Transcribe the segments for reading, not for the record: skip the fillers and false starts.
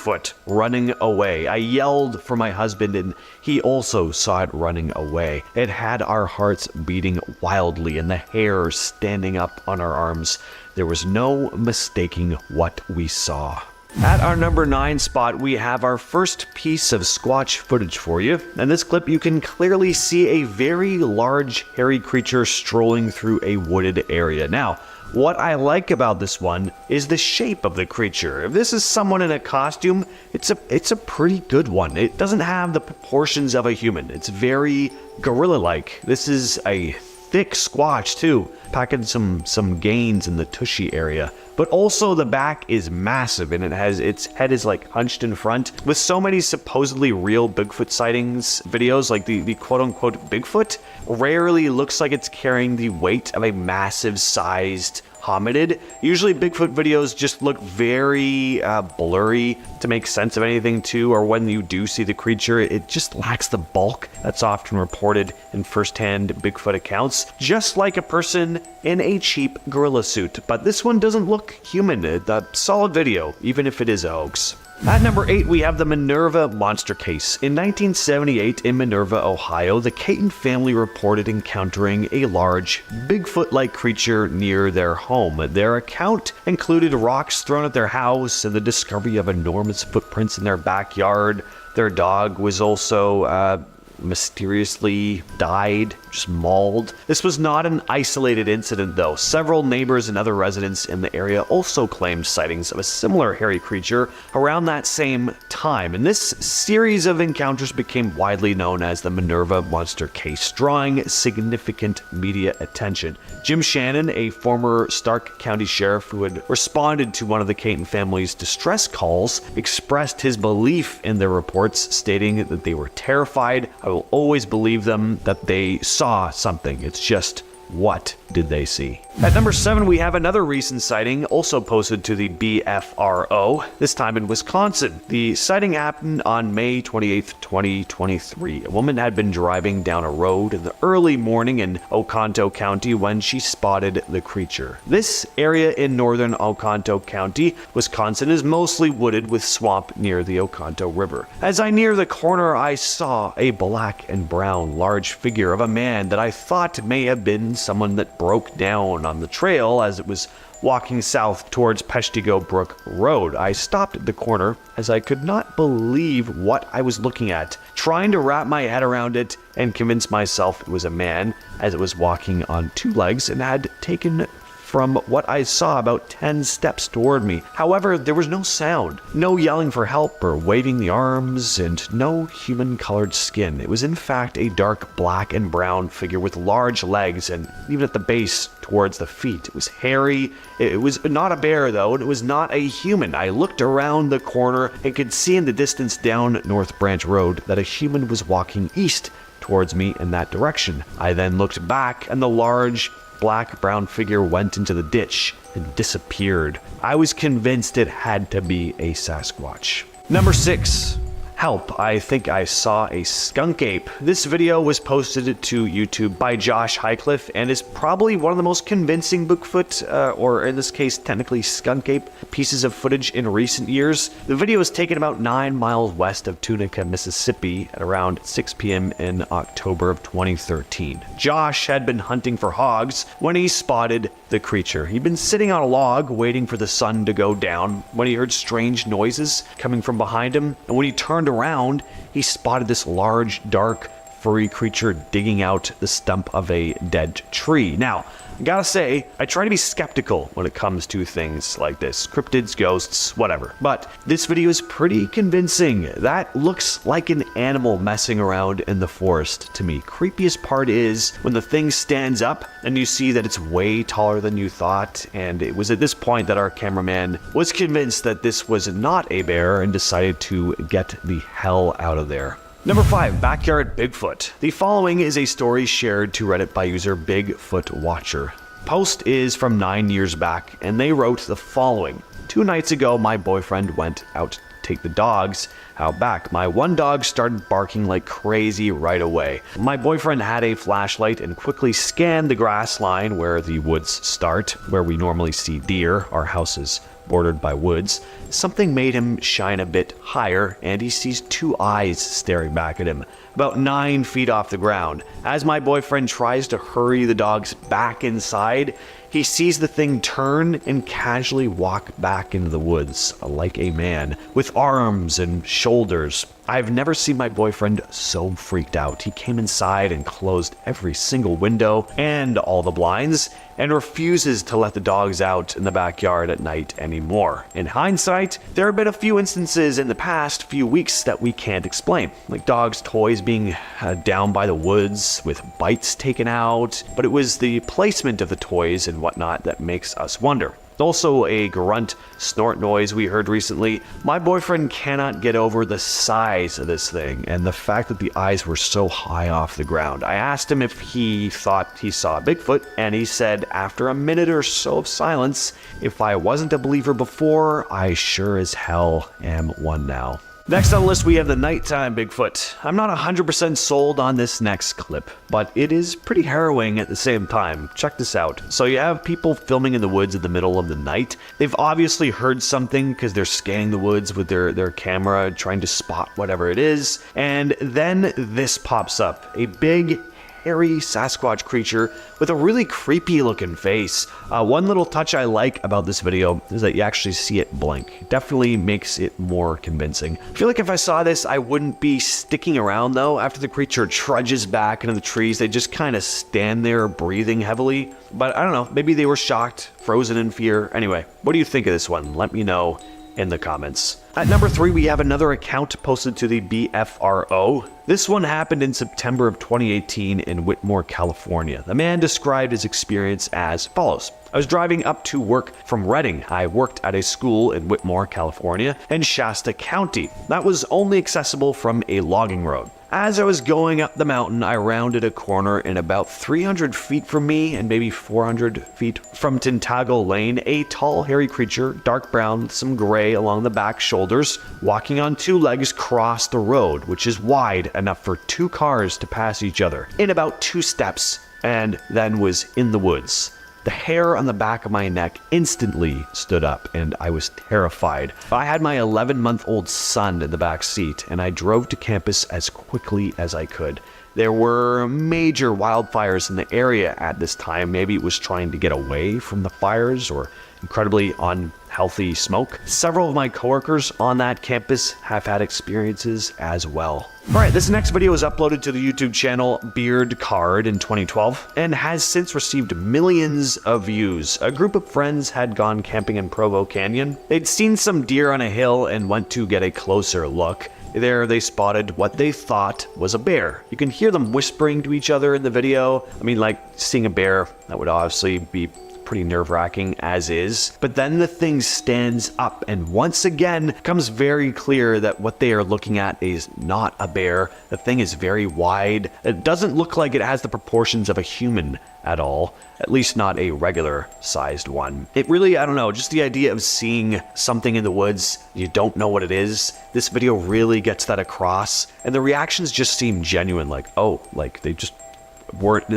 Bigfoot running away. I yelled for my husband and he also saw it running away. It had our hearts beating wildly and the hair standing up on our arms. There was no mistaking what we saw. At our number 9 spot, we have our first piece of Squatch footage for you. In this clip, you can clearly see a very large, hairy creature strolling through a wooded area. Now, what I like about this one is the shape of the creature. If this is someone in a costume, it's a pretty good one. It doesn't have the proportions of a human. It's very gorilla-like. This is a thick Squatch too, packing some gains in the tushy area. But also the back is massive and its head is like hunched in front. With so many supposedly real Bigfoot sightings videos, like the quote-unquote Bigfoot, rarely looks like it's carrying the weight of a massive sized hominid. Usually Bigfoot videos just look very blurry to make sense of anything too, or when you do see the creature, it just lacks the bulk that's often reported in first-hand Bigfoot accounts, just like a person in a cheap gorilla suit. But this one doesn't look human. A solid video, even if it is a hoax. At number 8, we have the Minerva monster case. In 1978, in Minerva, Ohio, the Caton family reported encountering a large, Bigfoot-like creature near their home. Their account included rocks thrown at their house and the discovery of enormous footprints in their backyard. Their dog was also mysteriously died, just mauled. This was not an isolated incident though. Several neighbors and other residents in the area also claimed sightings of a similar hairy creature around that same time, and this series of encounters became widely known as the Minerva monster case, drawing significant media attention. Jim Shannon, a former Stark County sheriff who had responded to one of the Caton family's distress calls, expressed his belief in their reports, stating that they were terrified. I will always believe them that they saw something. It's just, what did they see? At number 7, we have another recent sighting, also posted to the BFRO, this time in Wisconsin. The sighting happened on May 28th, 2023. A woman had been driving down a road in the early morning in Oconto County when she spotted the creature. This area in northern Oconto County, Wisconsin, is mostly wooded with swamp near the Oconto River. As I neared the corner, I saw a black and brown large figure of a man that I thought may have been someone that broke down on the trail as it was walking south towards Peshtigo Brook Road. I stopped at the corner as I could not believe what I was looking at, trying to wrap my head around it and convince myself it was a man, as it was walking on 2 legs and had taken from what I saw about 10 steps toward me. However, there was no sound, no yelling for help or waving the arms, and no human-colored skin. It was in fact a dark black and brown figure with large legs and even at the base towards the feet. It was hairy. It was not a bear though, and it was not a human. I looked around the corner and could see in the distance down North Branch Road that a human was walking east towards me in that direction. I then looked back and the large black-brown figure went into the ditch and disappeared. I was convinced it had to be a Sasquatch. Number 6. Help, I think I saw a skunk ape. This video was posted to YouTube by Josh Highcliffe and is probably one of the most convincing Bigfoot, or in this case technically skunk ape, pieces of footage in recent years. The video was taken about 9 miles west of Tunica, Mississippi at around 6 p.m. in October of 2013. Josh had been hunting for hogs when he spotted the creature. He'd been sitting on a log waiting for the sun to go down when he heard strange noises coming from behind him, and when he turned around, he spotted this large, dark, furry creature digging out the stump of a dead tree. Now, I gotta say, I try to be skeptical when it comes to things like this. Cryptids, ghosts, whatever. But this video is pretty convincing. That looks like an animal messing around in the forest to me. Creepiest part is when the thing stands up and you see that it's way taller than you thought, and it was at this point that our cameraman was convinced that this was not a bear and decided to get the hell out of there. Number 5, Backyard Bigfoot. The following is a story shared to Reddit by user Bigfoot Watcher. Post is from 9 years back, and they wrote the following. 2 nights ago, my boyfriend went out to take the dogs out back. My one dog started barking like crazy right away. My boyfriend had a flashlight and quickly scanned the grass line where the woods start, where we normally see deer. Our house is bordered by woods. Something made him shine a bit higher, and he sees two eyes staring back at him, about 9 feet off the ground. As my boyfriend tries to hurry the dogs back inside, he sees the thing turn and casually walk back into the woods, like a man, with arms and shoulders. I've never seen my boyfriend so freaked out. He came inside and closed every single window and all the blinds, and refuses to let the dogs out in the backyard at night anymore. In hindsight, there have been a few instances in the past few weeks that we can't explain, like dogs' toys being down by the woods with bites taken out, but it was the placement of the toys and whatnot that makes us wonder. Also, a grunt snort noise we heard recently. My boyfriend cannot get over the size of this thing and the fact that the eyes were so high off the ground. I asked him if he thought he saw Bigfoot, and he said after a minute or so of silence, if I wasn't a believer before, I sure as hell am one now. Next on the list, we have the nighttime Bigfoot. I'm not 100% sold on this next clip, but it is pretty harrowing at the same time. Check this out. So you have people filming in the woods in the middle of the night. They've obviously heard something because they're scanning the woods with their camera, trying to spot whatever it is. And then this pops up. A big, hairy Sasquatch creature with a really creepy looking face. One little touch I like about this video is that you actually see it blink. It definitely makes it more convincing. I feel like if I saw this, I wouldn't be sticking around though. After the creature trudges back into the trees, they just kind of stand there breathing heavily. But I don't know, maybe they were shocked, frozen in fear. Anyway, what do you think of this one? Let me know in the comments. At number 3, we have another account posted to the BFRO. This one happened in September of 2018 in Whitmore, California. The man described his experience as follows. I was driving up to work from Redding. I worked at a school in Whitmore, California, in Shasta County. That was only accessible from a logging road. As I was going up the mountain, I rounded a corner, and about 300 feet from me and maybe 400 feet from Tintago Lane, a tall, hairy creature, dark brown with some gray along the back shoulders, walking on 2 legs, crossed the road, which is wide enough for 2 cars to pass each other, in about 2 steps, and then was in the woods. The hair on the back of my neck instantly stood up, and I was terrified. I had my 11-month-old son in the back seat, and I drove to campus as quickly as I could. There were major wildfires in the area at this time. Maybe it was trying to get away from the fires or incredibly unhealthy smoke. Several of my coworkers on that campus have had experiences as well. Alright, this next video was uploaded to the YouTube channel Beard Card in 2012 and has since received millions of views. A group of friends had gone camping in Provo Canyon. They'd seen some deer on a hill and went to get a closer look. There they spotted what they thought was a bear. You can hear them whispering to each other in the video. I mean, like seeing a bear, that would obviously be pretty nerve-wracking as is. But then the thing stands up, and once again becomes very clear that what they are looking at is not a bear. The thing is very wide. It doesn't look like it has the proportions of a human at all, at least not a regular sized one. It really, I don't know, just the idea of seeing something in the woods, you don't know what it is. This video really gets that across, and the reactions just seem genuine, like, oh, like they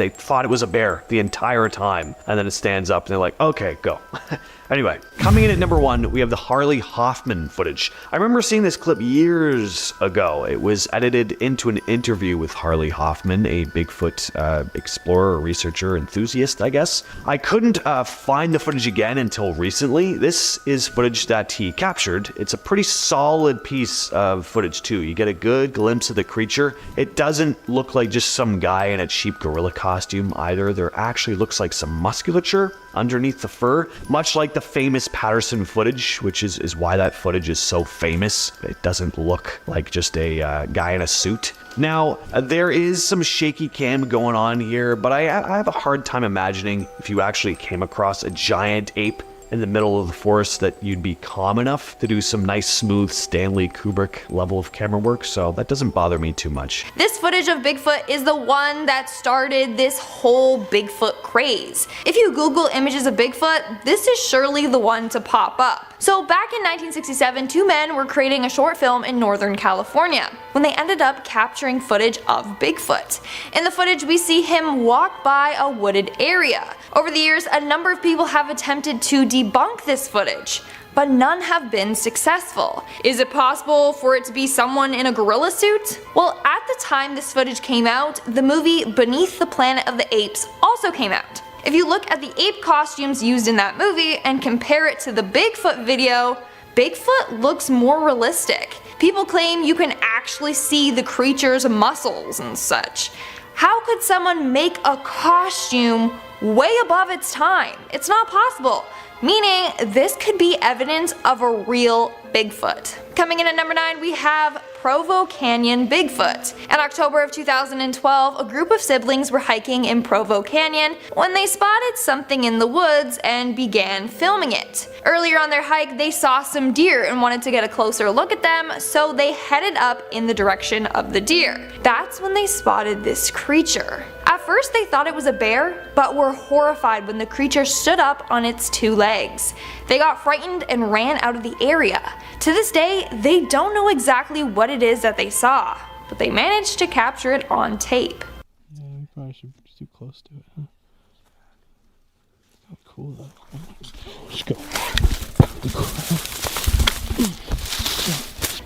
thought it was a bear the entire time, and then it stands up and they're like, okay, go. Anyway, coming in at number 1, we have the Harley Hoffman footage. I remember seeing this clip years ago. It was edited into an interview with Harley Hoffman, a Bigfoot explorer, researcher, enthusiast, I guess. I couldn't find the footage again until recently. This is footage that he captured. It's a pretty solid piece of footage too. You get a good glimpse of the creature. It doesn't look like just some guy in a cheap gorilla costume either. There actually looks like some musculature underneath the fur, much like the famous Patterson footage, which is why that footage is so famous. It doesn't look like just a guy in a suit. Now, there is some shaky cam going on here, but I have a hard time imagining if you actually came across a giant ape in the middle of the forest that you'd be calm enough to do some nice smooth Stanley Kubrick level of camera work, so that doesn't bother me too much. This footage of Bigfoot is the one that started this whole Bigfoot craze. If you Google images of Bigfoot, this is surely the one to pop up. So back in 1967, two men were creating a short film in Northern California when they ended up capturing footage of Bigfoot. In the footage, we see him walk by a wooded area. Over the years, a number of people have attempted to debunk this footage, but none have been successful. Is it possible for it to be someone in a gorilla suit? Well, at the time this footage came out, the movie Beneath the Planet of the Apes also came out. If you look at the ape costumes used in that movie and compare it to the Bigfoot video, Bigfoot looks more realistic. People claim you can actually see the creature's muscles and such. How could someone make a costume way above its time? It's not possible. Meaning, this could be evidence of a real Bigfoot. Coming in at number 9, we have Provo Canyon Bigfoot. In October of 2012, a group of siblings were hiking in Provo Canyon when they spotted something in the woods and began filming it. Earlier on their hike, they saw some deer and wanted to get a closer look at them, so they headed up in the direction of the deer. That's when they spotted this creature. At first they thought it was a bear, but were horrified when the creature stood up on its two legs. They got frightened and ran out of the area. To this day, they don't know exactly what it is that they saw, but they managed to capture it on tape. Yeah, we probably should be too close to it, huh? How cool though. Let's go.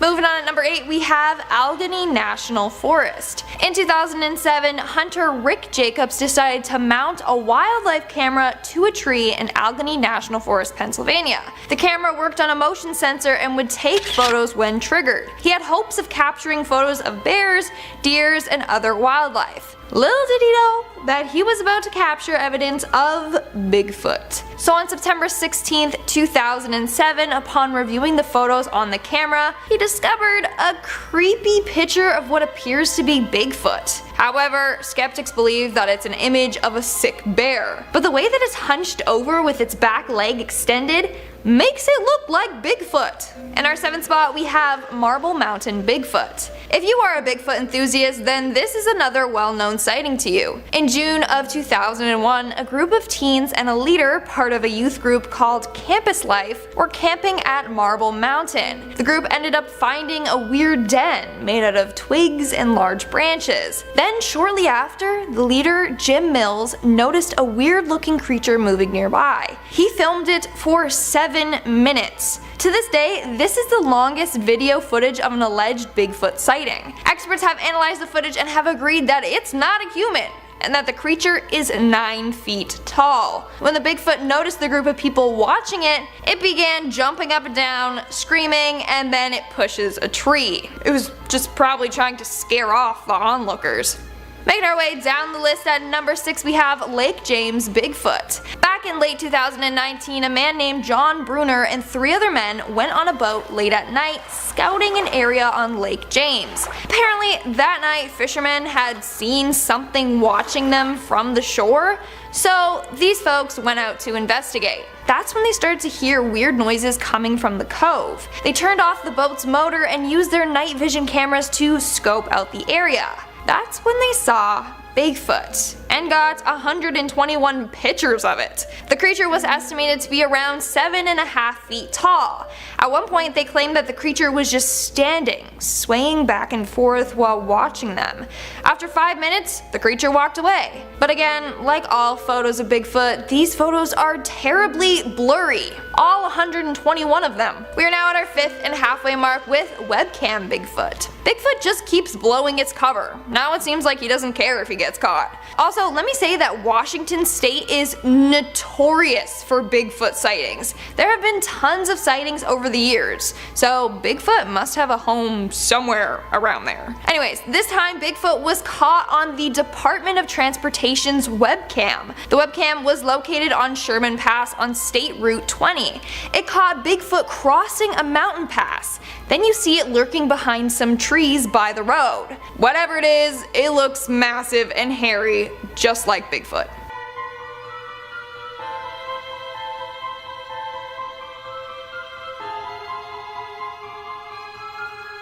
Moving on at number 8, we have Allegheny National Forest. In 2007, hunter Rick Jacobs decided to mount a wildlife camera to a tree in Allegheny National Forest, Pennsylvania. The camera worked on a motion sensor and would take photos when triggered. He had hopes of capturing photos of bears, deers, and other wildlife. Little did he know that he was about to capture evidence of Bigfoot. So on September 16th, 2007, upon reviewing the photos on the camera, he discovered a creepy picture of what appears to be Bigfoot. However, skeptics believe that it's an image of a sick bear, but the way that it's hunched over with its back leg extended makes it look like Bigfoot. In our 7th spot, we have Marble Mountain Bigfoot. If you are a Bigfoot enthusiast, then this is another well-known sighting to you. In June of 2001, a group of teens and a leader, part of a youth group called Campus Life, were camping at Marble Mountain. The group ended up finding a weird den made out of twigs and large branches. Then shortly after, the leader, Jim Mills, noticed a weird-looking creature moving nearby. He filmed it for 7 minutes. To this day, this is the longest video footage of an alleged Bigfoot sighting. Experts have analyzed the footage and have agreed that it's not a human, and that the creature is 9 feet tall. When the Bigfoot noticed the group of people watching it, it began jumping up and down, screaming, and then it pushes a tree. It was just probably trying to scare off the onlookers. Making our way down the list at number 6, we have Lake James Bigfoot. Back in late 2019, a man named John Bruner and 3 other men went on a boat late at night scouting an area on Lake James. Apparently that night fishermen had seen something watching them from the shore, so these folks went out to investigate. That's when they started to hear weird noises coming from the cove. They turned off the boat's motor and used their night vision cameras to scope out the area. That's when they saw Bigfoot and got 121 pictures of it. The creature was estimated to be around 7.5 feet tall. At one point they claimed that the creature was just standing, swaying back and forth while watching them. After 5 minutes, the creature walked away. But again, like all photos of Bigfoot, these photos are terribly blurry. All 121 of them. We are now at our 5th and halfway mark with webcam Bigfoot. Bigfoot just keeps blowing its cover. Now it seems like he doesn't care if he gets caught. Also, let me say that Washington State is notorious for Bigfoot sightings. There have been tons of sightings over the years, so Bigfoot must have a home somewhere around there. Anyways, this time Bigfoot was caught on the Department of Transportation's webcam. The webcam was located on Sherman Pass on State Route 20. It caught Bigfoot crossing a mountain pass. Then you see it lurking behind some trees by the road. Whatever it is, it looks massive and hairy, just like Bigfoot.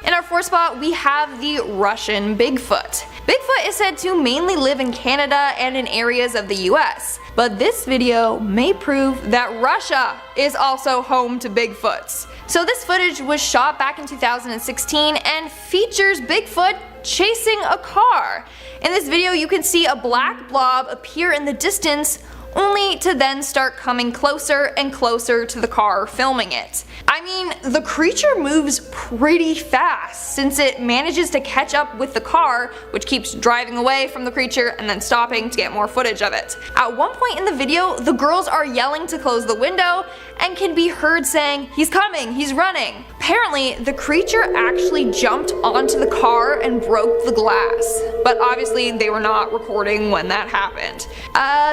In our 4th spot, we have the Russian Bigfoot. Bigfoot is said to mainly live in Canada and in areas of the US, but this video may prove that Russia is also home to Bigfoots. So this footage was shot back in 2016 and features Bigfoot chasing a car. In this video you can see a black blob appear in the distance, only to then start coming closer and closer to the car filming it. I mean, the creature moves pretty fast since it manages to catch up with the car, which keeps driving away from the creature and then stopping to get more footage of it. At one point in the video, the girls are yelling to close the window and can be heard saying, "He's coming, he's running." Apparently, the creature actually jumped onto the car and broke the glass, but obviously they were not recording when that happened.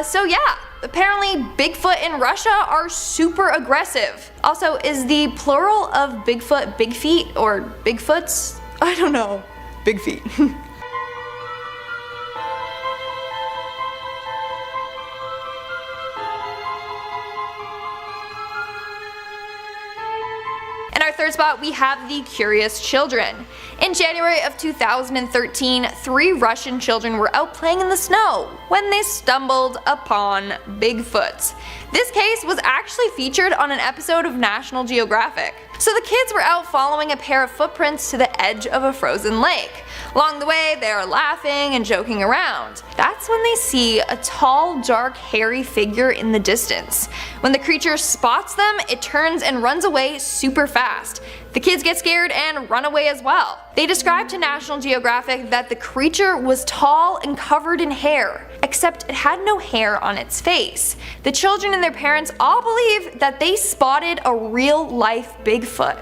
So yeah. Apparently, Bigfoot in Russia are super aggressive. Also, is the plural of Bigfoot big feet or Bigfoots? I don't know. Big feet. In our third spot, we have the curious children. In January of 2013, 3 Russian children were out playing in the snow when they stumbled upon Bigfoot. This case was actually featured on an episode of National Geographic. So the kids were out following a pair of footprints to the edge of a frozen lake. Along the way, they are laughing and joking around. That's when they see a tall, dark, hairy figure in the distance. When the creature spots them, it turns and runs away super fast. The kids get scared and run away as well. They described to National Geographic that the creature was tall and covered in hair, except it had no hair on its face. The children and their parents all believe that they spotted a real-life Bigfoot.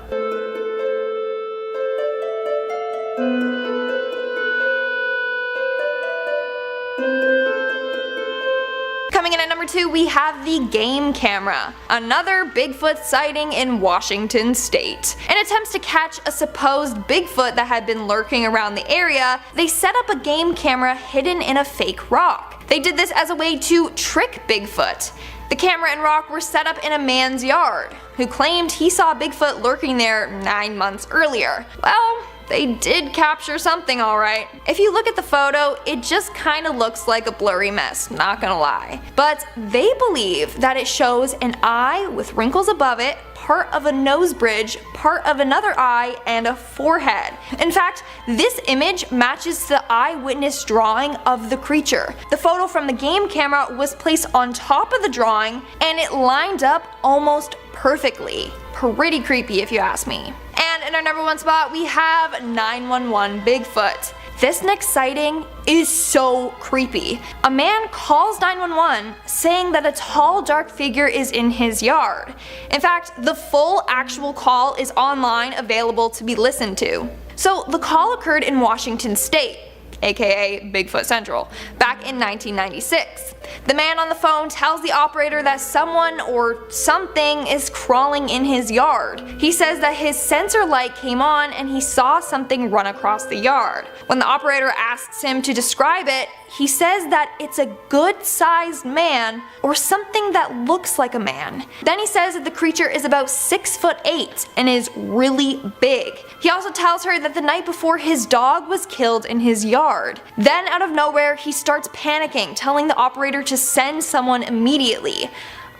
Coming in at number 2, we have the game camera, another Bigfoot sighting in Washington state. In attempts to catch a supposed Bigfoot that had been lurking around the area, they set up a game camera hidden in a fake rock. They did this as a way to trick Bigfoot. The camera and rock were set up in a man's yard, who claimed he saw Bigfoot lurking there 9 months earlier. Well, they did capture something alright. If you look at the photo, it just kinda looks like a blurry mess, not gonna lie. But they believe that it shows an eye with wrinkles above it, part of a nose bridge, part of another eye, and a forehead. In fact, this image matches the eyewitness drawing of the creature. The photo from the game camera was placed on top of the drawing, and it lined up almost perfectly. Pretty creepy if you ask me. And in our number 1 spot, we have 911 Bigfoot. This next sighting is so creepy. A man calls 911 saying that a tall dark figure is in his yard. In fact, the full actual call is online available to be listened to. So the call occurred in Washington state, aka Bigfoot Central, back in 1996. The man on the phone tells the operator that someone or something is crawling in his yard. He says that his sensor light came on and he saw something run across the yard. When the operator asks him to describe it, he says that it's a good-sized man or something that looks like a man. Then he says that the creature is about 6'8" and is really big. He also tells her that the night before his dog was killed in his yard. Then out of nowhere he starts panicking, telling the operator to send someone immediately.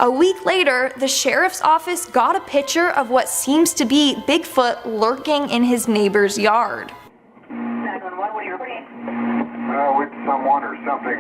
A week later, the sheriff's office got a picture of what seems to be Bigfoot lurking in his neighbor's yard. 911, what are you reporting? With someone or something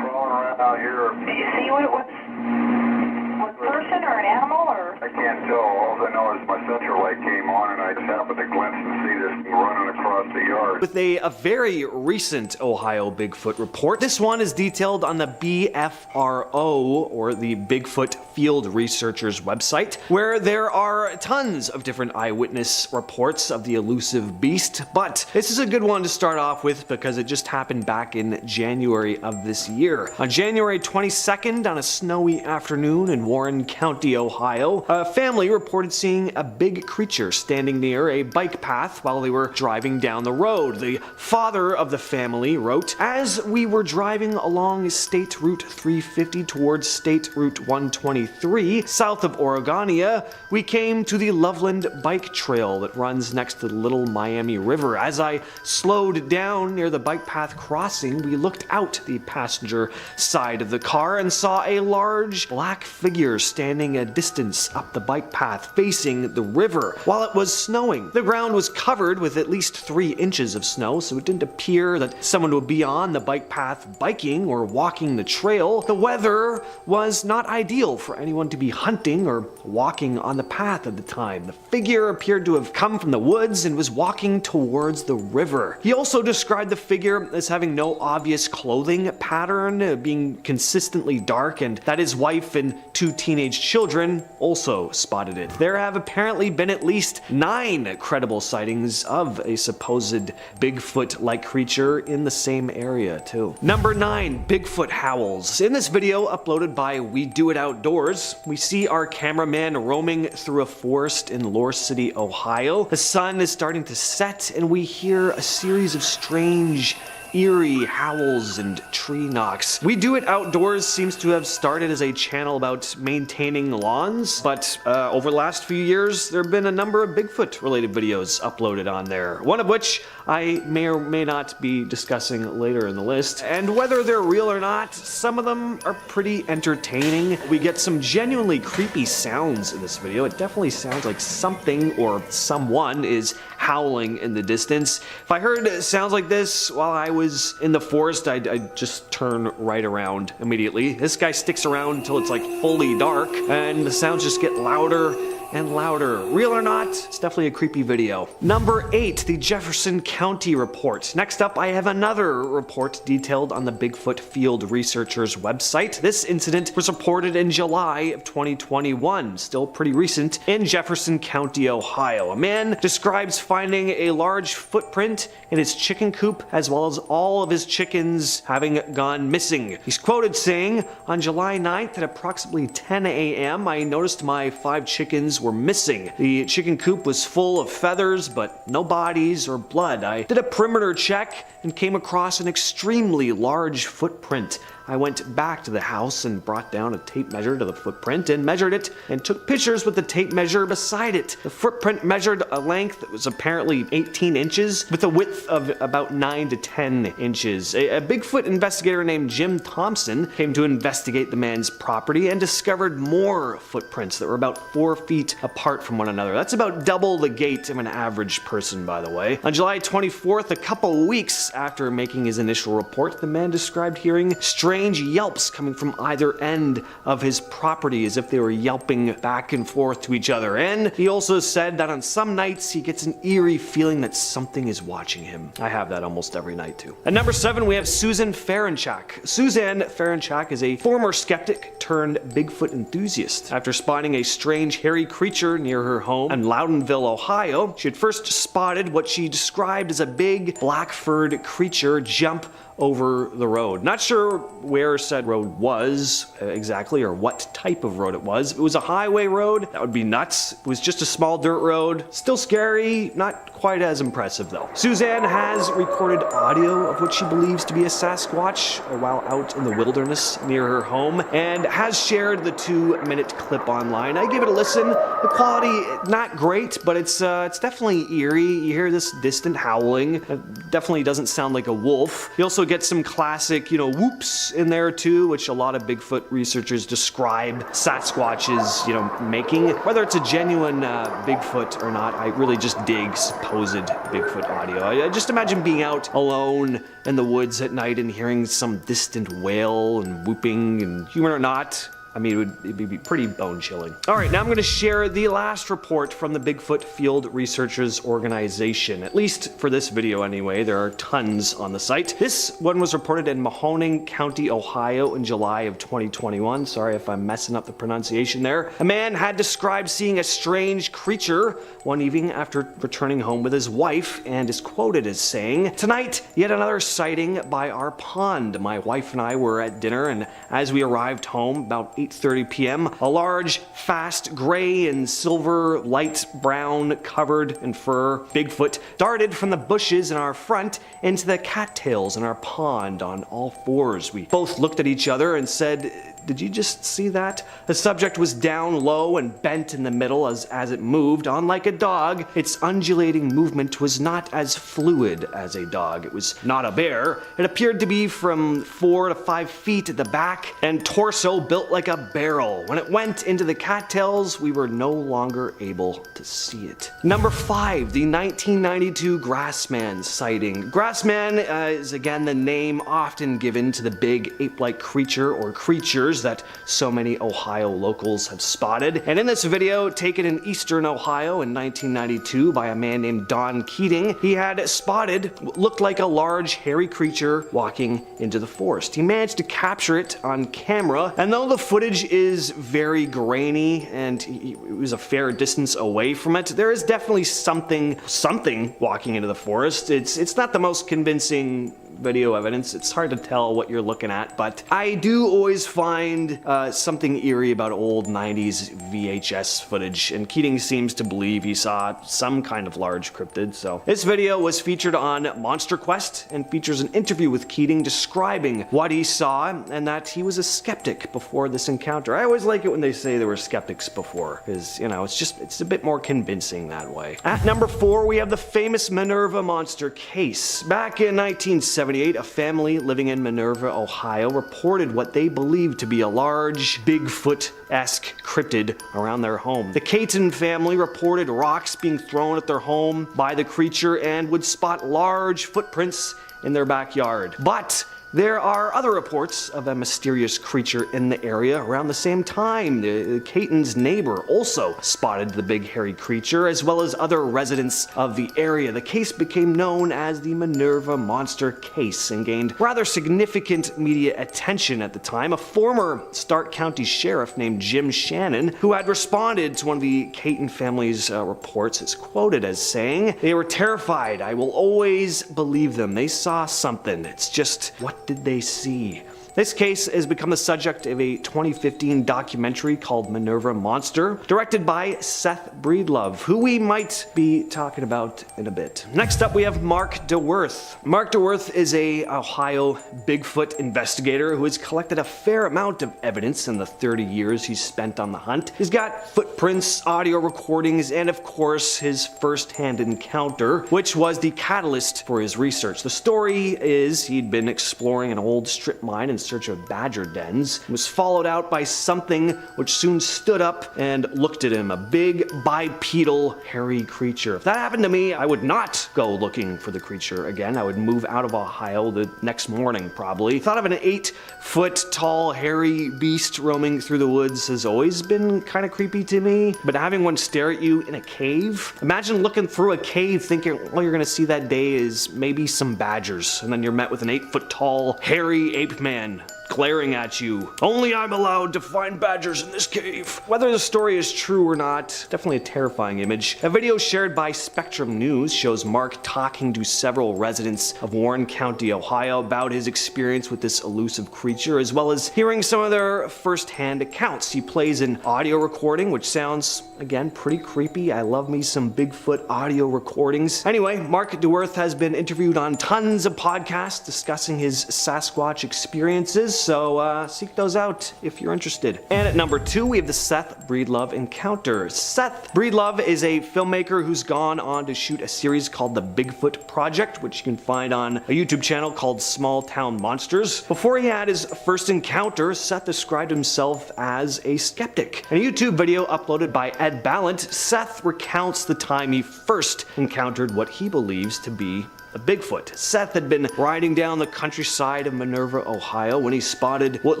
crawling around out here. Do you see what person or an animal or? I can't tell. All I know is my sensor light came on and I just happened to glimpse and see this thing running across the yard. With a very recent Ohio Bigfoot report. This one is detailed on the BFRO, or the Bigfoot Field Researchers website, where there are tons of different eyewitness reports of the elusive beast, but this is a good one to start off with because it just happened back in January of this year. On January 22nd, on a snowy afternoon in Warren County, Ohio, a family reported seeing a big creature standing near a bike path while they were driving down the road. The father of the family wrote, "As we were driving along State Route 350 towards State Route 123, south of Oregonia, we came to the Loveland Bike Trail that runs next to the Little Miami River. As I slowed down near the bike path crossing, we looked out the passenger side of the car and saw a large black figure standing a distance up the bike path facing the river. While it was snowing, the ground was covered with at least 3 inches of snow, so it didn't appear that someone would be on the bike path biking or walking the trail. The weather was not ideal for anyone to be hunting or walking on the path at the time. The figure appeared to have come from the woods and was walking towards the river." He also described the figure as having no obvious clothing pattern, being consistently dark, and that his wife and 2 teenage children also spotted it. There have apparently been at least 9 credible sightings of a supposed Bigfoot-like creature in the same area too. Number 9, Bigfoot howls. In this video uploaded by We Do It Outdoors, we see our cameraman roaming through a forest in Lore City, Ohio. The sun is starting to set and we hear a series of strange, eerie howls and tree knocks. We Do It Outdoors seems to have started as a channel about maintaining lawns, but over the last few years there have been a number of Bigfoot related videos uploaded on there, one of which I may or may not be discussing later in the list. And whether they're real or not, some of them are pretty entertaining. We get some genuinely creepy sounds in this video. It definitely sounds like something or someone is howling in the distance. If I heard sounds like this while I was in the forest, I'd just turn right around immediately. This guy sticks around until it's like fully dark and the sounds just get louder and louder. Real or not, it's definitely a creepy video. Number 8, the Jefferson County report. Next up, I have another report detailed on the Bigfoot Field Researchers website. This incident was reported in July of 2021, still pretty recent, in Jefferson County, Ohio. A man describes finding a large footprint in his chicken coop, as well as all of his chickens having gone missing. He's quoted saying, "On July 9th at approximately 10 a.m., I noticed my 5 chickens were missing. The chicken coop was full of feathers, but no bodies or blood. I did a perimeter check and came across an extremely large footprint. I went back to the house and brought down a tape measure to the footprint and measured it and took pictures with the tape measure beside it. The footprint measured a length that was apparently 18 inches with a width of about 9 to 10 inches. A Bigfoot investigator named Jim Thompson came to investigate the man's property and discovered more footprints that were about 4 feet apart from one another. That's about double the gait of an average person, by the way. On July 24th, a couple weeks after making his initial report, the man described hearing strange yelps coming from either end of his property as if they were yelping back and forth to each other. And he also said that on some nights he gets an eerie feeling that something is watching him. I have that almost every night too. At number 7, we have Susan Ferenchak. Suzanne Ferenchak is a former skeptic turned Bigfoot enthusiast. After spotting a strange hairy creature near her home in Loudonville, Ohio, she had first spotted what she described as a big black-furred creature jump over the road. Not sure where said road was exactly or what type of road it was. If it was a highway road, that would be nuts. It was just a small dirt road. Still scary, not quite as impressive though. Suzanne has recorded audio of what she believes to be a Sasquatch while out in the wilderness near her home and has shared the 2-minute clip online. I gave it a listen. The quality, not great, but it's definitely eerie. You hear this distant howling. It definitely doesn't sound like a wolf. You also get some classic, whoops in there too, which a lot of Bigfoot researchers describe Sasquatches, making. Whether it's a genuine Bigfoot or not, I really just dig supposed Bigfoot audio. I just imagine being out alone in the woods at night and hearing some distant wail and whooping, and human or not, I mean, it'd be pretty bone-chilling. All right, now I'm going to share the last report from the Bigfoot Field Researchers Organization. At least for this video anyway, there are tons on the site. This one was reported in Mahoning County, Ohio in July of 2021. Sorry if I'm messing up the pronunciation there. A man had described seeing a strange creature one evening after returning home with his wife and is quoted as saying, "Tonight, yet another sighting by our pond. My wife and I were at dinner, and as we arrived home about 8:30 p.m., a large, fast gray and silver, light brown, covered in fur Bigfoot darted from the bushes in our front into the cattails in our pond on all fours. We both looked at each other and said, "Did you just see that?" The subject was down low and bent in the middle as it moved. Unlike a dog, its undulating movement was not as fluid as a dog. It was not a bear. It appeared to be from 4 to 5 feet at the back and torso built like a barrel. When it went into the cattails, we were no longer able to see it. Number 5, the 1992 Grassman sighting. Grassman is again the name often given to the big ape-like creature or creatures that so many Ohio locals have spotted. And in this video, taken in eastern Ohio in 1992 by a man named Don Keating, he had spotted what looked like a large hairy creature walking into the forest. He managed to capture it on camera, and though the footage is very grainy and it was a fair distance away from it, there is definitely something walking into the forest. It's not the most convincing video evidence. It's hard to tell what you're looking at, but I do always find something eerie about old 90s VHS footage, and Keating seems to believe he saw some kind of large cryptid. So this video was featured on Monster Quest and features an interview with Keating describing what he saw and that he was a skeptic before this encounter. I always like it when they say there were skeptics before, because, you know, it's a bit more convincing that way. At number 4, we have the famous Minerva monster case. Back in 1978, a family living in Minerva, Ohio, reported what they believed to be a large Bigfoot-esque cryptid around their home. The Caton family reported rocks being thrown at their home by the creature and would spot large footprints in their backyard. But there are other reports of a mysterious creature in the area around the same time. The Caton's neighbor also spotted the big hairy creature, as well as other residents of the area. The case became known as the Minerva Monster Case and gained rather significant media attention at the time. A former Stark County sheriff named Jim Shannon, who had responded to one of the Caton family's reports, is quoted as saying, "They were terrified. I will always believe them. They saw something. It's just, what did they see?" This case has become the subject of a 2015 documentary called Minerva Monster, directed by Seth Breedlove, who we might be talking about in a bit. Next up, we have Mark DeWorth. Mark DeWorth is a Ohio Bigfoot investigator who has collected a fair amount of evidence in the 30 years he's spent on the hunt. He's got footprints, audio recordings, and of course his first-hand encounter, which was the catalyst for his research. The story is he'd been exploring an old strip mine in search of badger dens, was followed out by something which soon stood up and looked at him, a big bipedal hairy creature. If that happened to me, I would not go looking for the creature again. I would move out of Ohio the next morning probably. Thought of an 8-foot tall hairy beast roaming through the woods has always been kind of creepy to me, but having one stare at you in a cave, imagine looking through a cave thinking all you're gonna see that day is maybe some badgers, and then you're met with an 8-foot tall hairy ape man glaring at you. Only I'm allowed to find badgers in this cave. Whether the story is true or not, definitely a terrifying image. A video shared by Spectrum News shows Mark talking to several residents of Warren County, Ohio about his experience with this elusive creature, as well as hearing some of their first-hand accounts. He plays an audio recording, which sounds, again, pretty creepy. I love me some Bigfoot audio recordings. Anyway, Mark DeWorth has been interviewed on tons of podcasts discussing his Sasquatch experiences, so seek those out if you're interested. And at number 2, we have the Seth Breedlove encounter. Seth Breedlove is a filmmaker who's gone on to shoot a series called The Bigfoot Project, which you can find on a YouTube channel called Small Town Monsters. Before he had his first encounter, Seth described himself as a skeptic. In a YouTube video uploaded by Ed Ballant, Seth recounts the time he first encountered what he believes to be a Bigfoot. Seth had been riding down the countryside of Minerva, Ohio, when he spotted what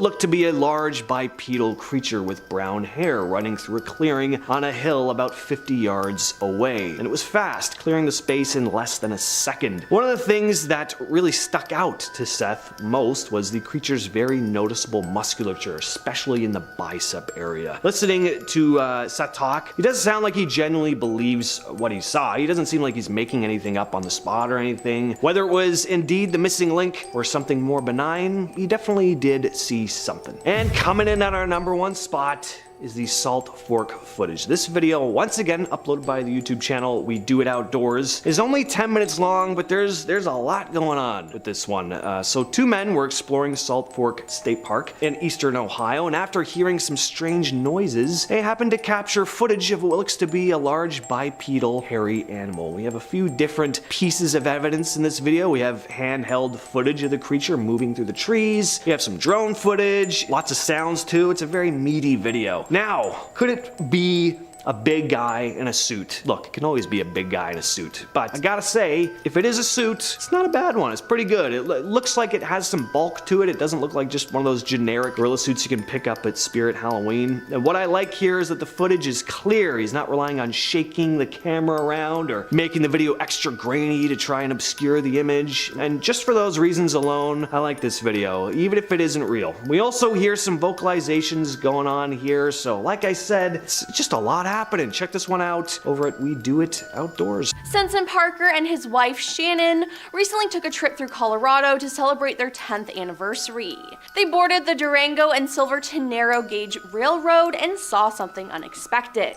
looked to be a large bipedal creature with brown hair running through a clearing on a hill about 50 yards away. And it was fast, clearing the space in less than a second. One of the things that really stuck out to Seth most was the creature's very noticeable musculature, especially in the bicep area. Listening to Seth talk, he doesn't sound like he genuinely believes what he saw. He doesn't seem like he's making anything up on the spot or anything. thing. Whether it was indeed the missing link or something more benign, he definitely did see something. And coming in at our #1 spot is the salt fork footage. This video, once again uploaded by the YouTube channel We Do It Outdoors, is only 10 minutes long, but there's a lot going on with this one. So 2 men were exploring Salt Fork State Park in eastern Ohio, and after hearing some strange noises, they happened to capture footage of what looks to be a large bipedal hairy animal. We have a few different pieces of evidence in this video. We have handheld footage of the creature moving through the trees. We have some drone footage, lots of sounds too. It's a very meaty video. Now, could it be a big guy in a suit? Look, it can always be a big guy in a suit, but I gotta say, if it is a suit, it's not a bad one. It's pretty good. It looks like it has some bulk to it. It doesn't look like just one of those generic gorilla suits you can pick up at Spirit Halloween. And what I like here is that the footage is clear. He's not relying on shaking the camera around or making the video extra grainy to try and obscure the image. And just for those reasons alone, I like this video, even if it isn't real. We also hear some vocalizations going on here, so like I said, it's just a lot happening. Check this one out over at We Do It Outdoors. Sensen Parker and his wife Shannon recently took a trip through Colorado to celebrate their 10th anniversary. They boarded the Durango and Silverton narrow gauge railroad and saw something unexpected.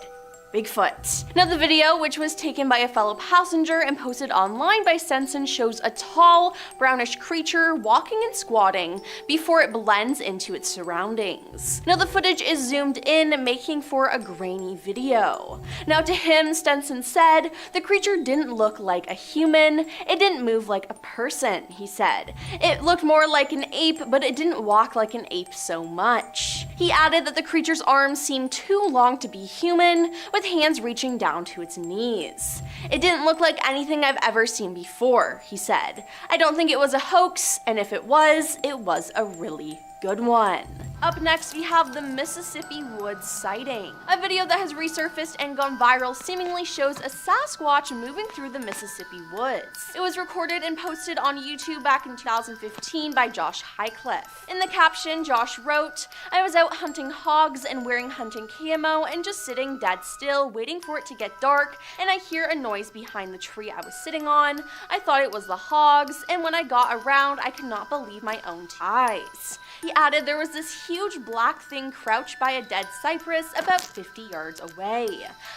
Bigfoot. Now the video, which was taken by a fellow passenger and posted online by Sensen, shows a tall, brownish creature walking and squatting before it blends into its surroundings. Now the footage is zoomed in, making for a grainy video. Now to him, Sensen said, the creature didn't look like a human, it didn't move like a person, he said. It looked more like an ape, but it didn't walk like an ape so much. He added that the creature's arms seemed too long to be human, with hands reaching down to its knees. It didn't look like anything I've ever seen before, he said. I don't think it was a hoax, and if it was a really good one. Up next, we have the Mississippi Woods sighting. A video that has resurfaced and gone viral seemingly shows a Sasquatch moving through the Mississippi woods. It was recorded and posted on YouTube back in 2015 by Josh Highcliffe. In the caption, Josh wrote, "I was out hunting hogs and wearing hunting camo and just sitting dead still waiting for it to get dark, and I hear a noise behind the tree I was sitting on. I thought it was the hogs, and when I got around, I could not believe my own eyes." He added there was this huge black thing crouched by a dead cypress about 50 yards away.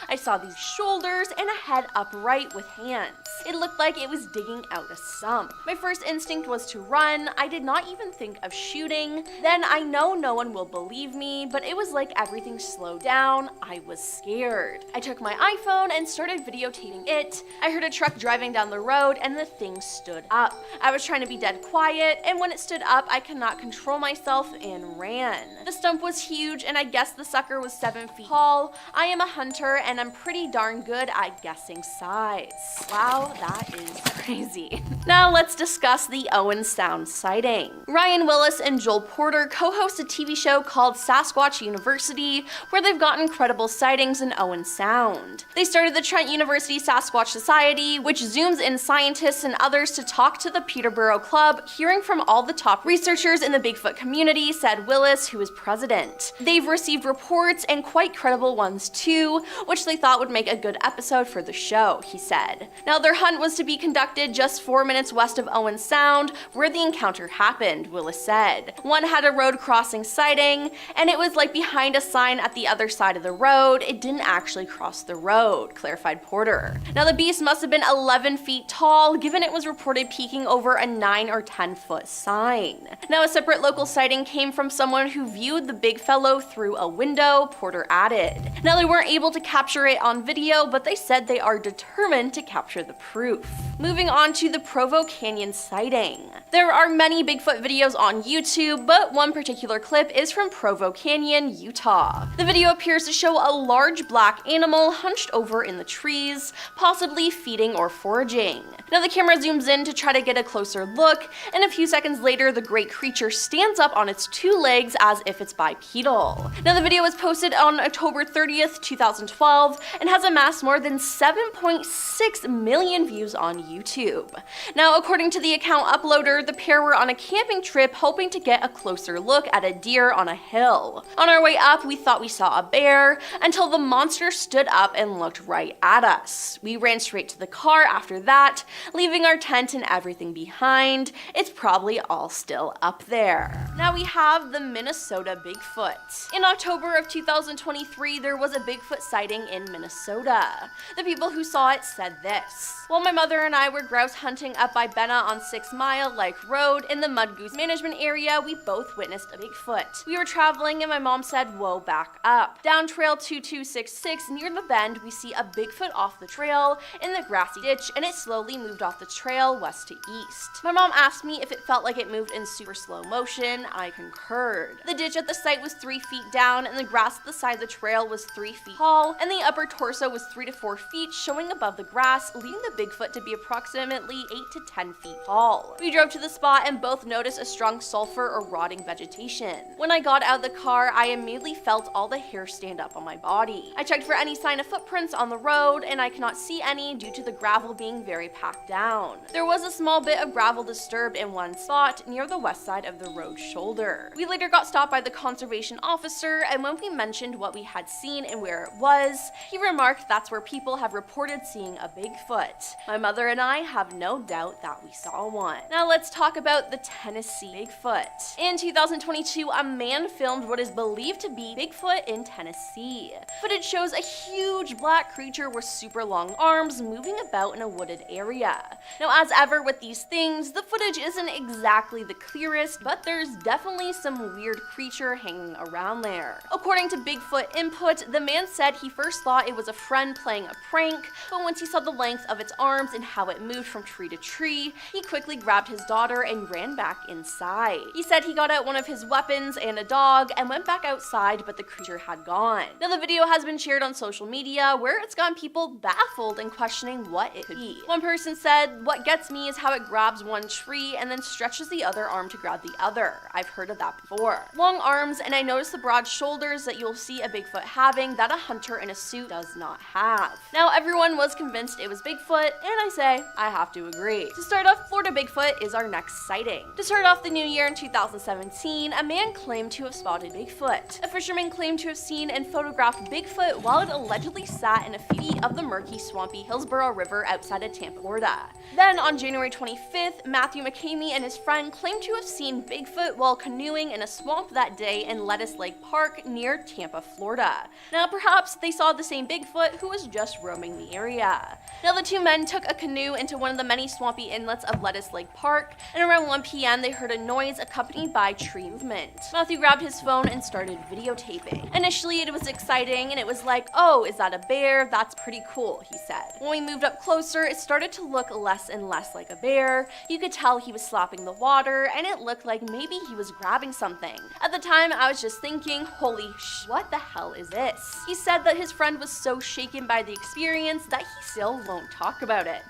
I saw these shoulders and a head upright with hands. It looked like it was digging out a sump. My first instinct was to run. I did not even think of shooting. Then I know no one will believe me, but it was like everything slowed down. I was scared. I took my iPhone and started videotaping it. I heard a truck driving down the road and the thing stood up. I was trying to be dead quiet, and when it stood up, I could not control myself and ran. The stump was huge, and I guess the sucker was 7 feet tall. I am a hunter, and I'm pretty darn good at guessing size. Wow, that is crazy. Now let's discuss the Owen Sound sighting. Ryan Willis and Joel Porter co-host a TV show called Sasquatch University, where they've got incredible sightings in Owen Sound. They started the Trent University Sasquatch Society, which zooms in scientists and others to talk to the Peterborough Club, hearing from all the top researchers in the Bigfoot community, said Willis, who is president. They've received reports, and quite credible ones too, which they thought would make a good episode for the show, he said. Now their hunt was to be conducted just 4 minutes west of Owen Sound, where the encounter happened, Willis said. One had a road crossing sighting, and it was like behind a sign at the other side of the road. It didn't actually cross the road, clarified Porter. Now the beast must have been 11 feet tall, given it was reported peeking over a 9 or 10 foot sign. Now a separate local sighting came from someone who viewed the big fellow through a window, Porter added. Now they weren't able to capture it on video, but they said they are determined to capture the proof. Moving on to the Provo Canyon sighting. There are many Bigfoot videos on YouTube, but one particular clip is from Provo Canyon, Utah. The video appears to show a large black animal hunched over in the trees, possibly feeding or foraging. Now the camera zooms in to try to get a closer look, and a few seconds later the great creature stands up on its 2 legs as if it's bipedal. Now the video was posted on October 30th, 2012, and has amassed more than 7.6 million views on YouTube. Now according to the account uploader, later, the pair were on a camping trip hoping to get a closer look at a deer on a hill. On our way up, we thought we saw a bear until the monster stood up and looked right at us. We ran straight to the car after that, leaving our tent and everything behind. It's probably all still up there. Now we have the Minnesota Bigfoot. In October of 2023, there was a Bigfoot sighting in Minnesota. The people who saw it said this: "While my mother and I were grouse hunting up by Benna on 6 Mile Lake Road in the Mud Goose Management area, we both witnessed a Bigfoot. We were traveling and my mom said, 'Whoa, back up.' Down trail 2266 near the bend, we see a Bigfoot off the trail in the grassy ditch, and it slowly moved off the trail west to east. My mom asked me if it felt like it moved in super slow motion. I concurred. The ditch at the site was 3 feet down, and the grass at the side of the trail was 3 feet tall, and the upper torso was 3 to 4 feet showing above the grass, leading the Bigfoot to be approximately 8 to 10 feet tall. We drove to the spot and both noticed a strong sulfur or rotting vegetation. When I got out of the car, I immediately felt all the hair stand up on my body. I checked for any sign of footprints on the road, and I cannot see any due to the gravel being very packed down. There was a small bit of gravel disturbed in one spot near the west side of the road shoulder. We later got stopped by the conservation officer, and when we mentioned what we had seen and where it was, he remarked that's where people have reported seeing a Bigfoot. My mother and I have no doubt that we saw one. Now let's talk about the Tennessee Bigfoot. In 2022, a man filmed what is believed to be Bigfoot in Tennessee. Footage shows a huge black creature with super long arms moving about in a wooded area. Now, as ever with these things, the footage isn't exactly the clearest, but there's definitely some weird creature hanging around there. According to Bigfoot Input, the man said he first thought it was a friend playing a prank, but once he saw the length of its arms and how it moved from tree to tree, he quickly grabbed his daughter and ran back inside. He said he got out one of his weapons and a dog and went back outside, but the creature had gone. Now, the video has been shared on social media where it's gotten people baffled and questioning what it could be. One person said, "What gets me is how it grabs one tree and then stretches the other arm to grab the other. I've heard of that before. Long arms, and I noticed the broad shoulders that you'll see a Bigfoot having that a hunter in a suit does not have." Now, everyone was convinced it was Bigfoot, and I say, I have to agree. To start off, Florida Bigfoot is our next sighting. To start off the new year in 2017, a man claimed to have spotted Bigfoot. A fisherman claimed to have seen and photographed Bigfoot while it allegedly sat in a feet of the murky, swampy Hillsborough River outside of Tampa, Florida. Then, on January 25th, Matthew McCamey and his friend claimed to have seen Bigfoot while canoeing in a swamp that day in Lettuce Lake Park near Tampa, Florida. Now, perhaps they saw the same Bigfoot who was just roaming the area. Now, the two men took a canoe into one of the many swampy inlets of Lettuce Lake Park, and around 1 p.m. they heard a noise accompanied by tree movement. Matthew grabbed his phone and started videotaping. Initially, it was exciting, and it was like, "Oh, is that a bear? That's pretty cool," he said. When we moved up closer, it started to look less and less like a bear. You could tell he was slapping the water, and it looked like maybe he was grabbing something. At the time, I was just thinking, holy sh, what the hell is this? He said that his friend was so shaken by the experience that he still won't talk about it.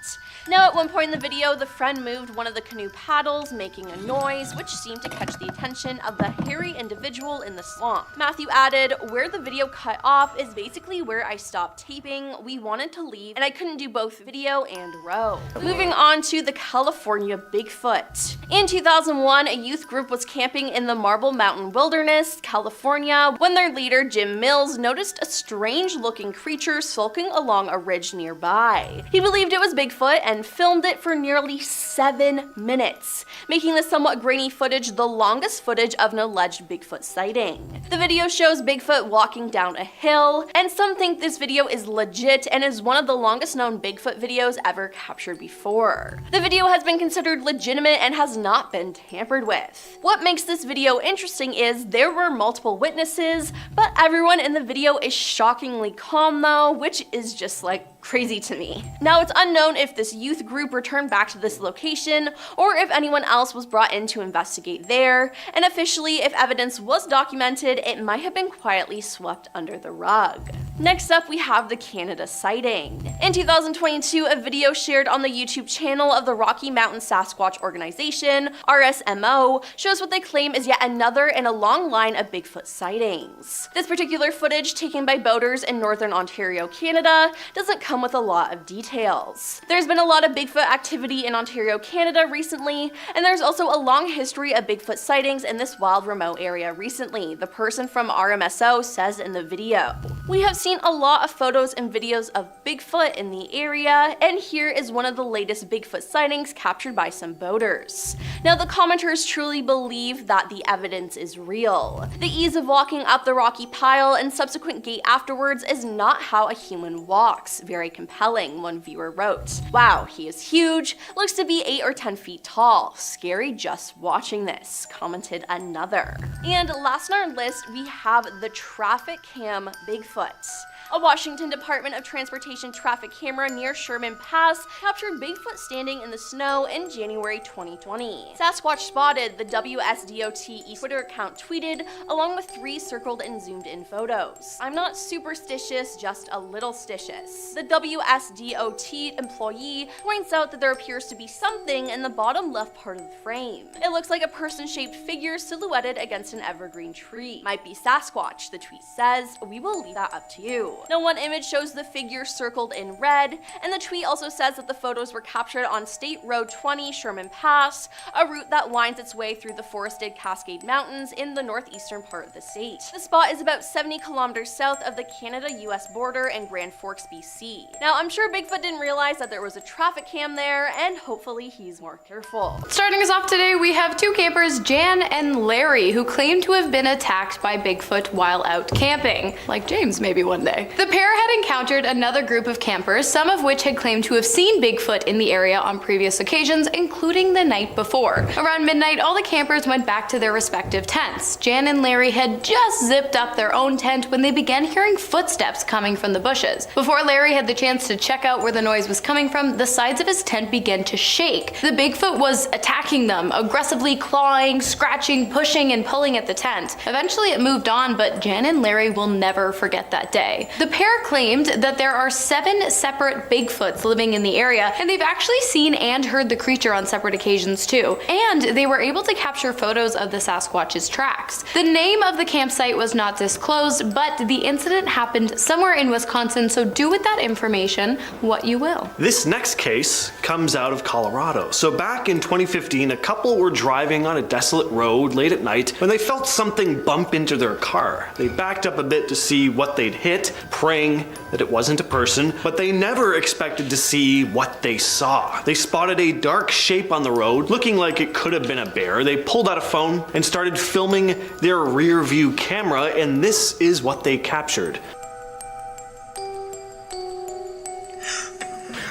Now, at one point in the video, the friend moved one of the canoe paddles, making a noise, which seemed to catch the attention of the hairy individual in the swamp. Matthew added, "Where the video cut off is basically where I stopped taping. We wanted to leave, and I couldn't do both video and row." Moving on to the California Bigfoot. In 2001, a youth group was camping in the Marble Mountain Wilderness, California, when their leader, Jim Mills, noticed a strange-looking creature sulking along a ridge nearby. He believed it was Bigfoot and filmed it for nearly 7 minutes, making the somewhat grainy footage the longest footage of an alleged Bigfoot sighting. The video shows Bigfoot walking down a hill, and some think this video is legit and is one of the longest known Bigfoot videos ever captured before. The video has been considered legitimate and has not been tampered with. What makes this video interesting is there were multiple witnesses, but everyone in the video is shockingly calm though, which is just like crazy to me. Now, it's unknown if this youth group returned back to this location or if anyone else was brought in to investigate there, and officially, if evidence was documented, it might have been quietly swept under the rug. Next up, we have the Canada sighting. In 2022, a video shared on the YouTube channel of the Rocky Mountain Sasquatch Organization, RSMO, shows what they claim is yet another in a long line of Bigfoot sightings. This particular footage, taken by boaters in northern Ontario, Canada, doesn't come with a lot of details. There's been a lot of Bigfoot activity in Ontario, Canada recently, and there's also a long history of Bigfoot sightings in this wild remote area recently, the person from RMSO says in the video. We have seen a lot of photos and videos of Bigfoot in the area, and here is one of the latest Bigfoot sightings captured by some boaters. Now, the commenters truly believe that the evidence is real. The ease of walking up the rocky pile and subsequent gait afterwards is not how a human walks. Very compelling, one viewer wrote. Wow, he is huge, looks to be 8 or 10 feet tall. Scary just watching this, commented another. And last on our list, we have the traffic cam Bigfoot. A Washington Department of Transportation traffic camera near Sherman Pass captured Bigfoot standing in the snow in January 2020. Sasquatch spotted, the WSDOT Twitter account tweeted, along with 3 circled and zoomed in photos. I'm not superstitious, just a little stitious. The WSDOT employee points out that there appears to be something in the bottom left part of the frame. It looks like a person-shaped figure silhouetted against an evergreen tree. Might be Sasquatch, the tweet says. We will leave that up to you. Now, one image shows the figure circled in red, and the tweet also says that the photos were captured on State Road 20 Sherman Pass, a route that winds its way through the forested Cascade Mountains in the northeastern part of the state. The spot is about 70 kilometers south of the Canada-US border in Grand Forks, BC. Now, I'm sure Bigfoot didn't realize that there was a traffic cam there, and hopefully he's more careful. Starting us off today, we have 2 campers, Jan and Larry, who claim to have been attacked by Bigfoot while out camping. Like James maybe one day. The pair had encountered another group of campers, some of which had claimed to have seen Bigfoot in the area on previous occasions, including the night before. Around midnight, all the campers went back to their respective tents. Jan and Larry had just zipped up their own tent when they began hearing footsteps coming from the bushes. Before Larry had the chance to check out where the noise was coming from, the sides of his tent began to shake. The Bigfoot was attacking them, aggressively clawing, scratching, pushing, and pulling at the tent. Eventually it moved on, but Jan and Larry will never forget that day. The pair claimed that there are 7 separate Bigfoots living in the area, and they've actually seen and heard the creature on separate occasions too. And they were able to capture photos of the Sasquatch's tracks. The name of the campsite was not disclosed, but the incident happened somewhere in Wisconsin, so do with that information what you will. This next case comes out of Colorado. So back in 2015, a couple were driving on a desolate road late at night when they felt something bump into their car. They backed up a bit to see what they'd hit, praying that it wasn't a person, but they never expected to see what they saw. They spotted a dark shape on the road, looking like it could have been a bear. They pulled out a phone and started filming their rear view camera, and this is what they captured.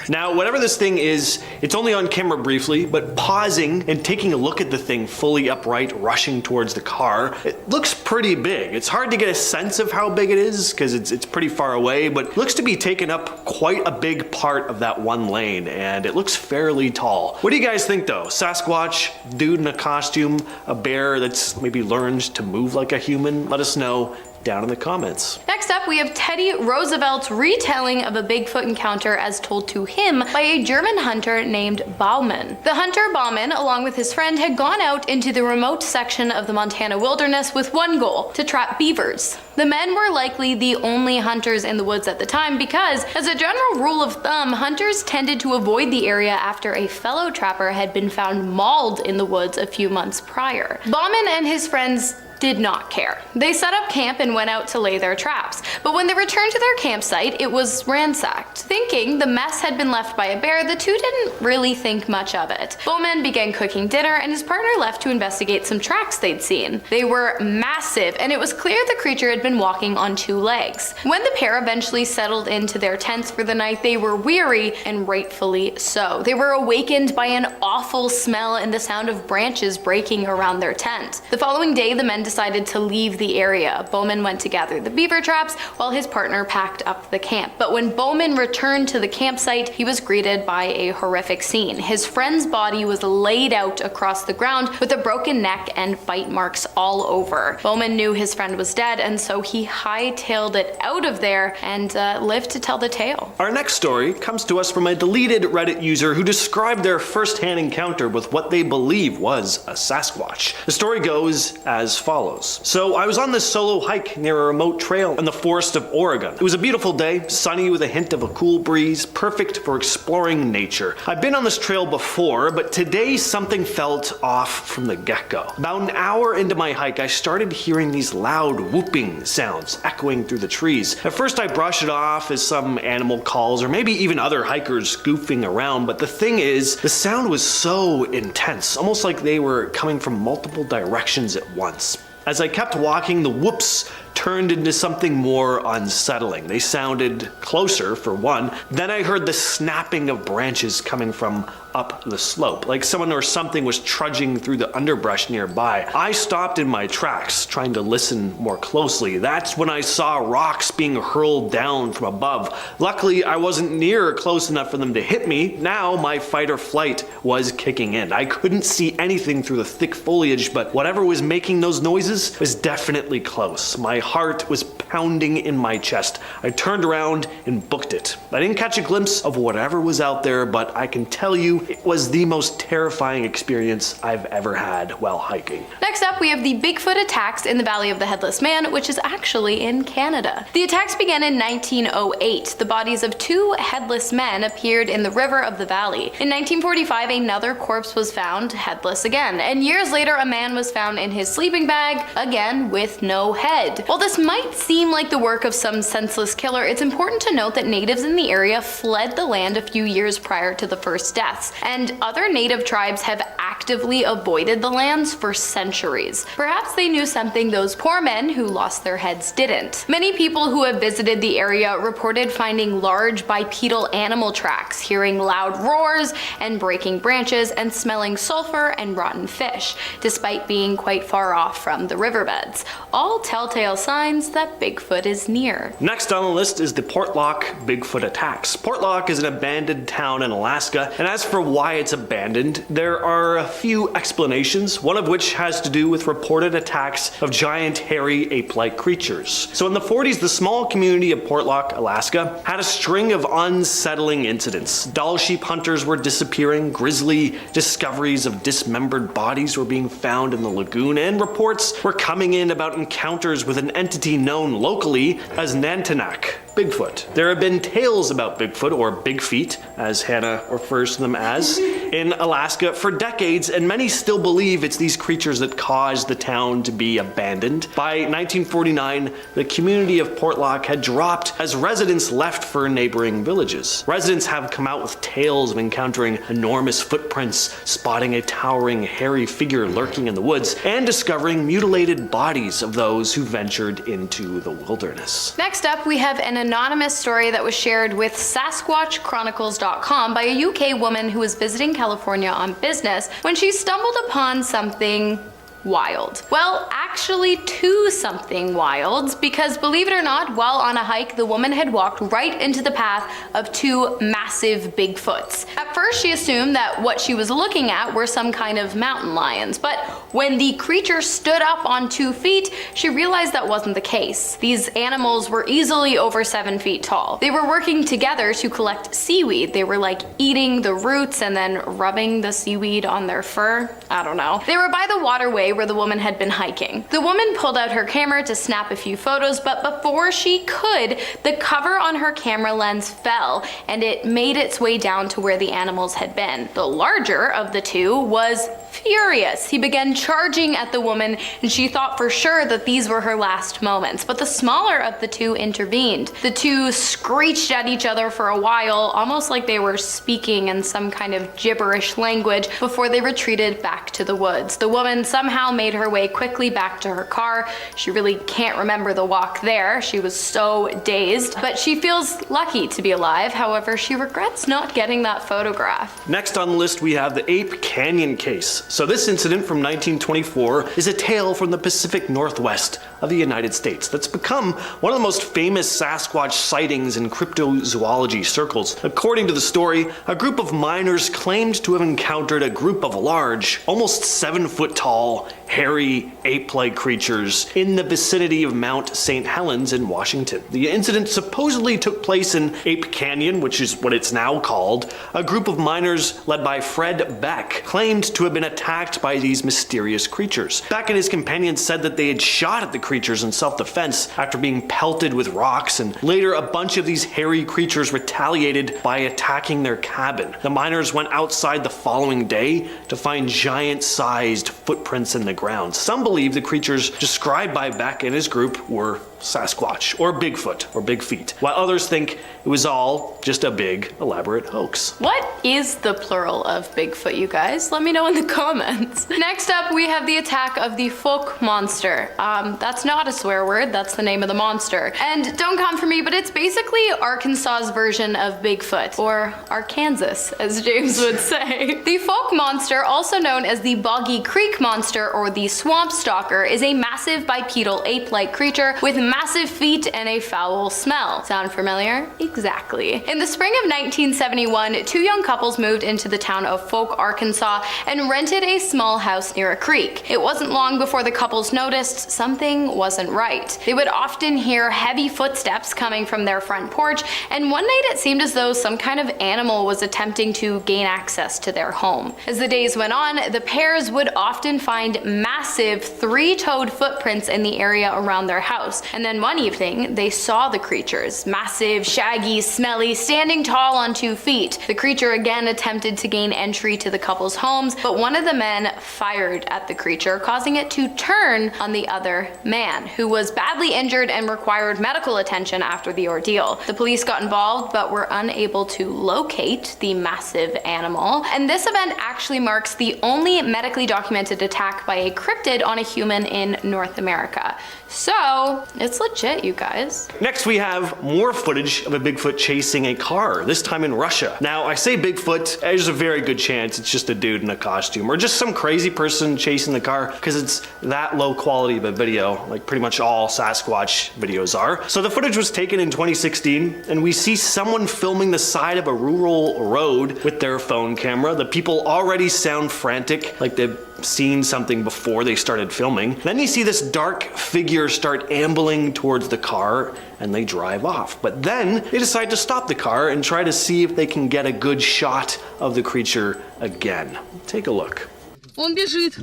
Now, whatever this thing is, it's only on camera briefly, but pausing and taking a look at the thing fully upright, rushing towards the car, it looks pretty big. It's hard to get a sense of how big it is because it's pretty far away, but looks to be taking up quite a big part of that one lane, and it looks fairly tall. What do you guys think though? Sasquatch, dude in a costume, a bear that's maybe learned to move like a human? Let us know down in the comments. Next up, we have Teddy Roosevelt's retelling of a Bigfoot encounter as told to him by a German hunter named Baumann. The hunter Baumann, along with his friend, had gone out into the remote section of the Montana wilderness with one goal: to trap beavers. The men were likely the only hunters in the woods at the time because, as a general rule of thumb, hunters tended to avoid the area after a fellow trapper had been found mauled in the woods a few months prior. Baumann and his friends did not care. They set up camp and went out to lay their traps, but when they returned to their campsite, it was ransacked. Thinking the mess had been left by a bear, the two didn't really think much of it. Bowman began cooking dinner, and his partner left to investigate some tracks they'd seen. They were massive, and it was clear the creature had been walking on 2 legs. When the pair eventually settled into their tents for the night, they were weary, and rightfully so. They were awakened by an awful smell and the sound of branches breaking around their tent. The following day, the men decided to leave the area. Bowman went to gather the beaver traps while his partner packed up the camp. But when Bowman returned to the campsite, he was greeted by a horrific scene. His friend's body was laid out across the ground with a broken neck and bite marks all over. Bowman knew his friend was dead, and so he hightailed it out of there and lived to tell the tale. Our next story comes to us from a deleted Reddit user who described their first-hand encounter with what they believe was a Sasquatch. The story goes as follows. So I was on this solo hike near a remote trail in the forest of Oregon. It was a beautiful day, sunny with a hint of a cool breeze, perfect for exploring nature. I've been on this trail before, but today something felt off from the get-go. About an hour into my hike, I started hearing these loud whooping sounds echoing through the trees. At first I brushed it off as some animal calls or maybe even other hikers goofing around, but the thing is, the sound was so intense, almost like they were coming from multiple directions at once. As I kept walking, the whoops turned into something more unsettling. They sounded closer, for one. Then I heard the snapping of branches coming from up the slope, like someone or something was trudging through the underbrush nearby. I stopped in my tracks, trying to listen more closely. That's when I saw rocks being hurled down from above. Luckily, I wasn't near or close enough for them to hit me. Now my fight or flight was kicking in. I couldn't see anything through the thick foliage, but whatever was making those noises was definitely close. My heart was pounding in my chest. I turned around and booked it. I didn't catch a glimpse of whatever was out there, but I can tell you it was the most terrifying experience I've ever had while hiking. Next up, we have the Bigfoot attacks in the Valley of the Headless Man, which is actually in Canada. The attacks began in 1908. The bodies of two headless men appeared in the river of the valley. In 1945, another corpse was found headless again, and years later a man was found in his sleeping bag, again with no head. While this might seem like the work of some senseless killer, it's important to note that natives in the area fled the land a few years prior to the first deaths, and other native tribes have actively avoided the lands for centuries. Perhaps they knew something those poor men who lost their heads didn't. Many people who have visited the area reported finding large bipedal animal tracks, hearing loud roars and breaking branches, and smelling sulfur and rotten fish, despite being quite far off from the riverbeds. All telltale signs that Bigfoot is near. Next on the list is the Portlock Bigfoot attacks. Portlock is an abandoned town in Alaska, and as for why it's abandoned, there are a few explanations, one of which has to do with reported attacks of giant hairy ape-like creatures. So in the 40s, the small community of Portlock, Alaska, had a string of unsettling incidents. Doll sheep hunters were disappearing, grisly discoveries of dismembered bodies were being found in the lagoon, and reports were coming in about encounters with an entity known locally as Nantinak, Bigfoot. There have been tales about Bigfoot, or Big Feet, as Hannah refers to them as, in Alaska for decades, and many still believe it's these creatures that caused the town to be abandoned. By 1949, the community of Portlock had dropped as residents left for neighboring villages. Residents have come out with tales of encountering enormous footprints, spotting a towering, hairy figure lurking in the woods, and discovering mutilated bodies of those who ventured into the wilderness. Next up, we have an anonymous story that was shared with SasquatchChronicles.com by a UK woman who was visiting California on business when she stumbled upon something wild. Well, actually two something wilds, because believe it or not, while on a hike, the woman had walked right into the path of two massive Bigfoots. At first, she assumed that what she was looking at were some kind of mountain lions, but when the creature stood up on 2 feet, she realized that wasn't the case. These animals were easily over 7 feet tall. They were working together to collect seaweed. They were like eating the roots and then rubbing the seaweed on their fur. I don't know. They were by the waterway where the woman had been hiking. The woman pulled out her camera to snap a few photos, but before she could, the cover on her camera lens fell and it made its way down to where the animals had been. The larger of the two was furious. He began charging at the woman, and she thought for sure that these were her last moments, but the smaller of the two intervened. The two screeched at each other for a while, almost like they were speaking in some kind of gibberish language, before they retreated back to the woods. The woman somehow made her way quickly back to her car. She really can't remember the walk there. She was so dazed, but she feels lucky to be alive. However, she regrets not getting that photograph. Next on the list, we have the Ape Canyon case. So this incident from 1924 is a tale from the Pacific Northwest of the United States that's become one of the most famous Sasquatch sightings in cryptozoology circles. According to the story, a group of miners claimed to have encountered a group of large, almost 7-foot tall, hairy, ape-like creatures in the vicinity of Mount St. Helens in Washington. The incident supposedly took place in Ape Canyon, which is what it's now called. A group of miners led by Fred Beck claimed to have been attacked by these mysterious creatures. Beck and his companions said that they had shot at the creatures in self-defense after being pelted with rocks, and later a bunch of these hairy creatures retaliated by attacking their cabin. The miners went outside the following day to find giant-sized footprints in the ground. Some believe the creatures described by Beck and his group were Sasquatch, or Bigfoot, or Big Feet, while others think it was all just a big, elaborate hoax. What is the plural of Bigfoot, you guys? Let me know in the comments. Next up, we have the attack of the folk monster. That's not a swear word, that's the name of the monster. And don't come for me, but it's basically Arkansas's version of Bigfoot, or Arkansas, as James would say. The folk monster, also known as the Boggy Creek monster or the swamp stalker, is a massive bipedal ape-like creature with massive feet and a foul smell. Sound familiar? Exactly. In the spring of 1971, two young couples moved into the town of Folk, Arkansas, and rented a small house near a creek. It wasn't long before the couples noticed something wasn't right. They would often hear heavy footsteps coming from their front porch, and one night it seemed as though some kind of animal was attempting to gain access to their home. As the days went on, the pairs would often find massive 3-toed footprints in the area around their house. And then one evening, they saw the creatures, massive, shaggy, smelly, standing tall on 2 feet. The creature again attempted to gain entry to the couple's homes, but one of the men fired at the creature, causing it to turn on the other man, who was badly injured and required medical attention after the ordeal. The police got involved, but were unable to locate the massive animal. And this event actually marks the only medically documented attack by a cryptid on a human in North America. So, it's legit, you guys. Next, we have more footage of a Bigfoot chasing a car, this time in Russia. Now, I say Bigfoot, there's a very good chance it's just a dude in a costume, or just some crazy person chasing the car, because it's that low quality of a video, like pretty much all Sasquatch videos are. So the footage was taken in 2016, and we see someone filming the side of a rural road with their phone camera. The people already sound frantic, like they've seen something before they started filming. Then you see this dark figure start ambling towards the car, and they drive off. But then they decide to stop the car and try to see if they can get a good shot of the creature again. Take a look. Он бежит.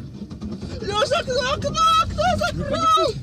Лёша, кто? Кто закрыл?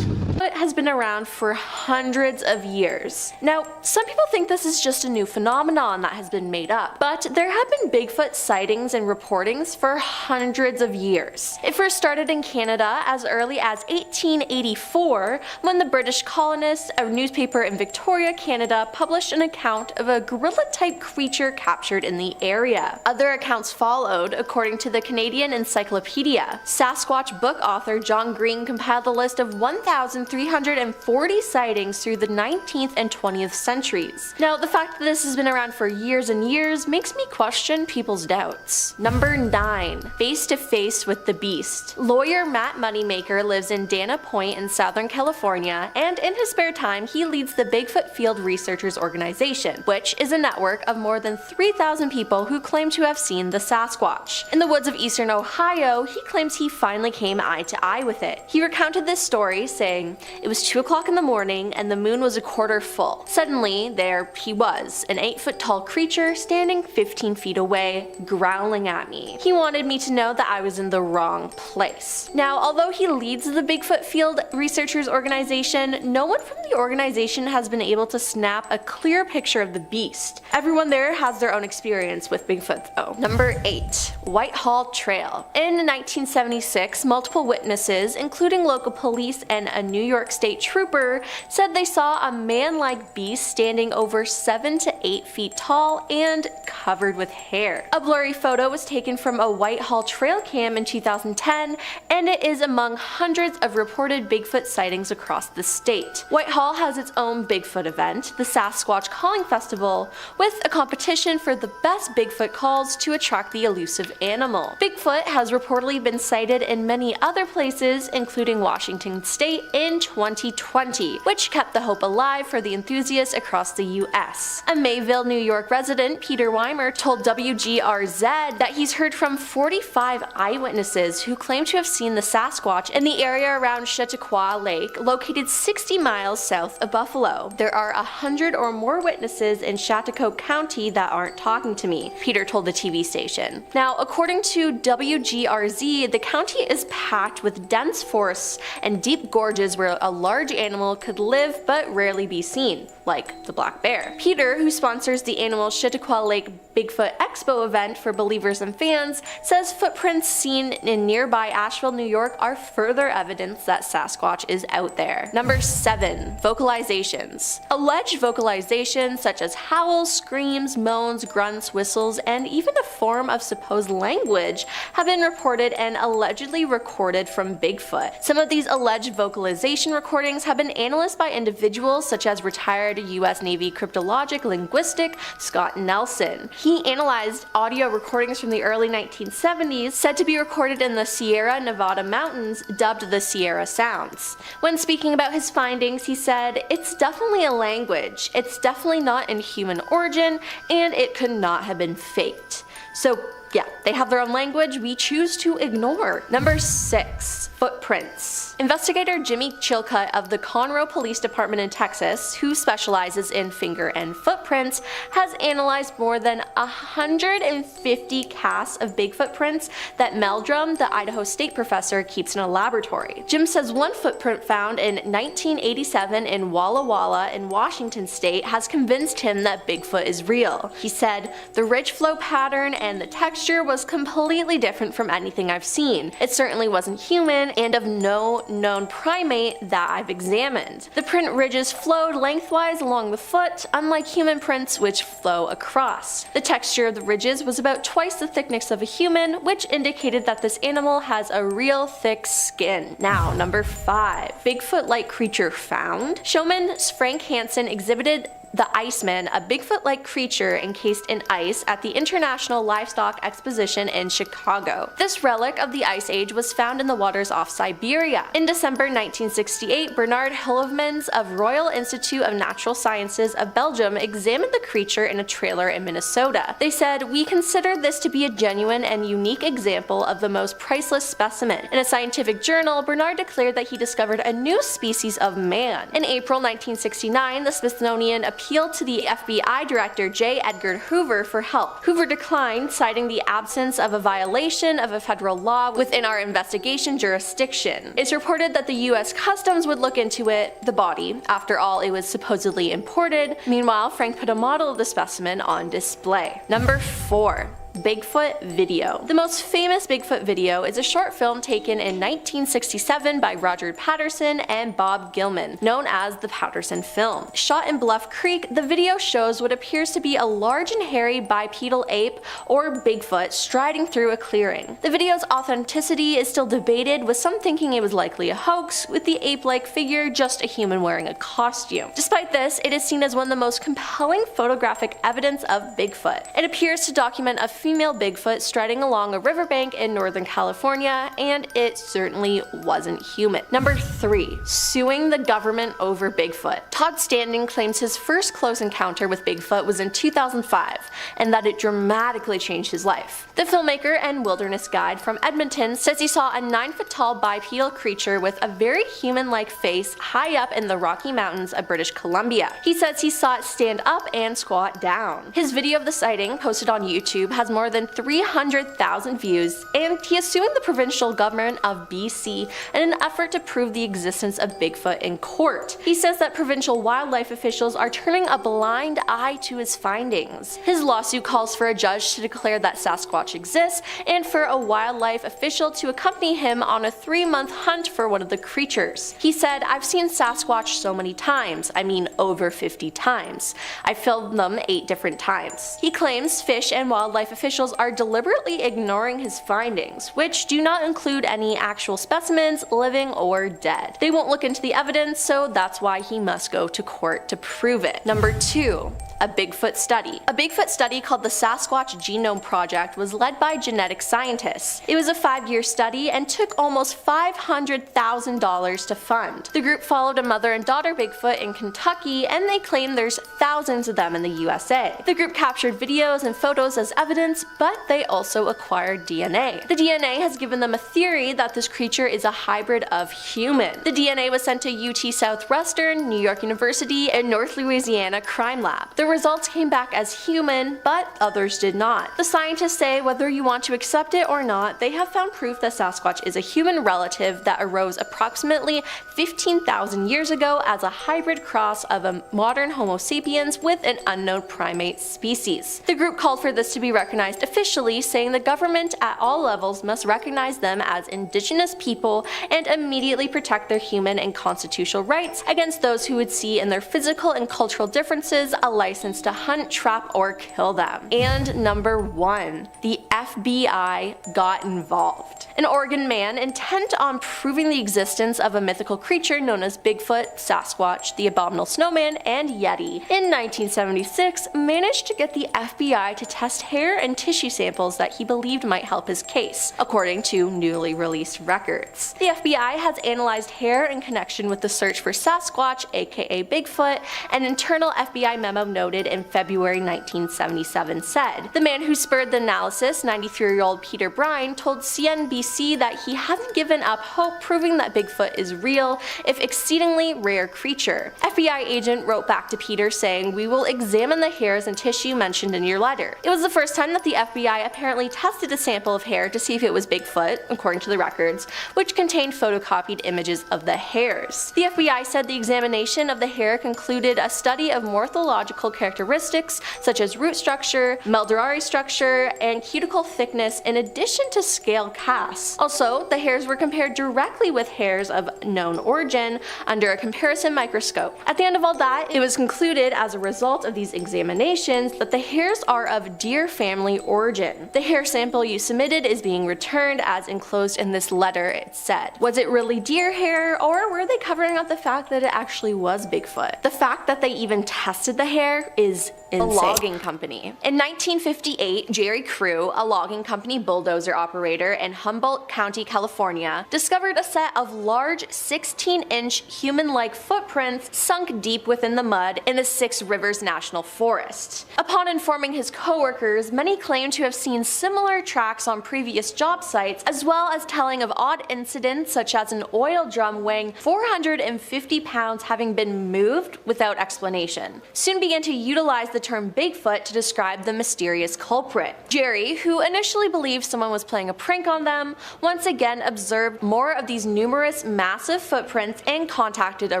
It has been around for hundreds of years. Now, some people think this is just a new phenomenon that has been made up, but there have been Bigfoot sightings and reportings for hundreds of years. It first started in Canada as early as 1884, when the British colonists, a newspaper in Victoria, Canada, published an account of a gorilla-type creature captured in the area. Other accounts followed, according to the Canadian Encyclopedia. Sasquatch book author John Green compiled a list of 1,340 sightings through the 19th and 20th centuries. Now, the fact that this has been around for years and years makes me question people's doubts. Number 9. Face to face with the beast. Lawyer Matt Moneymaker lives in Dana Point in Southern California, and in his spare time he leads the Bigfoot Field Researchers Organization, which is a network of more than 3,000 people who claim to have seen the Sasquatch. In the woods of eastern Ohio, he claims he finally came eye to eye with it. He recounted this story, saying, "It was 2 o'clock in the morning and the moon was a quarter full. Suddenly, there he was, an 8-foot tall creature standing 15 feet away, growling at me. He wanted me to know that I was in the wrong place." Now, although he leads the Bigfoot Field Researchers Organization, no one from the organization has been able to snap a clear picture of the beast. Everyone there has their own experience with Bigfoot though. Number 8. Whitehall Trail. In 1976, multiple witnesses, including local police and a New York State state trooper, said they saw a man-like beast standing over 7 to 8 feet tall and covered with hair. A blurry photo was taken from a Whitehall trail cam in 2010, and it is among hundreds of reported Bigfoot sightings across the state. Whitehall has its own Bigfoot event, the Sasquatch Calling Festival, with a competition for the best Bigfoot calls to attract the elusive animal. Bigfoot has reportedly been sighted in many other places, including Washington State in 2020, which kept the hope alive for the enthusiasts across the US. A Mayville, New York resident, Peter Weimer, told WGRZ that he's heard from 45 eyewitnesses who claim to have seen the Sasquatch in the area around Chautauqua Lake, located 60 miles south of Buffalo. There are 100 or more witnesses in Chautauqua County that aren't talking to me, Peter told the TV station. Now, according to WGRZ, the county is packed with dense forests and deep gorges where a large animal could live but rarely be seen, like the black bear. Peter, who sponsors the annual Chautauqua Lake Bigfoot Expo event for believers and fans, says footprints seen in nearby Asheville, New York are further evidence that Sasquatch is out there. Number 7. Vocalizations. Alleged vocalizations such as howls, screams, moans, grunts, whistles, and even a form of supposed language have been reported and allegedly recorded from Bigfoot. Some of these alleged vocalization recordings have been analyzed by individuals such as retired US Navy cryptologic linguistic Scott Nelson. He analyzed audio recordings from the early 1970s said to be recorded in the Sierra Nevada mountains, dubbed the Sierra Sounds. When speaking about his findings, he said, "It's definitely a language, it's definitely not in human origin, and it could not have been faked." So yeah, they have their own language we choose to ignore. Number 6. Footprints. Investigator Jimmy Chilcutt of the Conroe Police Department in Texas, who specializes in finger and footprints, has analyzed more than 150 casts of Bigfoot prints that Meldrum, the Idaho State professor, keeps in a laboratory. Jim says one footprint found in 1987 in Walla Walla in Washington State has convinced him that Bigfoot is real. He said, "The ridge flow pattern and the texture was completely different from anything I've seen. It certainly wasn't human and of no known primate that I've examined. The print ridges flowed lengthwise along the foot, unlike human prints which flow across. The texture of the ridges was about twice the thickness of a human, which indicated that this animal has a real thick skin." Now, number 5. Bigfoot-like creature found. Showman Frank Hansen exhibited the Iceman, a Bigfoot-like creature encased in ice at the International Livestock Exposition in Chicago. This relic of the Ice Age was found in the waters off Siberia. In December 1968, Bernard Hillevmans of Royal Institute of Natural Sciences of Belgium examined the creature in a trailer in Minnesota. They said, "We consider this to be a genuine and unique example of the most priceless specimen." In a scientific journal, Bernard declared that he discovered a new species of man. In April 1969, the Smithsonian appealed to the FBI Director J. Edgar Hoover for help. Hoover declined, citing the absence of a violation of a federal law within our investigation jurisdiction. It's reported that the US Customs would look into it, the body. After all, it was supposedly imported. Meanwhile, Frank put a model of the specimen on display. Number 4. Bigfoot video. The most famous Bigfoot video is a short film taken in 1967 by Roger Patterson and Bob Gilman, known as the Patterson film. Shot in Bluff Creek, the video shows what appears to be a large and hairy bipedal ape, or Bigfoot, striding through a clearing. The video's authenticity is still debated, with some thinking it was likely a hoax, with the ape-like figure just a human wearing a costume. Despite this, it is seen as one of the most compelling photographic evidence of Bigfoot. It appears to document a female Bigfoot striding along a riverbank in Northern California, and it certainly wasn't human. Number 3. Suing the government over Bigfoot. Todd Standing claims his first close encounter with Bigfoot was in 2005, and that it dramatically changed his life. The filmmaker and wilderness guide from Edmonton says he saw a 9-foot-tall bipedal creature with a very human-like face high up in the Rocky Mountains of British Columbia. He says he saw it stand up and squat down. His video of the sighting, posted on YouTube, has has more than 300,000 views, and he is suing the provincial government of BC in an effort to prove the existence of Bigfoot in court. He says that provincial wildlife officials are turning a blind eye to his findings. His lawsuit calls for a judge to declare that Sasquatch exists and for a wildlife official to accompany him on a 3-month hunt for one of the creatures. He said, "I've seen Sasquatch so many times, I mean over 50 times. I filmed them 8 different times." He claims fish and wildlife officials are deliberately ignoring his findings, which do not include any actual specimens, living or dead. They won't look into the evidence, so that's why he must go to court to prove it. Number 2. A Bigfoot study. A Bigfoot study called the Sasquatch Genome Project was led by genetic scientists. It was a 5-year study and took almost $500,000 to fund. The group followed a mother and daughter Bigfoot in Kentucky, and they claim there's thousands of them in the USA. The group captured videos and photos as evidence, but they also acquired DNA. The DNA has given them a theory that this creature is a hybrid of human. The DNA was sent to UT Southwestern, New York University, and North Louisiana Crime Lab. The results came back as human, but others did not. The scientists say whether you want to accept it or not, they have found proof that Sasquatch is a human relative that arose approximately 15,000 years ago as a hybrid cross of a modern Homo sapiens with an unknown primate species. The group called for this to be recognized officially, saying the government at all levels must recognize them as indigenous people and immediately protect their human and constitutional rights against those who would see in their physical and cultural differences a license to hunt, trap, or kill them. And number 1. The FBI got involved. An Oregon man intent on proving the existence of a mythical creature known as Bigfoot, Sasquatch, the Abominable Snowman, and Yeti in 1976 managed to get the FBI to test hair and tissue samples that he believed might help his case, according to newly released records. The FBI has analyzed hair in connection with the search for Sasquatch, aka Bigfoot. An internal FBI memo noted in February 1977 said, "The man who spurred the analysis, 93-year-old Peter Brine, told CNBC that he hadn't given up hope proving that Bigfoot is real, if exceedingly rare creature." FBI agent wrote back to Peter saying, "We will examine the hairs and tissue mentioned in your letter." It was the first time that the FBI apparently tested a sample of hair to see if it was Bigfoot, according to the records, which contained photocopied images of the hairs. The FBI said the examination of the hair concluded a study of morphological characteristics such as root structure, medullary structure, and cuticle thickness in addition to scale casts. Also, the hairs were compared directly with hairs of known origin under a comparison microscope. At the end of all that, it was concluded as a result of these examinations that the hairs are of deer family origin. The hair sample you submitted is being returned as enclosed in this letter, it said. Was it really deer hair, or were they covering up the fact that it actually was Bigfoot? The fact that they even tested the hair is insane. A logging company. In 1958, Jerry Crew, a logging company bulldozer operator in Humboldt County, California, discovered a set of large 16-inch human-like footprints sunk deep within the mud in the Six Rivers National Forest. Upon informing his coworkers, many claimed to have seen similar tracks on previous job sites, as well as telling of odd incidents such as an oil drum weighing 450 pounds having been moved without explanation. Soon began to utilize the term Bigfoot to describe the mysterious culprit. Jerry, who initially believed someone was playing a prank on them, once again observed more of these numerous massive footprints and contacted a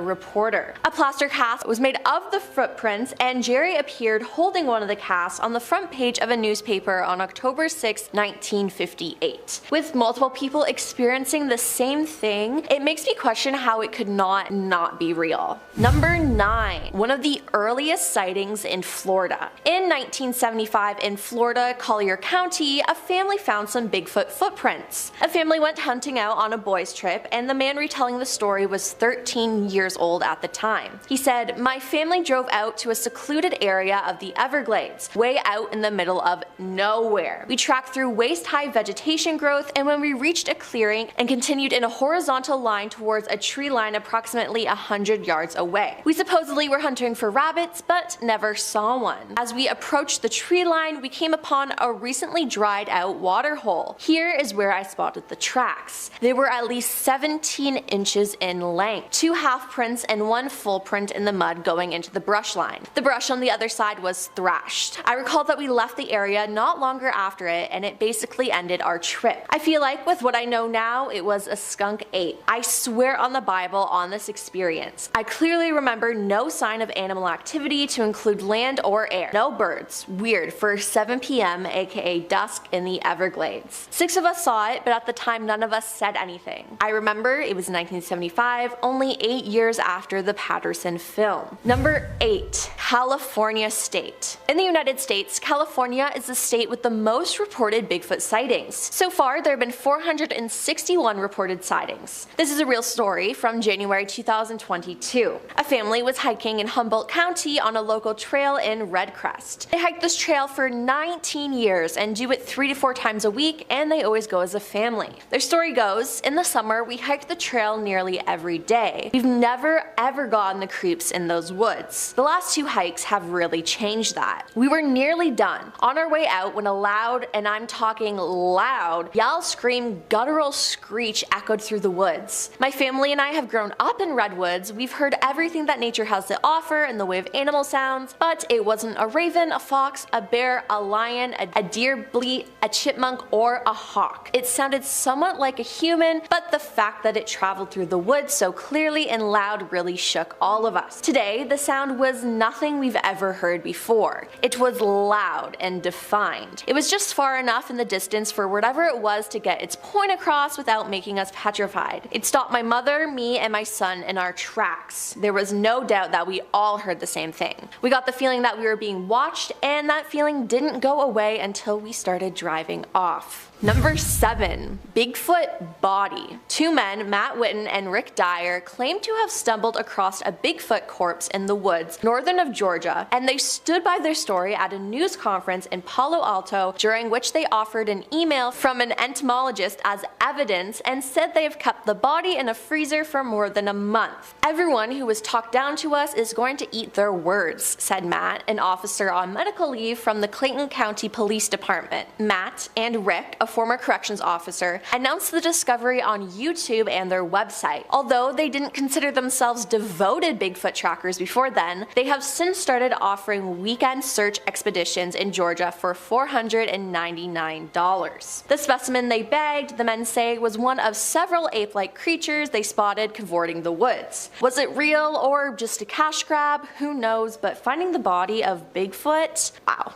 reporter. A plaster cast was made of the footprints, and Jerry appeared holding one of the casts on the front page of a newspaper on October 6, 1958. With multiple people experiencing the same thing, it makes me question how it could not be real. Number 9. One of the earliest sightings in Florida. In 1975 in Florida, Collier County, a family found some Bigfoot footprints. A family went hunting out on a boys' trip, and the man retelling the story was 13 years old at the time. He said, "My family drove out to a secluded area of the Everglades, way out in the middle of nowhere. We tracked through waist-high vegetation growth, and when we reached a clearing and continued in a horizontal line towards a tree line approximately 100 yards away. We supposedly were hunting for rabbits, but never saw one. As we approached the tree line, we came upon a recently dried out water hole. Here is where I spotted the tracks. They were at least 17 inches in length, 2 half prints and 1 full print in the mud going into the brush line. The brush on the other side was thrashed. I recall that we left the area not longer after it, and it basically ended our trip. I feel like with what I know now, it was a skunk ape. I swear on the Bible on this experience. I clearly remember no sign of animal activity to include land or air. No birds. Weird for 7 p.m. aka dusk in the Everglades. 6 of us saw it, but at the time none of us said anything. I remember it was 1975, only 8 years after the Patterson film. Number 8. California State. In the United States, California is the state with the most reported Bigfoot sightings. So far, there have been 461 reported sightings. This is a real story from January 2022. A family was hiking in Humboldt County on a local trail in Red Crest. They hiked this trail for 19 years and do it 3 to 4 times a week, and they always go as a family. Their story goes, in the summer we hiked the trail nearly every day. We've never ever gotten the creeps in those woods. The last 2 hikes have really changed that. We were nearly done, on our way out when a loud, and I'm talking loud, yell, scream, guttural screech echoed through the woods. My family and I have grown up in redwoods. We've heard everything that nature has to offer in the way of animal sounds, but it wasn't a raven, a fox, a bear, a lion, a deer bleat, a chipmunk, or a hawk. It sounded somewhat like a human, but the fact that it traveled through the woods so clearly and loud really shook all of us. Today, the sound was nothing we've ever heard before. It was loud and defined. It was just far enough in the distance for whatever it was to get its point across without making us petrified. It stopped my mother, me, and my son in our tracks. There was no doubt that we all heard the same thing. We got the feeling that we were being watched, and that feeling didn't go away until we started driving off. Number 7. Bigfoot body. 2 men, Matt Witten and Rick Dyer, claimed to have stumbled across a Bigfoot corpse in the woods northern of Georgia, and they stood by their story at a news conference in Palo Alto, during which they offered an email from an entomologist as evidence and said they have kept the body in a freezer for more than a month. Everyone who was talked down to us is going to eat their words, said Matt, an officer on medical leave from the Clayton County Police Department. Matt and Rick, a former corrections officer, announced the discovery on YouTube and their website. Although they didn't consider themselves devoted Bigfoot trackers before then, they have since started offering weekend search expeditions in Georgia for $499. The specimen they bagged, the men say, was one of several ape-like creatures they spotted cavorting the woods. Was it real or just a cash grab? Who knows, but finding the body of Bigfoot? Wow.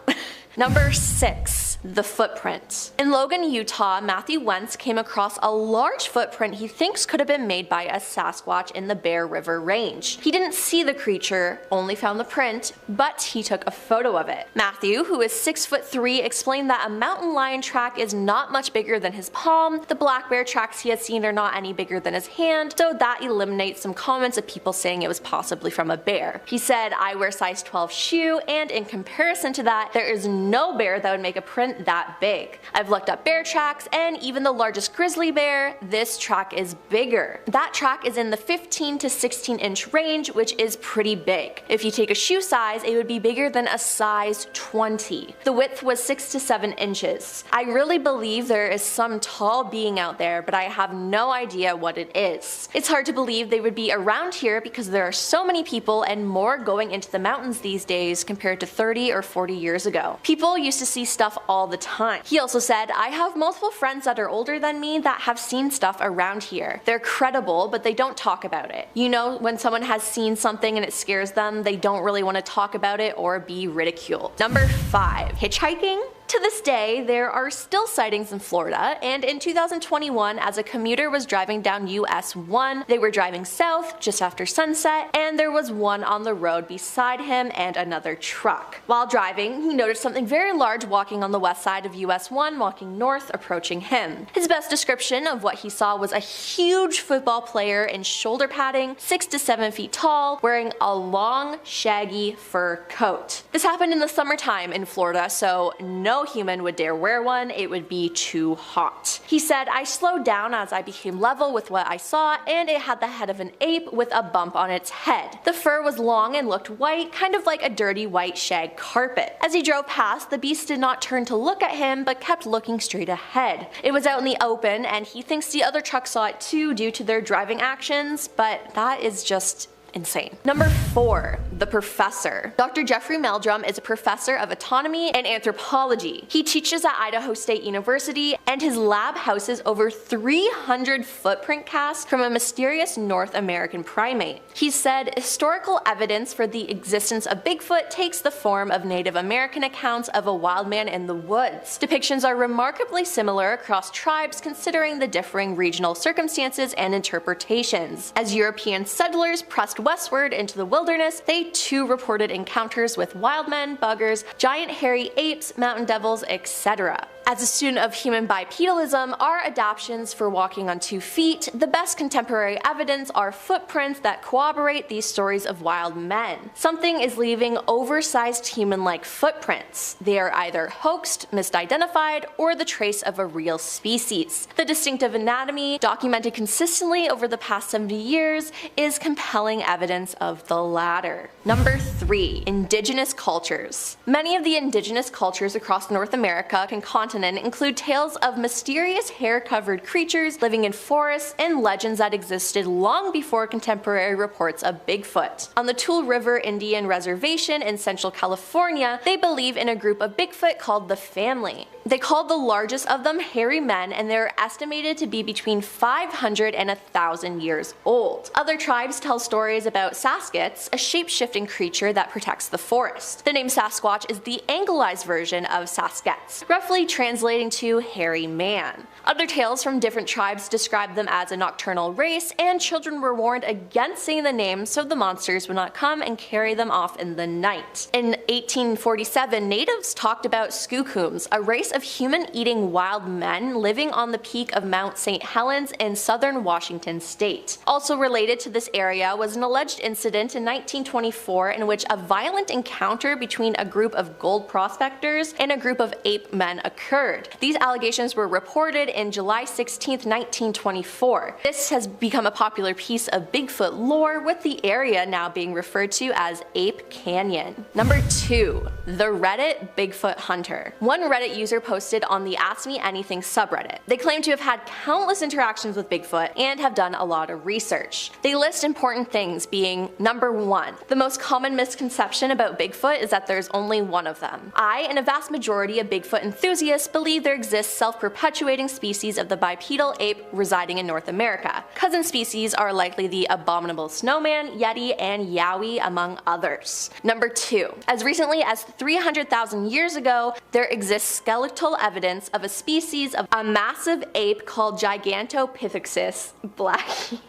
Number 6. The footprint. In Logan, Utah, Matthew Wentz came across a large footprint he thinks could have been made by a Sasquatch in the Bear River Range. He didn't see the creature, only found the print, but he took a photo of it. Matthew, who is 6'3", explained that a mountain lion track is not much bigger than his palm. The black bear tracks he has seen are not any bigger than his hand, so that eliminates some comments of people saying it was possibly from a bear. He said, "I wear size 12 shoe, and in comparison to that, there is no bear that would make a print that big. I've looked up bear tracks, and even the largest grizzly bear, this track is bigger. That track is in the 15 to 16 inch range, which is pretty big. If you take a shoe size, it would be bigger than a size 20. The width was 6 to 7 inches. I really believe there is some tall being out there, but I have no idea what it is. It's hard to believe they would be around here because there are so many people and more going into the mountains these days compared to 30 or 40 years ago. People used to see stuff all the time." He also said, "I have multiple friends that are older than me that have seen stuff around here. They're credible, but they don't talk about it. You know, when someone has seen something and it scares them, they don't really want to talk about it or be ridiculed." Number 5. Hitchhiking? To this day, there are still sightings in Florida, and in 2021, as a commuter was driving down US 1, they were driving south just after sunset, and there was one on the road beside him and another truck. While driving, he noticed something very large walking on the west side of US 1, walking north, approaching him. His best description of what he saw was a huge football player in shoulder padding, 6 to 7 feet tall, wearing a long, shaggy fur coat. This happened in the summertime in Florida, so no no human would dare wear one, it would be too hot. He said, I slowed down as I became level with what I saw, and it had the head of an ape with a bump on its head. The fur was long and looked white, kind of like a dirty white shag carpet. As he drove past, the beast did not turn to look at him, but kept looking straight ahead. It was out in the open, and he thinks the other truck saw it too due to their driving actions, but that is just insane. Number 4. The Professor. Dr. Jeffrey Meldrum is a professor of autonomy and anthropology. He teaches at Idaho State University, and his lab houses over 300 footprint casts from a mysterious North American primate. He said historical evidence for the existence of Bigfoot takes the form of Native American accounts of a wild man in the woods. Depictions are remarkably similar across tribes considering the differing regional circumstances and interpretations. As European settlers pressed westward into the wilderness, they too reported encounters with wild men, buggers, giant hairy apes, mountain devils, etc. As a student of human bipedalism, our adaptations for walking on 2 feet, the best contemporary evidence are footprints that corroborate these stories of wild men. Something is leaving oversized human-like footprints. They are either hoaxed, misidentified, or the trace of a real species. The distinctive anatomy, documented consistently over the past 70 years, is compelling evidence of the latter. Number 3. Indigenous cultures. Many of the indigenous cultures across North America and continent include tales of mysterious hair-covered creatures living in forests and legends that existed long before contemporary reports of Bigfoot. On the Tule River Indian Reservation in Central California, they believe in a group of Bigfoot called the Family. They called the largest of them hairy men, and they're estimated to be between 500 and 1,000 years old. Other tribes tell stories about Sasquatch, a shape-shifting creature that protects the forest. The name Sasquatch is the anglicized version of Sasquatch, roughly translating to hairy man. Other tales from different tribes describe them as a nocturnal race, and children were warned against saying the name so the monsters would not come and carry them off in the night. In 1847, natives talked about skookums, a race of human-eating wild men living on the peak of Mount St. Helens in southern Washington state. Also related to this area was an alleged incident in 1924 in which a violent encounter between a group of gold prospectors and a group of ape men occurred. These allegations were reported in July 16, 1924. This has become a popular piece of Bigfoot lore, with the area now being referred to as Ape Canyon. Number 2. The Reddit Bigfoot Hunter. One Reddit user posted on the Ask Me Anything subreddit. They claim to have had countless interactions with Bigfoot and have done a lot of research. They list important things being: number 1. The most common misconception about Bigfoot is that there's only one of them. I and a vast majority of Bigfoot enthusiasts believe there exists self-perpetuating species of the bipedal ape residing in North America. Cousin species are likely the abominable snowman, yeti, and yowie, among others. Number 2. As recently as 300,000 years ago, there exists skeletal evidence of a species of a massive ape called Gigantopithecus blackie.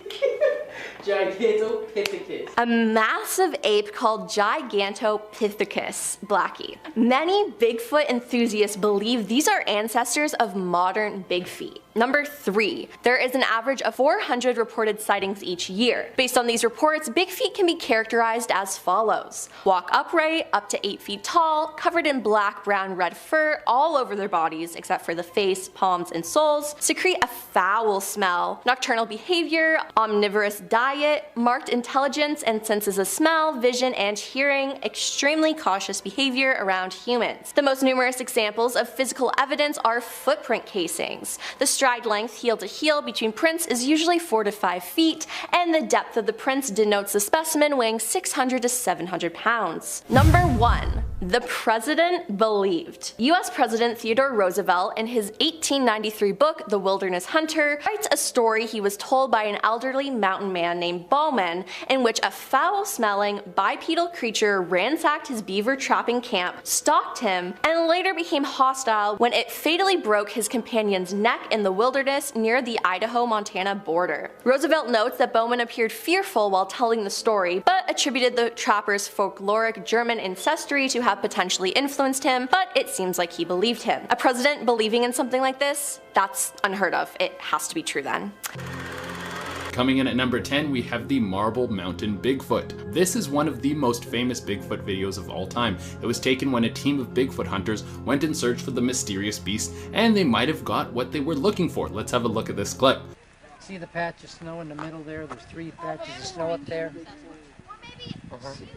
Gigantopithecus. A massive ape called Gigantopithecus blackie. Many Bigfoot enthusiasts believe these are ancestors of modern big feet. Number 3. There is an average of 400 reported sightings each year. Based on these reports, big feet can be characterized as follows: walk upright, up to 8 feet tall, covered in black, brown, red fur all over their bodies except for the face, palms, and soles, secrete a foul smell, nocturnal behavior, omnivorous diet, marked intelligence and senses of smell, vision, and hearing, extremely cautious behavior around humans. The most numerous examples of physical evidence are footprint casings. The stride length heel to heel between prints is usually 4 to 5 feet, and the depth of the prints denotes the specimen weighing 600 to 700 pounds. Number 1. The President Believed. US President Theodore Roosevelt, in his 1893 book The Wilderness Hunter, writes a story he was told by an elderly mountain man named Bowman, in which a foul-smelling, bipedal creature ransacked his beaver trapping camp, stalked him, and later became hostile when it fatally broke his companion's neck in the wilderness near the Idaho-Montana border. Roosevelt notes that Bowman appeared fearful while telling the story, but attributed the trapper's folkloric German ancestry to have potentially influenced him, but it seems like he believed him. A president believing in something like this? That's unheard of. It has to be true then. Coming in at number 10, we have the Marble Mountain Bigfoot. This is one of the most famous Bigfoot videos of all time. It was taken when a team of Bigfoot hunters went in search for the mysterious beast, and they might have got what they were looking for. Let's have a look at this clip. See the patch of snow in the middle there? There's 3 patches of snow up there.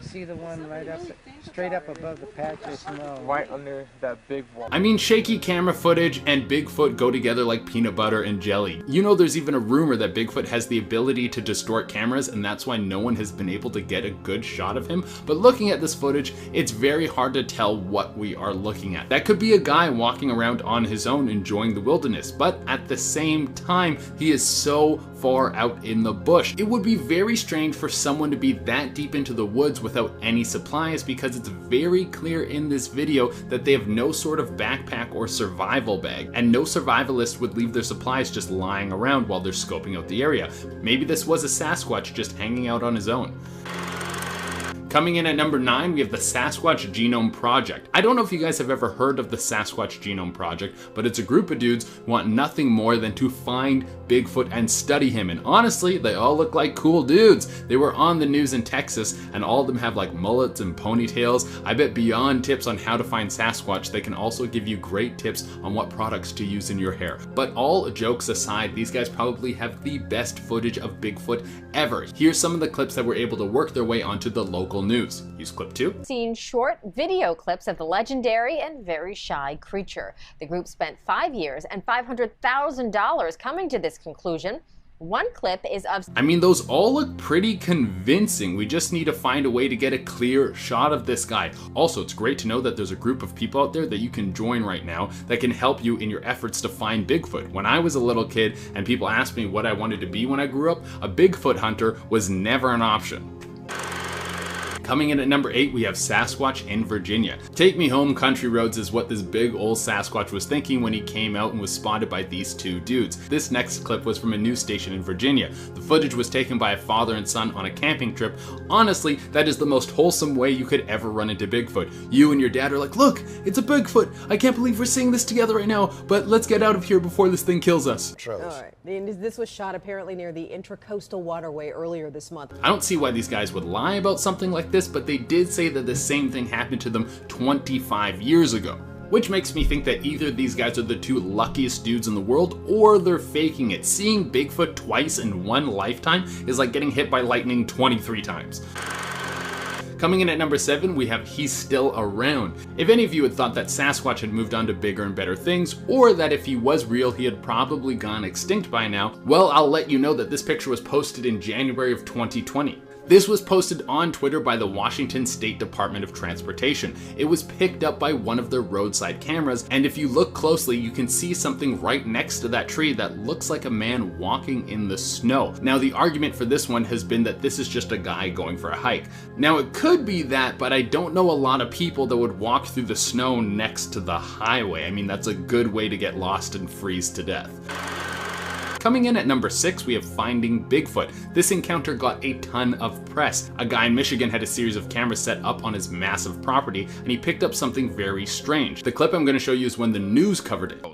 See the one right up, straight up above the patch of snow? Right under that big wall. I mean, shaky camera footage and Bigfoot go together like peanut butter and jelly. You know, there's even a rumor that Bigfoot has the ability to distort cameras, and that's why no one has been able to get a good shot of him. But looking at this footage, it's very hard to tell what we are looking at. That could be a guy walking around on his own enjoying the wilderness, but at the same time, he is so far out in the bush. It would be very strange for someone to be that deep into the woods without any supplies, because it's very clear in this video that they have no sort of backpack or survival bag, and no survivalist would leave their supplies just lying around while they're scoping out the area. Maybe this was a Sasquatch just hanging out on his own. Coming in at number 9, we have the Sasquatch Genome Project. I don't know if you guys have ever heard of the Sasquatch Genome Project, but it's a group of dudes who want nothing more than to find Bigfoot and study him. And honestly, they all look like cool dudes. They were on the news in Texas, and all of them have like mullets and ponytails. I bet beyond tips on how to find Sasquatch, they can also give you great tips on what products to use in your hair. But all jokes aside, these guys probably have the best footage of Bigfoot ever. Here's some of the clips that were able to work their way onto the local news. Use clip 2. Seen short video clips of the legendary and very shy creature. The group spent 5 years and $500,000 coming to this conclusion. One clip is of... I mean, those all look pretty convincing. We just need to find a way to get a clear shot of this guy. Also, it's great to know that there's a group of people out there that you can join right now that can help you in your efforts to find Bigfoot. When I was a little kid and people asked me what I wanted to be when I grew up, a Bigfoot hunter was never an option. Coming in at number 8, we have Sasquatch in Virginia. Take me home, country roads is what this big old Sasquatch was thinking when he came out and was spotted by these 2 dudes. This next clip was from a news station in Virginia. The footage was taken by a father and son on a camping trip. Honestly, that is the most wholesome way you could ever run into Bigfoot. You and your dad are like, look, it's a Bigfoot. I can't believe we're seeing this together right now, but let's get out of here before this thing kills us. All right. This was shot apparently near the Intracoastal Waterway earlier this month. I don't see why these guys would lie about something like this, but they did say that the same thing happened to them 25 years ago. Which makes me think that either these guys are the 2 luckiest dudes in the world, or they're faking it. Seeing Bigfoot twice in one lifetime is like getting hit by lightning 23 times. Coming in at number 7, we have He's Still Around. If any of you had thought that Sasquatch had moved on to bigger and better things, or that if he was real, he had probably gone extinct by now, well, I'll let you know that this picture was posted in January of 2020. This was posted on Twitter by the Washington State Department of Transportation. It was picked up by one of their roadside cameras, and if you look closely, you can see something right next to that tree that looks like a man walking in the snow. Now, the argument for this one has been that this is just a guy going for a hike. Now, it could be that, but I don't know a lot of people that would walk through the snow next to the highway. I mean, that's a good way to get lost and freeze to death. Coming in at number 6, we have Finding Bigfoot. This encounter got a ton of press. A guy in Michigan had a series of cameras set up on his massive property, and he picked up something very strange. The clip I'm going to show you is when the news covered it.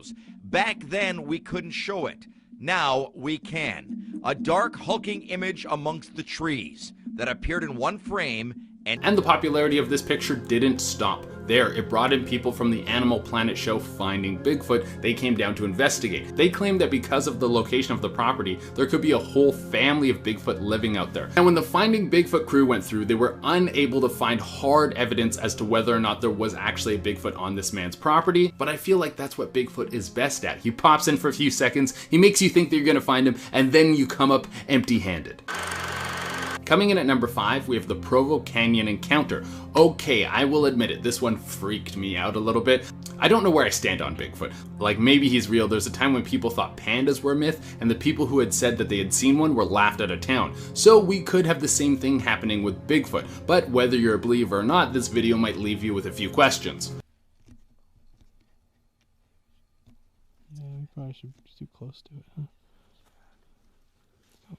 Back then, we couldn't show it. Now we can. A dark, hulking image amongst the trees that appeared in one frame. And the popularity of this picture didn't stop there. It brought in people from the Animal Planet show Finding Bigfoot. They came down to investigate. They claimed that because of the location of the property, there could be a whole family of Bigfoot living out there. And when the Finding Bigfoot crew went through, they were unable to find hard evidence as to whether or not there was actually a Bigfoot on this man's property. But I feel like that's what Bigfoot is best at. He pops in for a few seconds, he makes you think that you're gonna find him, and then you come up empty-handed. Coming in at number 5, we have the Provo Canyon Encounter. Okay, I will admit it, this one freaked me out a little bit. I don't know where I stand on Bigfoot. Like, maybe he's real. There's a time when people thought pandas were a myth, and the people who had said that they had seen one were laughed out of town. So we could have the same thing happening with Bigfoot. But whether you're a believer or not, this video might leave you with a few questions. Yeah, we probably should be too close to it, huh?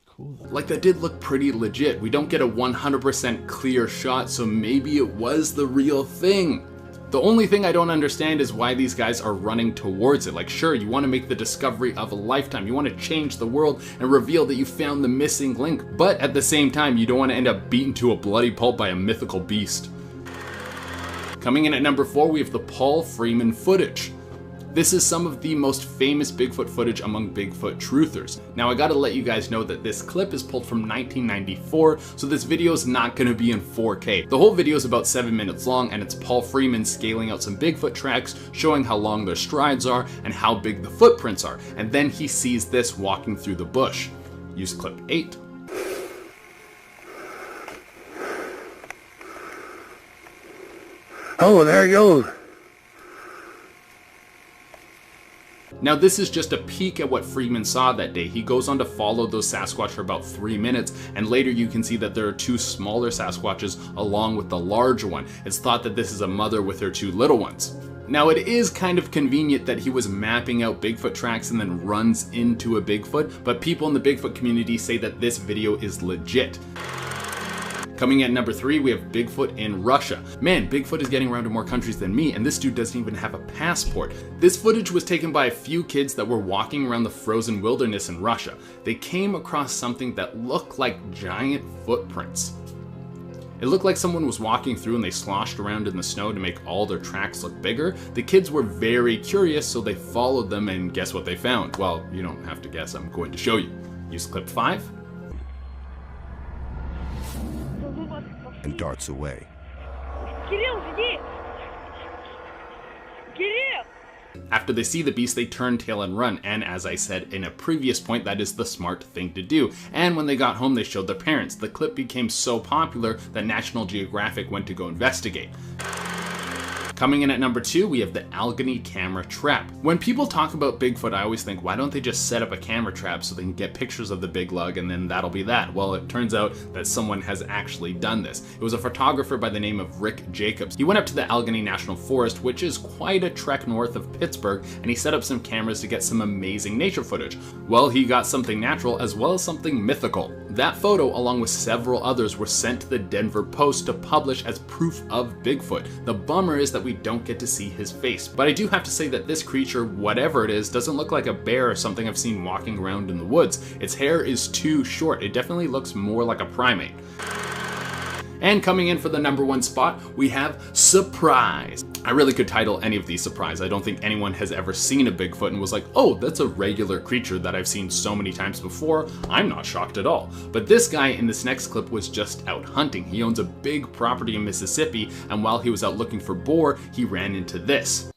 Cool. Like, that did look pretty legit. We don't get a 100% clear shot, so maybe it was the real thing. The only thing I don't understand is why these guys are running towards it. Like, sure, you want to make the discovery of a lifetime, you want to change the world and reveal that you found the missing link, but at the same time, you don't want to end up beaten to a bloody pulp by a mythical beast. Coming in at number 4, we have the Paul Freeman footage. This is some of the most famous Bigfoot footage among Bigfoot truthers. Now I gotta let you guys know that this clip is pulled from 1994, so this video is not gonna be in 4K. The whole video is about 7 minutes long, and it's Paul Freeman scaling out some Bigfoot tracks, showing how long their strides are and how big the footprints are, and then he sees this walking through the bush. Use clip 8. Oh, there he goes. Now this is just a peek at what Freeman saw that day. He goes on to follow those Sasquatch for about 3 minutes, and later you can see that there are 2 smaller Sasquatches along with the larger one. It's thought that this is a mother with her 2 little ones. Now it is kind of convenient that he was mapping out Bigfoot tracks and then runs into a Bigfoot, but people in the Bigfoot community say that this video is legit. Coming at number 3, we have Bigfoot in Russia. Man, Bigfoot is getting around to more countries than me, and this dude doesn't even have a passport. This footage was taken by a few kids that were walking around the frozen wilderness in Russia. They came across something that looked like giant footprints. It looked like someone was walking through and they sloshed around in the snow to make all their tracks look bigger. The kids were very curious, so they followed them, and guess what they found? Well, you don't have to guess, I'm going to show you. Use clip 5. And darts away. After they see the beast, they turn tail and run, and as I said in a previous point, that is the smart thing to do. And when they got home, they showed their parents. The clip became so popular that National Geographic went to go investigate. Coming in at number 2, we have the Allegheny camera trap. When people talk about Bigfoot, I always think, why don't they just set up a camera trap so they can get pictures of the big lug and then that'll be that? Well, it turns out that someone has actually done this. It was a photographer by the name of Rick Jacobs. He went up to the Allegheny National Forest, which is quite a trek north of Pittsburgh, and he set up some cameras to get some amazing nature footage. Well, he got something natural as well as something mythical. That photo, along with several others, were sent to the Denver Post to publish as proof of Bigfoot. The bummer is that we don't get to see his face, but I do have to say that this creature, whatever it is, doesn't look like a bear or something I've seen walking around in the woods. Its hair is too short. It definitely looks more like a primate. And coming in for the number 1 spot, we have Surprise. I really could title any of these Surprise. I don't think anyone has ever seen a Bigfoot and was like, oh, that's a regular creature that I've seen so many times before. I'm not shocked at all. But this guy in this next clip was just out hunting. He owns a big property in Mississippi, and while he was out looking for boar, he ran into this.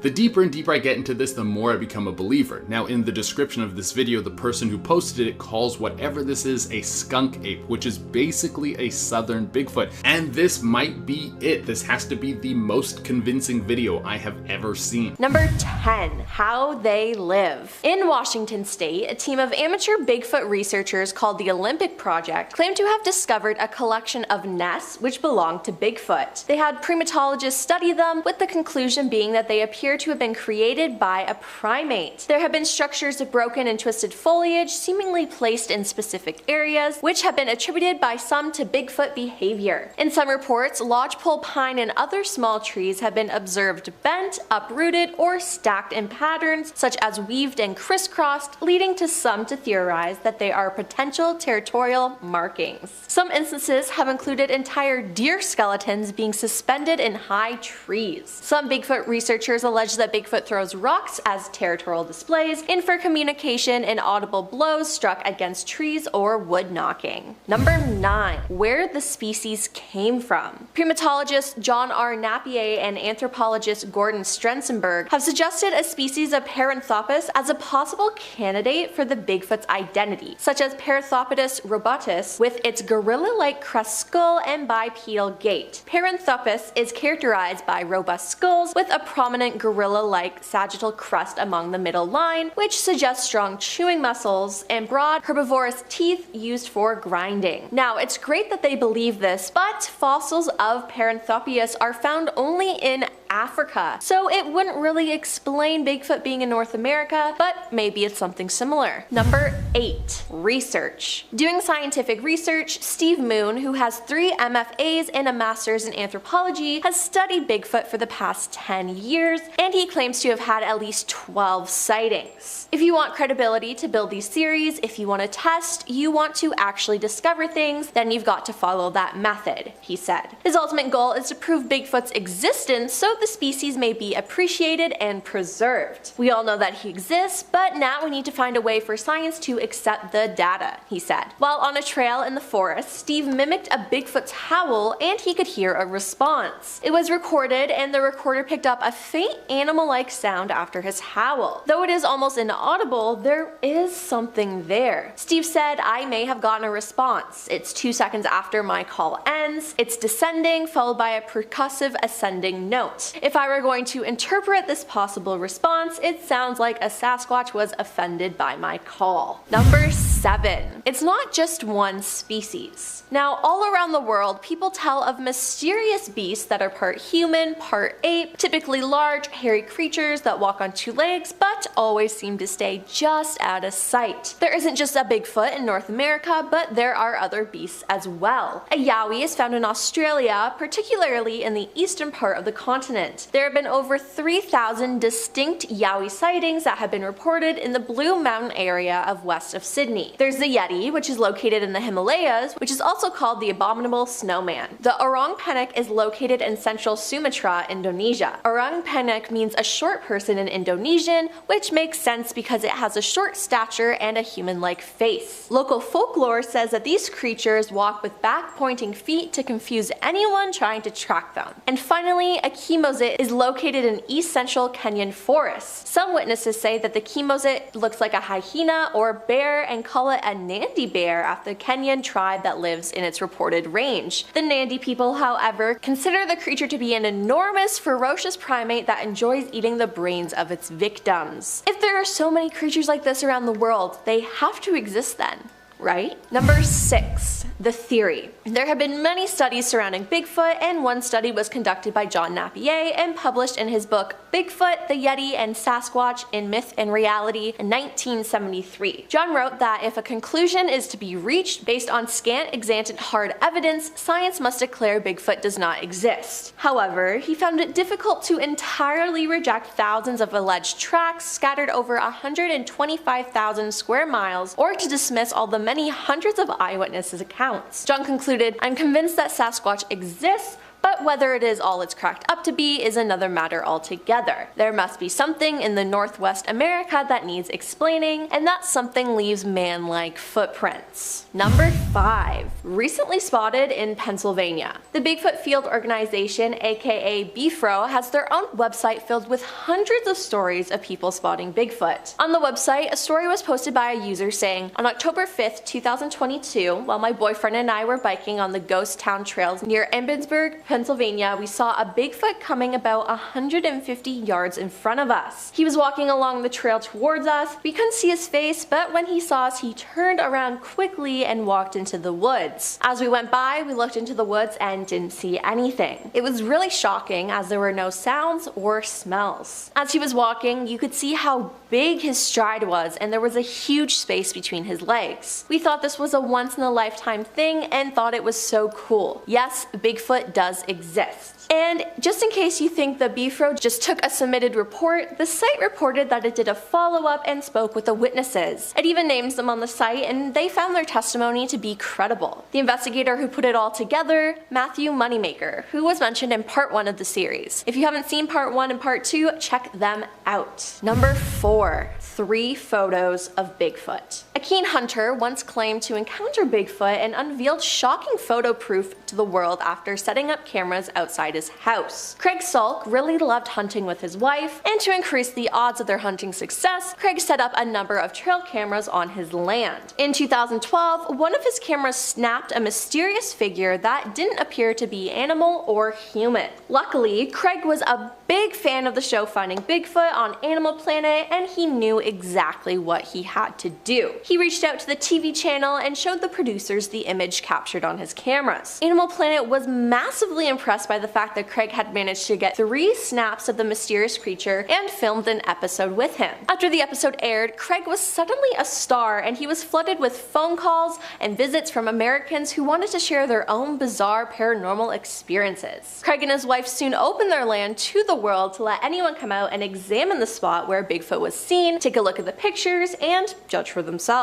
The deeper and deeper I get into this, the more I become a believer. Now, in the description of this video, the person who posted it calls whatever this is a skunk ape, which is basically a southern Bigfoot. And this might be it. This has to be the most convincing video I have ever seen. Number 10, how they live. In Washington State, a team of amateur Bigfoot researchers called the Olympic Project claimed to have discovered a collection of nests which belonged to Bigfoot. They had primatologists study them, with the conclusion being that they appear to have been created by a primate. There have been structures of broken and twisted foliage seemingly placed in specific areas, which have been attributed by some to Bigfoot behavior. In some reports, lodgepole pine and other small trees have been observed bent, uprooted, or stacked in patterns such as weaved and crisscrossed, leading to some to theorize that they are potential territorial markings. Some instances have included entire deer skeletons being suspended in high trees. Some Bigfoot researchers allege that Bigfoot throws rocks as territorial displays and for communication and audible blows struck against trees or wood knocking. Number 9. Where the species came from. Primatologist John R. Napier and anthropologist Gordon Strensenberg have suggested a species of Paranthropus as a possible candidate for the Bigfoot's identity, such as Paranthropus robutus with its gorilla-like crest skull and bipedal gait. Paranthropus is characterized by robust skulls with a prominent gorilla-like sagittal crest among the middle line, which suggests strong chewing muscles and broad herbivorous teeth used for grinding. Now, it's great that they believe this, but fossils of Paranthropus are found only in Africa, so it wouldn't really explain Bigfoot being in North America, but maybe it's something similar. Number 8. Research. Doing scientific research, Steve Moon, who has 3 MFAs and a master's in anthropology, has studied Bigfoot for the past 10 years, and he claims to have had at least 12 sightings. If you want credibility to build these theories, if you want to test, you want to actually discover things, then you've got to follow that method, he said. His ultimate goal is to prove Bigfoot's existence so the species may be appreciated and preserved. We all know that he exists, but now we need to find a way for science to accept the data, he said. While on a trail in the forest, Steve mimicked a Bigfoot's howl and he could hear a response. It was recorded and the recorder picked up a faint animal-like sound after his howl. Though it is almost inaudible, there is something there. Steve said, "I may have gotten a response. It's 2 seconds after my call ends. It's descending followed by a percussive ascending note. If I were going to interpret this possible response, it sounds like a Sasquatch was offended by my call." Number 7. It's not just one species. Now, all around the world, people tell of mysterious beasts that are part human, part ape, typically large, hairy creatures that walk on 2 legs, but always seem to stay just out of sight. There isn't just a Bigfoot in North America, but there are other beasts as well. A yowie is found in Australia, particularly in the eastern part of the continent. There have been over 3,000 distinct yowie sightings that have been reported in the Blue Mountain area of west of Sydney. There's the Yeti, which is located in the Himalayas, which is also called the Abominable Snowman. The Orang Penyek is located in central Sumatra, Indonesia. Orang Penyek means a short person in Indonesian, which makes sense because it has a short stature and a human-like face. Local folklore says that these creatures walk with back-pointing feet to confuse anyone trying to track them. And finally, a chemosit is located in east central Kenyan forests. Some witnesses say that the chemosit looks like a hyena or bear and call it a Nandi bear after the Kenyan tribe that lives in its reported range. The Nandi people, however, consider the creature to be an enormous, ferocious primate that enjoys eating the brains of its victims. If there are so many creatures like this around the world, they have to exist then, right? Number 6. The theory. There have been many studies surrounding Bigfoot, and one study was conducted by John Napier and published in his book Bigfoot, the Yeti, and Sasquatch in Myth and Reality in 1973. John wrote that if a conclusion is to be reached based on scant extant hard evidence, science must declare Bigfoot does not exist. However, he found it difficult to entirely reject thousands of alleged tracks scattered over 125,000 square miles, or to dismiss all the many hundreds of eyewitnesses' accounts. John concluded, "I'm convinced that Sasquatch exists, but whether it is all it's cracked up to be is another matter altogether. There must be something in the Northwest America that needs explaining, and that something leaves man-like footprints." Number 5. Recently spotted in Pennsylvania. The Bigfoot Field Organization, aka BFRO, has their own website filled with hundreds of stories of people spotting Bigfoot. On the website, a story was posted by a user saying, "On October 5th, 2022, while my boyfriend and I were biking on the ghost town trails near Ebensburg, Pennsylvania, we saw a Bigfoot coming about 150 yards in front of us. He was walking along the trail towards us. We couldn't see his face, but when he saw us, he turned around quickly and walked into the woods. As we went by, we looked into the woods and didn't see anything. It was really shocking as there were no sounds or smells. As he was walking, you could see how big his stride was, and there was a huge space between his legs. We thought this was a once-in-a-lifetime thing and thought it was so cool. Yes, Bigfoot does exist. And just in case you think the BFRO just took a submitted report, the site reported that it did a follow-up and spoke with the witnesses. It even names them on the site, and they found their testimony to be credible. The investigator who put it all together, Matthew Moneymaker, who was mentioned in part 1 of the series. If you haven't seen part 1 and part 2, check them out. Number 4. 3 photos of Bigfoot. A keen hunter once claimed to encounter Bigfoot and unveiled shocking photo proof to the world after setting up cameras outside his house. Craig Salk really loved hunting with his wife, and to increase the odds of their hunting success, Craig set up a number of trail cameras on his land. In 2012, one of his cameras snapped a mysterious figure that didn't appear to be animal or human. Luckily, Craig was a big fan of the show Finding Bigfoot on Animal Planet, and he knew exactly what he had to do. He reached out to the TV channel and showed the producers the image captured on his cameras. Animal Planet was massively impressed by the fact that Craig had managed to get 3 snaps of the mysterious creature and filmed an episode with him. After the episode aired, Craig was suddenly a star, and he was flooded with phone calls and visits from Americans who wanted to share their own bizarre paranormal experiences. Craig and his wife soon opened their land to the world to let anyone come out and examine the spot where Bigfoot was seen, take a look at the pictures, and judge for themselves.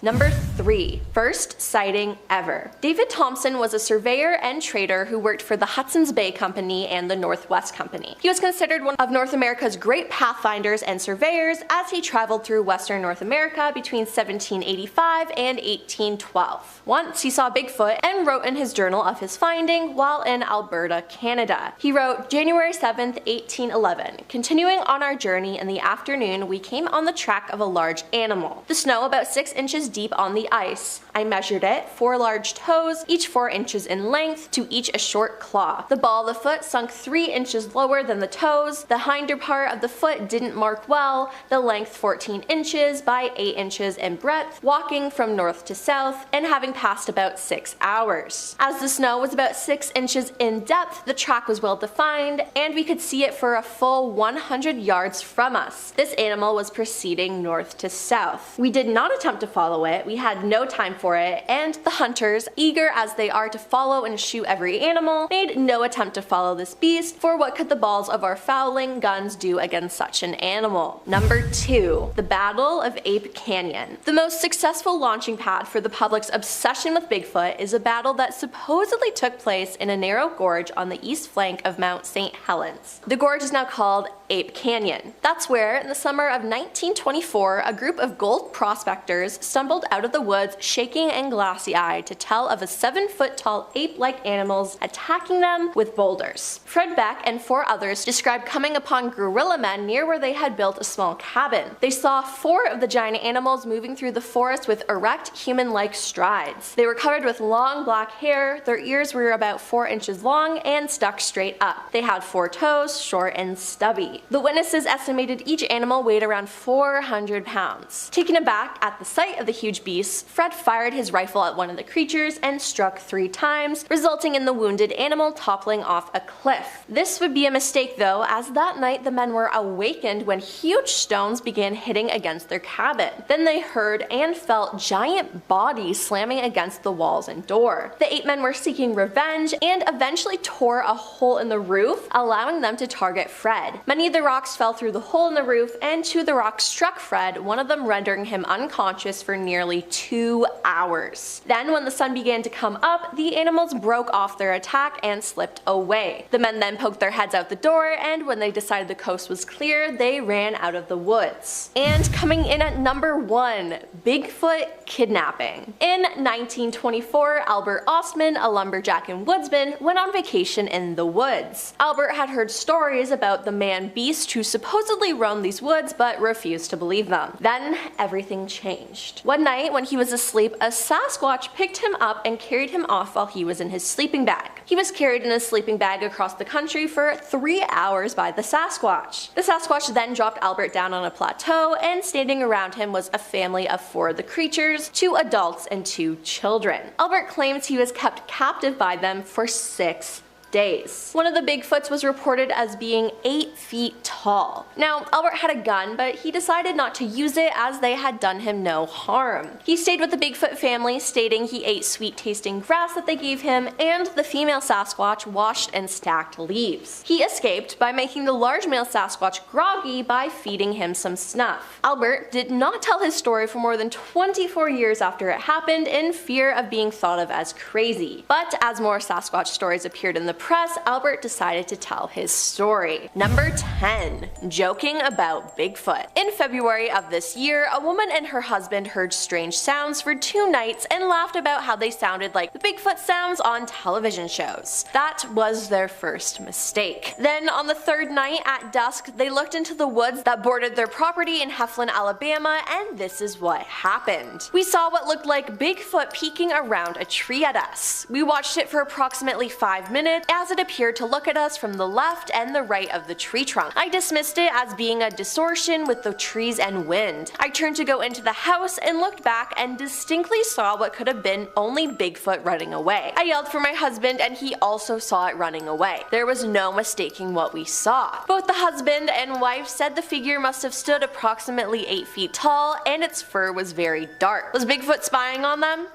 Number 3. First sighting ever. David Thompson was a surveyor and trader who worked for the Hudson's Bay Company and the Northwest Company. He was considered one of North America's great pathfinders and surveyors as he traveled through Western North America between 1785 and 1812. Once he saw Bigfoot and wrote in his journal of his finding while in Alberta, Canada. He wrote, January 7th, 1811. Continuing on our journey in the afternoon, we came on the track of a large animal. The snow about 6 inches deep on the ice. I measured it, 4 large toes, each 4 inches in length, to each a short claw. The ball of the foot sunk 3 inches lower than the toes. The hinder part of the foot didn't mark well. The length 14 inches by 8 inches in breadth, walking from north to south, and having passed about 6 hours. As the snow was about 6 inches in depth, the track was well defined, and we could see it for a full 100 yards from us. This animal was proceeding north to south. We did not attempt to follow it, we had no time for it, and the hunters, eager as they are to follow and shoot every animal, made no attempt to follow this beast, for what could the balls of our fowling guns do against such an animal? Number 2. The Battle of Ape Canyon. The most successful launching pad for the public's obsession with Bigfoot is a battle that supposedly took place in a narrow gorge on the east flank of Mount St. Helens. The gorge is now called Ape Canyon. That's where, in the summer of 1924, a group of gold prospectors stumbled out of the woods shaking and glassy-eyed to tell of a 7-foot-tall ape-like animals attacking them with boulders. Fred Beck and 4 others described coming upon gorilla men near where they had built a small cabin. They saw 4 of the giant animals moving through the forest with erect, human-like strides. They were covered with long black hair, their ears were about 4 inches long and stuck straight up. They had 4 toes, short and stubby. The witnesses estimated each animal weighed around 400 pounds. Taken aback at the sight of the huge beasts, Fred fired his rifle at one of the creatures and struck 3 times, resulting in the wounded animal toppling off a cliff. This would be a mistake though, as that night the men were awakened when huge stones began hitting against their cabin. Then they heard and felt giant bodies slamming against the walls and door. The 8 men were seeking revenge and eventually tore a hole in the roof, allowing them to target Fred. Many of the rocks fell through the hole in the roof, and 2 of the rocks struck Fred, one of them rendering him unconscious for nearly 2 hours. Then, when the sun began to come up, the animals broke off their attack and slipped away. The men then poked their heads out the door, and when they decided the coast was clear, they ran out of the woods. And coming in at number 1, Bigfoot kidnapping. In 1924, Albert Ostman, a lumberjack and woodsman, went on vacation in the woods. Albert had heard stories about the man-beast who supposedly roamed these woods but refused to believe them. Then everything changed. One night when he was asleep, a Sasquatch picked him up and carried him off while he was in his sleeping bag. He was carried in a sleeping bag across the country for 3 hours by the Sasquatch. The Sasquatch then dropped Albert down on a plateau, and standing around him was a family of 4 of the creatures, 2 adults and 2 children. Albert claims he was kept captive by them for 6 days. One of the Bigfoots was reported as being 8 feet tall. Now, Albert had a gun, but he decided not to use it as they had done him no harm. He stayed with the Bigfoot family, stating he ate sweet-tasting grass that they gave him, and the female Sasquatch washed and stacked leaves. He escaped by making the large male Sasquatch groggy by feeding him some snuff. Albert did not tell his story for more than 24 years after it happened, in fear of being thought of as crazy. But as more Sasquatch stories appeared in the press, Albert decided to tell his story. Number 10. Joking about Bigfoot. In February of this year, a woman and her husband heard strange sounds for 2 nights and laughed about how they sounded like the Bigfoot sounds on television shows. That was their first mistake. Then on the 3rd night at dusk, they looked into the woods that bordered their property in Heflin, Alabama, and this is what happened. We saw what looked like Bigfoot peeking around a tree at us. We watched it for approximately 5 minutes, as it appeared to look at us from the left and the right of the tree trunk. I dismissed it as being a distortion with the trees and wind. I turned to go into the house and looked back and distinctly saw what could have been only Bigfoot running away. I yelled for my husband and he also saw it running away. There was no mistaking what we saw. Both the husband and wife said the figure must have stood approximately 8 feet tall and its fur was very dark. Was Bigfoot spying on them?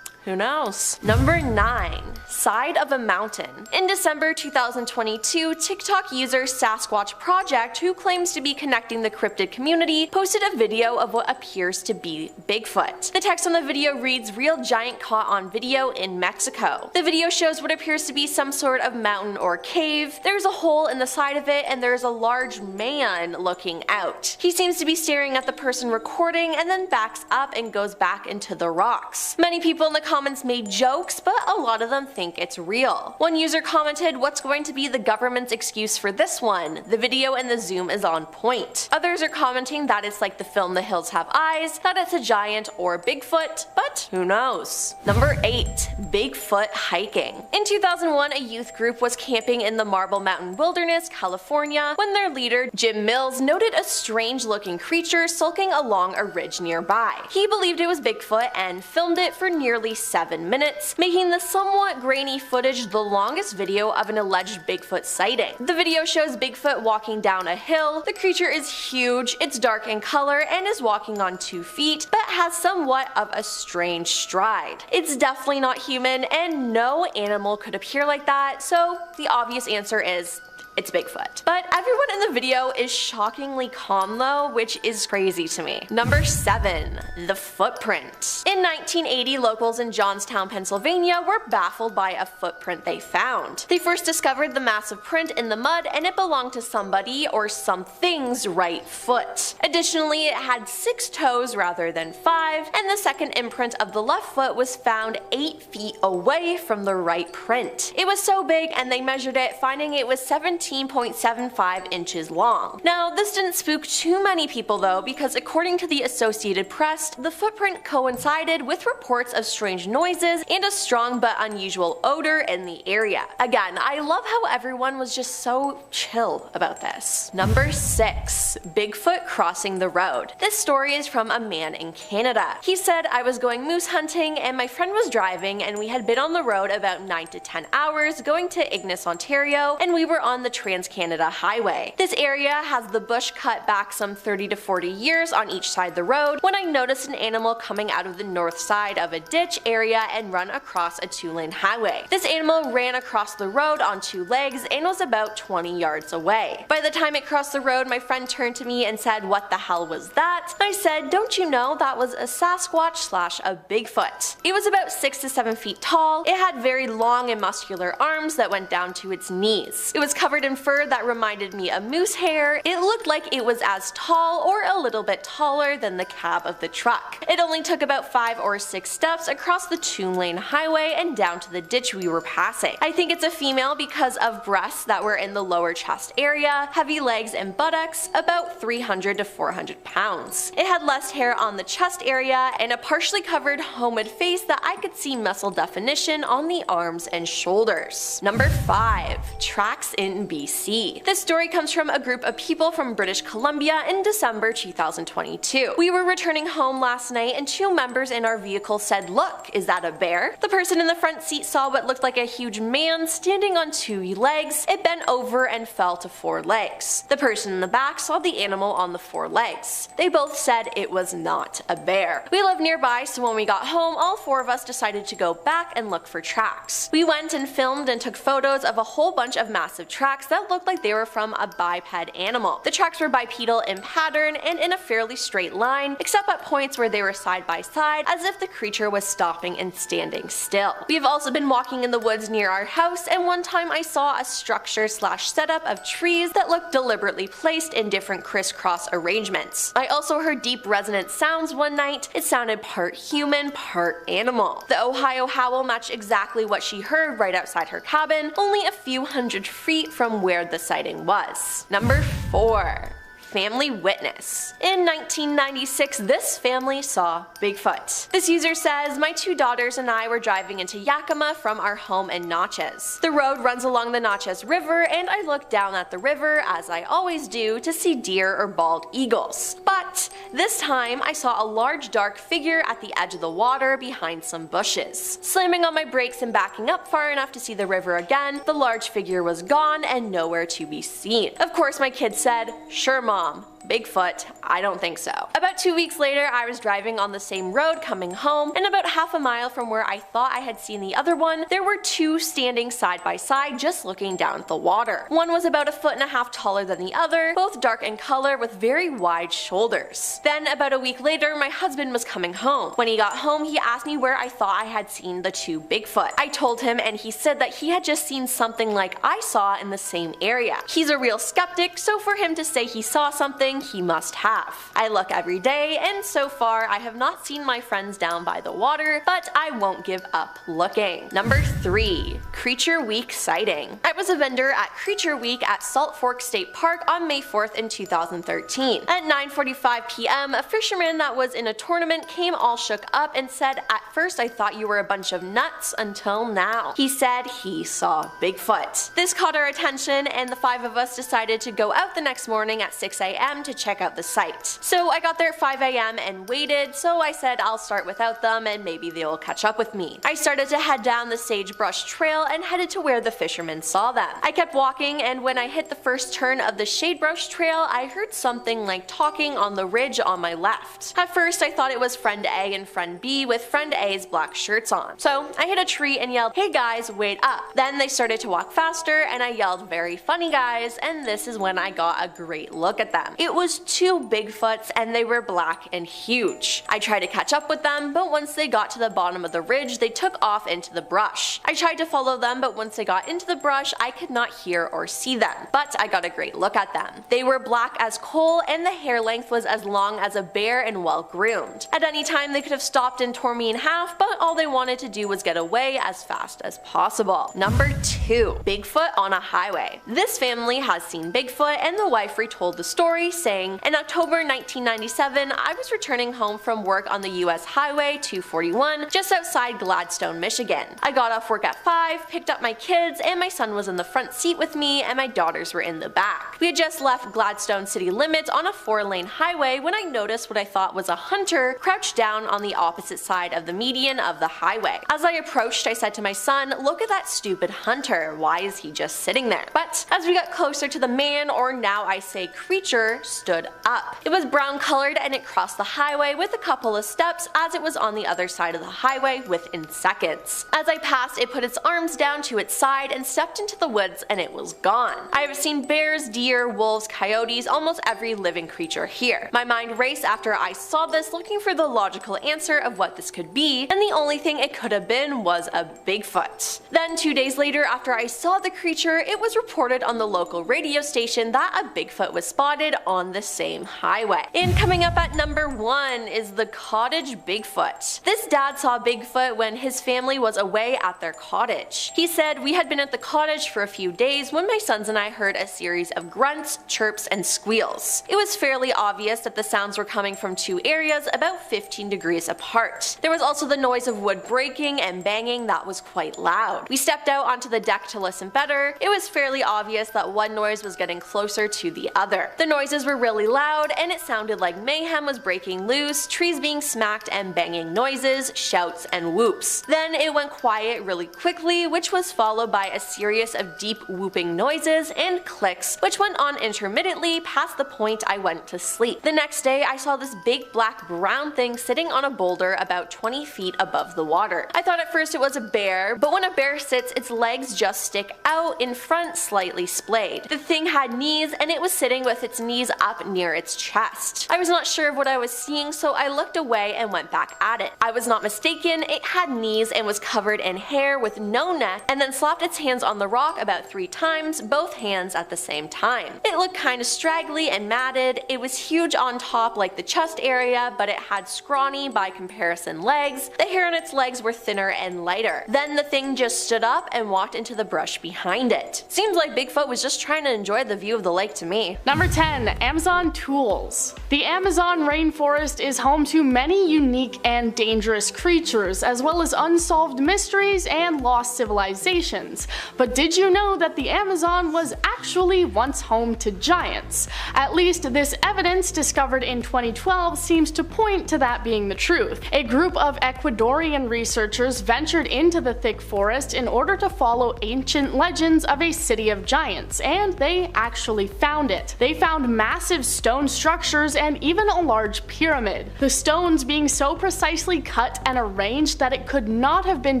Who knows? Number 9. Side of a mountain. In December 2022, TikTok user Sasquatch Project, who claims to be connecting the cryptid community, posted a video of what appears to be Bigfoot. The text on the video reads, "Real giant caught on video in Mexico." The video shows what appears to be some sort of mountain or cave. There's a hole in the side of it and there's a large man looking out. He seems to be staring at the person recording and then backs up and goes back into the rocks. Many people in the comments made jokes, but a lot of them think it's real. One user commented, "What's going to be the government's excuse for this one? The video and the zoom is on point." Others are commenting that it's like the film The Hills Have Eyes, that it's a giant or Bigfoot, but who knows? Number 8. Bigfoot hiking. In 2001, a youth group was camping in the Marble Mountain Wilderness, California, when their leader, Jim Mills, noted a strange looking creature sulking along a ridge nearby. He believed it was Bigfoot and filmed it for nearly 7 minutes, making the somewhat grainy footage the longest video of an alleged Bigfoot sighting. The video shows Bigfoot walking down a hill. The creature is huge, it's dark in color, and is walking on 2 feet, but has somewhat of a strange stride. It's definitely not human, and no animal could appear like that, so the obvious answer is it's Bigfoot. But everyone in the video is shockingly calm though, which is crazy to me. Number 7. The footprint. In 1980, locals in Johnstown, Pennsylvania were baffled by a footprint they found. They first discovered the massive print in the mud and it belonged to somebody or something's right foot. Additionally, it had 6 toes rather than 5, and the second imprint of the left foot was found 8 feet away from the right print. It was so big and they measured it, finding it was 17.75 inches long. Now, this didn't spook too many people though, because according to the Associated Press, the footprint coincided with reports of strange noises and a strong but unusual odor in the area. Again, I love how everyone was just so chill about this. Number 6. Bigfoot crossing the road. This story is from a man in Canada. He said, "I was going moose hunting and my friend was driving and we had been on the road about 9 to 10 hours going to Indigenous, Ontario, and we were on the Trans-Canada Highway. This area has the bush cut back some 30 to 40 years on each side of the road when I noticed an animal coming out of the north side of a ditch area and run across a 2-lane highway. This animal ran across the road on 2 legs and was about 20 yards away. By the time it crossed the road, my friend turned to me and said, 'What the hell was that?' I said, 'Don't you know that was a Sasquatch / a Bigfoot.' It was about 6 to 7 feet tall. It had very long and muscular arms that went down to its knees. It was covered in fur that reminded me of moose hair. It looked like it was as tall or a little bit taller than the cab of the truck. It only took about 5 or 6 steps across the 2-lane highway and down to the ditch we were passing. I think it's a female because of breasts that were in the lower chest area, heavy legs and buttocks, about 300 to 400 pounds. It had less hair on the chest area and a partially covered homid face that I could see muscle definition on the arms and shoulders. Number 5. Tracks in BC. This story comes from a group of people from British Columbia in December 2022. We were returning home last night and 2 members in our vehicle said, "Look, is that a bear?" The person in the front seat saw what looked like a huge man standing on 2 legs. It bent over and fell to 4 legs. The person in the back saw the animal on the 4 legs. They both said it was not a bear. We live nearby, so when we got home, all 4 of us decided to go back and look for tracks. We went and filmed and took photos of a whole bunch of massive tracks that looked like they were from a biped animal. The tracks were bipedal in pattern and in a fairly straight line, except at points where they were side by side, as if the creature was stopping and standing still. We have also been walking in the woods near our house, and one time I saw a structure / setup of trees that looked deliberately placed in different crisscross arrangements. I also heard deep resonant sounds one night. It sounded part human, part animal. The Ohio howl matched exactly what she heard right outside her cabin, only a few hundred feet from where the sighting was. Number 4. family witness. In 1996, this family saw Bigfoot. This user says, my 2 daughters and I were driving into Yakima from our home in Natchez. The road runs along the Natchez River, and I looked down at the river, as I always do, to see deer or bald eagles. But this time, I saw a large dark figure at the edge of the water behind some bushes. Slamming on my brakes and backing up far enough to see the river again, the large figure was gone and nowhere to be seen. Of course, my kid said, "Sure, Mom. Bigfoot? I don't think so." About 2 weeks later, I was driving on the same road coming home, and about half a mile from where I thought I had seen the other one, there were 2 standing side by side just looking down at the water. One was about 1.5 feet taller than the other, both dark in color with very wide shoulders. Then about a week later, my husband was coming home. When he got home, he asked me where I thought I had seen the 2 Bigfoot. I told him, and he said that he had just seen something like I saw in the same area. He's a real skeptic, so for him to say he saw something, he must have. I look every day, and so far I have not seen my friends down by the water, but I won't give up looking. Number 3. Creature Week sighting. I was a vendor at Creature Week at Salt Fork State Park on May 4th in 2013. At 9:45 p.m., a fisherman that was in a tournament came all shook up and said, "At first I thought you were a bunch of nuts until now." He said he saw Bigfoot. This caught our attention, and the 5 of us decided to go out the next morning at 6 a.m. to check out the site. So I got there at 5 a.m. and waited, so I said I'll start without them and maybe they'll catch up with me. I started to head down the sagebrush trail and headed to where the fishermen saw them. I kept walking, and when I hit the first turn of the sagebrush trail, I heard something like talking on the ridge on my left. At first I thought it was friend A and friend B with friend A's black shirts on. So I hit a tree and yelled, "Hey guys, wait up." Then they started to walk faster and I yelled, "Very funny guys," and this is when I got a great look at them. It was 2 Bigfoots and they were black and huge. I tried to catch up with them, but once they got to the bottom of the ridge, they took off into the brush. I tried to follow them, but once they got into the brush, I could not hear or see them. But I got a great look at them. They were black as coal, and the hair length was as long as a bear and well groomed. At any time, they could have stopped and tore me in half, but all they wanted to do was get away as fast as possible. Number 2. Bigfoot on a highway. This family has seen Bigfoot, and the wife retold the story, saying, "In October 1997, I was returning home from work on the US Highway 241 just outside Gladstone, Michigan. I got off work at 5, picked up my kids, and my son was in the front seat with me and my daughters were in the back. We had just left Gladstone city limits on a 4-lane highway when I noticed what I thought was a hunter crouched down on the opposite side of the median of the highway. As I approached, I said to my son, 'Look at that stupid hunter, why is he just sitting there?' But as we got closer to the man, or now I say creature, stood up. It was brown colored and it crossed the highway with a couple of steps as it was on the other side of the highway within seconds. As I passed, it put its arms down to its side and stepped into the woods and it was gone. I have seen bears, deer, wolves, coyotes, almost every living creature here. My mind raced after I saw this, looking for the logical answer of what this could be, and the only thing it could have been was a Bigfoot. Then 2 days later, after I saw the creature, it was reported on the local radio station that a Bigfoot was spotted on the same highway. And coming up at number 1 is the cottage Bigfoot. This dad saw Bigfoot when his family was away at their cottage. He said, "We had been at the cottage for a few days when my sons and I heard a series of grunts, chirps, and squeals. It was fairly obvious that the sounds were coming from 2 areas about 15 degrees apart. There was also the noise of wood breaking and banging that was quite loud. We stepped out onto the deck to listen better. It was fairly obvious that one noise was getting closer to the other. The noises were really loud and it sounded like mayhem was breaking loose, trees being smacked and banging noises, shouts, and whoops. Then it went quiet really quickly, which was followed by a series of deep whooping noises and clicks, which went on intermittently past the point I went to sleep. The next day, I saw this big black brown thing sitting on a boulder about 20 feet above the water. I thought at first it was a bear, but when a bear sits, its legs just stick out in front, slightly splayed. The thing had knees and it was sitting with its knees up near its chest. I was not sure of what I was seeing, so I looked away and went back at it. I was not mistaken, it had knees and was covered in hair with no neck, and then slapped its hands on the rock about 3 times, both hands at the same time. It looked kinda straggly and matted. It was huge on top like the chest area, but it had scrawny by comparison legs. The hair on its legs were thinner and lighter. Then the thing just stood up and walked into the brush behind it. Seems like Bigfoot was just trying to enjoy the view of the lake to me. Number 10. Amazon tools. The Amazon rainforest is home to many unique and dangerous creatures, as well as unsolved mysteries and lost civilizations. But did you know that the Amazon was actually once home to giants? At least this evidence discovered in 2012 seems to point to that being the truth. A group of Ecuadorian researchers ventured into the thick forest in order to follow ancient legends of a city of giants, and they actually found it. They found massive stone structures and even a large pyramid, the stones being so precisely cut and arranged that it could not have been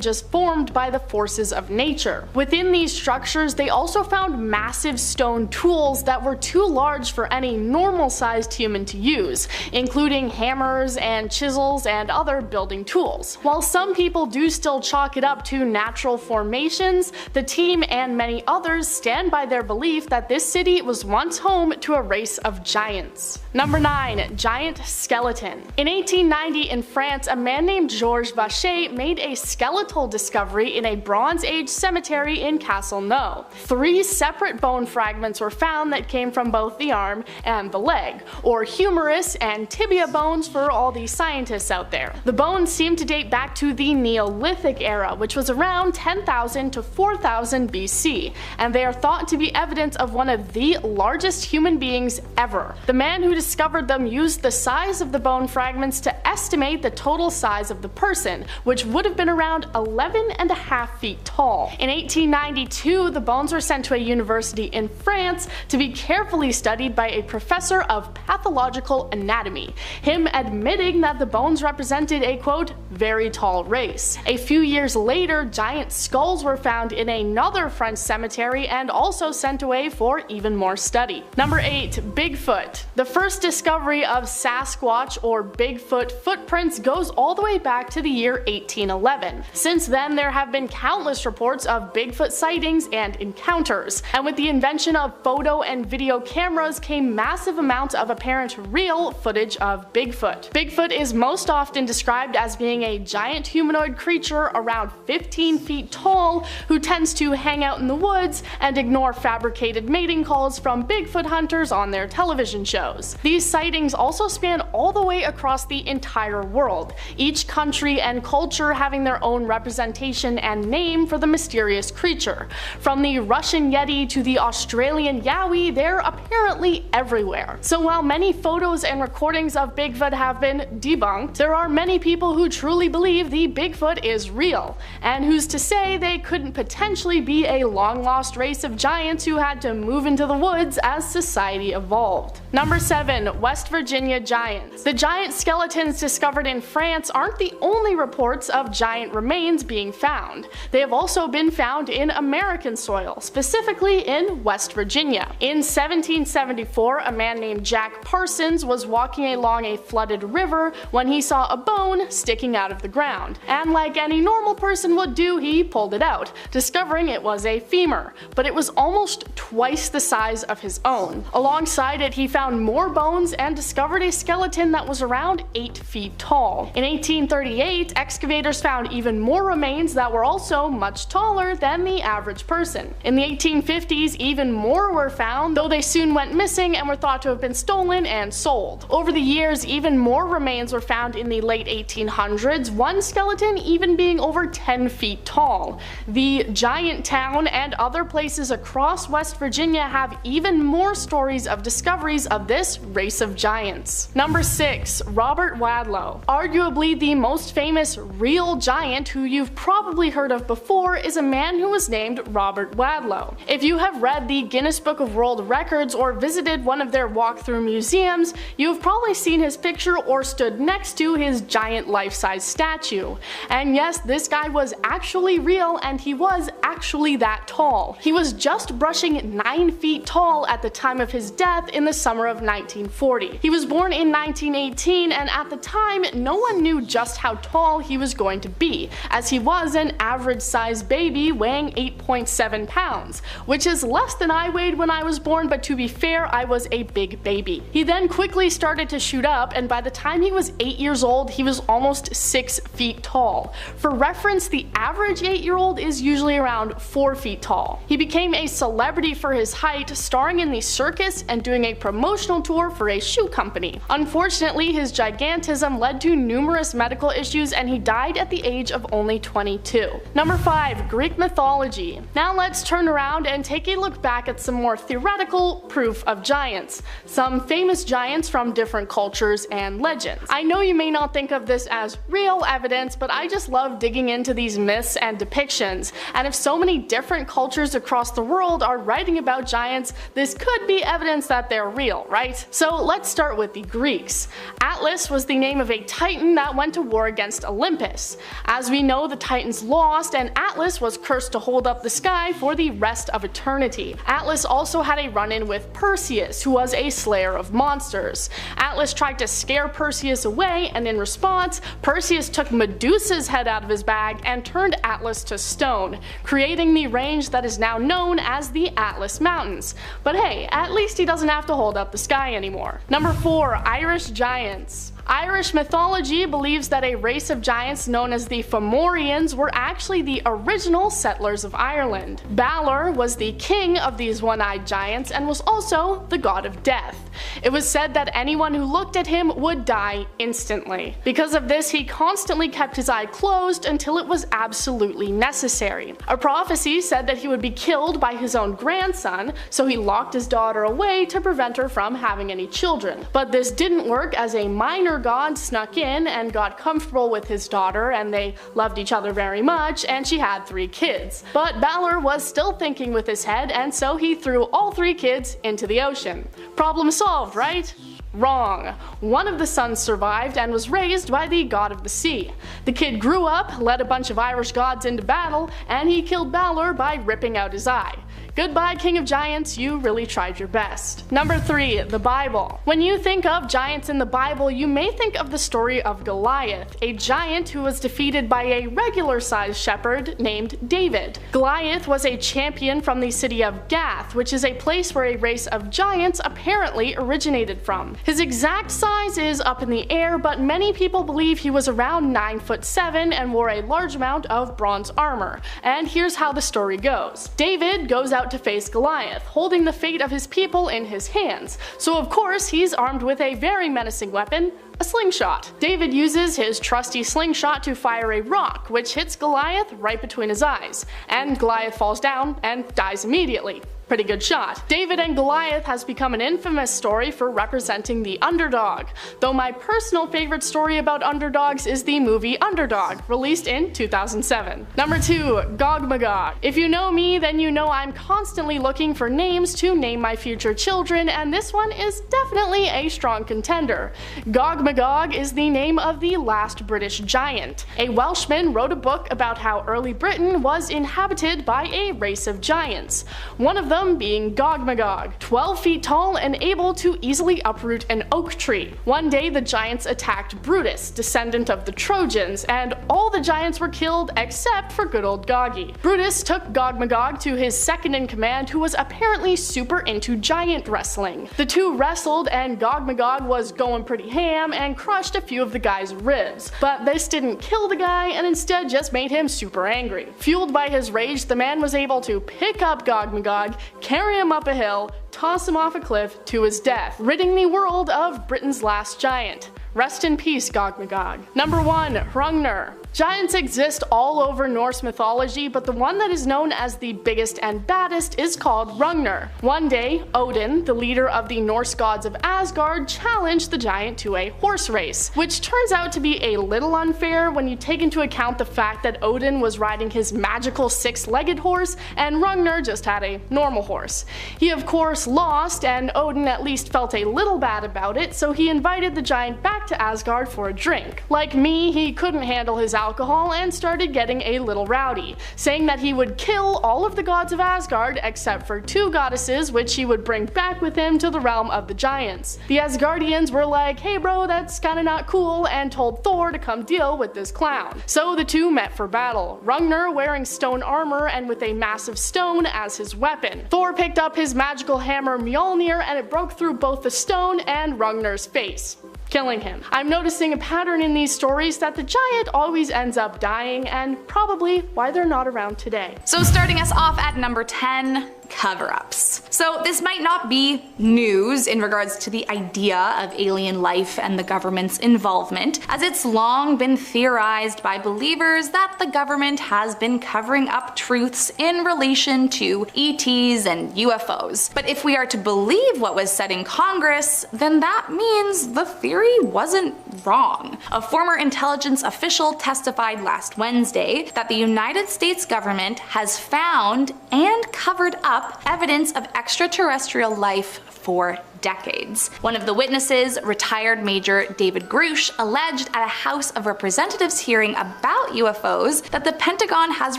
just formed by the forces of nature. Within these structures, they also found massive stone tools that were too large for any normal-sized human to use, including hammers and chisels and other building tools. While some people do still chalk it up to natural formations, the team and many others stand by their belief that this city was once home to a race of giants. Number 9. Giant skeleton. In 1890 in France, a man named Georges Vacher made a skeletal discovery in a Bronze Age cemetery in Castelnau. 3 separate bone fragments were found that came from both the arm and the leg, or humerus and tibia bones for all the scientists out there. The bones seem to date back to the Neolithic era, which was around 10,000 to 4000 BC, and they are thought to be evidence of one of the largest human beings ever. The man who discovered them used the size of the bone fragments to estimate the total size of the person, which would have been around 11.5 feet tall. In 1892, the bones were sent to a university in France to be carefully studied by a professor of pathological anatomy, him admitting that the bones represented a quote, very tall race. A few years later, giant skulls were found in another French cemetery and also sent away for even more study. Number 8. Bigfoot. The first discovery of Sasquatch or Bigfoot footprints goes all the way back to the year 1811. Since then, there have been countless reports of Bigfoot sightings and encounters, and with the invention of photo and video cameras came massive amounts of apparent real footage of Bigfoot. Bigfoot is most often described as being a giant humanoid creature around 15 feet tall who tends to hang out in the woods and ignore fabricated mating calls from Bigfoot hunters on their television shows. These sightings also span all the way across the entire world, each country and culture having their own representation and name for the mysterious creature. From the Russian Yeti to the Australian Yowie, they're apparently everywhere. So while many photos and recordings of Bigfoot have been debunked, there are many people who truly believe the Bigfoot is real, and who's to say they couldn't potentially be a long-lost race of giants who had to move into the woods as society evolved. Number 7. West Virginia giants. The giant skeletons discovered in France aren't the only reports of giant remains being found. They have also been found in American soil, specifically in West Virginia. In 1774, a man named Jack Parsons was walking along a flooded river when he saw a bone sticking out of the ground, and like any normal person would do, he pulled it out, discovering it was a femur, but it was almost twice the size of his own. Alongside it, he found more bones and discovered a skeleton that was around 8 feet tall. In 1838, excavators found even more remains that were also much taller than the average person. In the 1850s, even more were found, though they soon went missing and were thought to have been stolen and sold. Over the years, even more remains were found in the late 1800s, one skeleton even being over 10 feet tall. The Giant Town and other places across West Virginia have even more stories of discoveries of this race of giants. Number 6. Robert Wadlow. Arguably the most famous real giant who you've probably heard of before is a man who was named Robert Wadlow. If you have read the Guinness Book of World Records or visited one of their walkthrough museums, you've probably seen his picture or stood next to his giant life-size statue. And yes, this guy was actually real, and he was actually that tall. He was just brushing 9 feet tall at the time of his death in the summer of 1940. He was born in 1918, and at the time, no one knew just how tall he was going to be, as he was an average-sized baby weighing 8.7 pounds, which is less than I weighed when I was born, but to be fair, I was a big baby. He then quickly started to shoot up, and by the time he was 8 years old, he was almost 6 feet tall. For reference, the average 8-year-old is usually around 4 feet tall. He became a celebrity for his height, starring in the circus and doing a promotional tour for a shoe company. Unfortunately, his gigantism led to numerous medical issues, and he died at the age of only 22. Number 5. Greek mythology. Now let's turn around and take a look back at some more theoretical proof of giants. Some famous giants from different cultures and legends. I know you may not think of this as real evidence, but I just love digging into these myths and depictions, and if so many different cultures across the world are writing about giants, this could be evidence that they're real, right? So let's start with the Greeks. Atlas was the name of a titan that went to war against Olympus. As we know, the titans lost, and Atlas was cursed to hold up the sky for the rest of eternity. Atlas also had a run-in with Perseus, who was a slayer of monsters. Atlas tried to scare Perseus away, and in response, Perseus took Medusa's head out of his bag and turned Atlas to stone, creating the range that is now known as the Atlas Mountains. But hey, at least he doesn't have to hold up the sky anymore. Number 4. Irish giants. Irish mythology believes that a race of giants known as the Fomorians were actually the original settlers of Ireland. Balor was the king of these one-eyed giants and was also the god of death. It was said that anyone who looked at him would die instantly. Because of this, he constantly kept his eye closed until it was absolutely necessary. A prophecy said that he would be killed by his own grandson, so he locked his daughter away to prevent her from having any children. But this didn't work, as a minor god snuck in and got comfortable with his daughter, and they loved each other very much, and she had 3 kids. But Balor was still thinking with his head, and so he threw all 3 kids into the ocean. Problem solved, right? Wrong. One of the sons survived and was raised by the god of the sea. The kid grew up, led a bunch of Irish gods into battle, and he killed Balor by ripping out his eye. Goodbye, King of Giants, you really tried your best. Number 3. The Bible. When you think of giants in the Bible, you may think of the story of Goliath, a giant who was defeated by a regular-sized shepherd named David. Goliath was a champion from the city of Gath, which is a place where a race of giants apparently originated from. His exact size is up in the air, but many people believe he was around 9'7" and wore a large amount of bronze armor. And here's how the story goes. David goes out to face Goliath, holding the fate of his people in his hands. So of course he's armed with a very menacing weapon, a slingshot. David uses his trusty slingshot to fire a rock, which hits Goliath right between his eyes, and Goliath falls down and dies immediately. Pretty good shot. David and Goliath has become an infamous story for representing the underdog, though my personal favorite story about underdogs is the movie Underdog, released in 2007. Number 2. Gog Magog. If you know me, then you know I'm constantly looking for names to name my future children, and this one is definitely a strong contender. Gog Magog is the name of the last British giant. A Welshman wrote a book about how early Britain was inhabited by a race of giants. One of them being Gog Magog, 12 feet tall and able to easily uproot an oak tree. One day the giants attacked Brutus, descendant of the Trojans, and all the giants were killed except for good old Goggy. Brutus took Gog Magog to his second in command, who was apparently super into giant wrestling. The two wrestled, and Gog Magog was going pretty ham and crushed a few of the guy's ribs. But this didn't kill the guy, and instead just made him super angry. Fueled by his rage, the man was able to pick up Gog Magog, carry him up a hill, toss him off a cliff to his death, ridding the world of Britain's last giant. Rest in peace, Gog Magog. Number 1. Hrungnir. Giants exist all over Norse mythology, but the one that is known as the biggest and baddest is called Hrungnir. One day, Odin, the leader of the Norse gods of Asgard, challenged the giant to a horse race, which turns out to be a little unfair when you take into account the fact that Odin was riding his magical 6-legged horse and Hrungnir just had a normal horse. He of course lost, and Odin at least felt a little bad about it, so he invited the giant back to Asgard for a drink. Like me, he couldn't handle his alcohol and started getting a little rowdy, saying that he would kill all of the gods of Asgard except for 2 goddesses, which he would bring back with him to the realm of the giants. The Asgardians were like, hey bro, that's kinda not cool, and told Thor to come deal with this clown. So the two met for battle, Ragnar wearing stone armor and with a massive stone as his weapon. Thor picked up his magical hammer Mjolnir and it broke through both the stone and Ragnar's face, killing him. I'm noticing a pattern in these stories that the giant always ends up dying, and probably why they're not around today. So starting us off at number 10, cover-ups. So this might not be news in regards to the idea of alien life and the government's involvement, as it's long been theorized by believers that the government has been covering up truths in relation to ETs and UFOs. But if we are to believe what was said in Congress, then that means the theory wasn't wrong. A former intelligence official testified last Wednesday that the United States government has found and covered up evidence of extraterrestrial life for decades. One of the witnesses, retired Major David Grush, alleged at a House of Representatives hearing about UFOs that the Pentagon has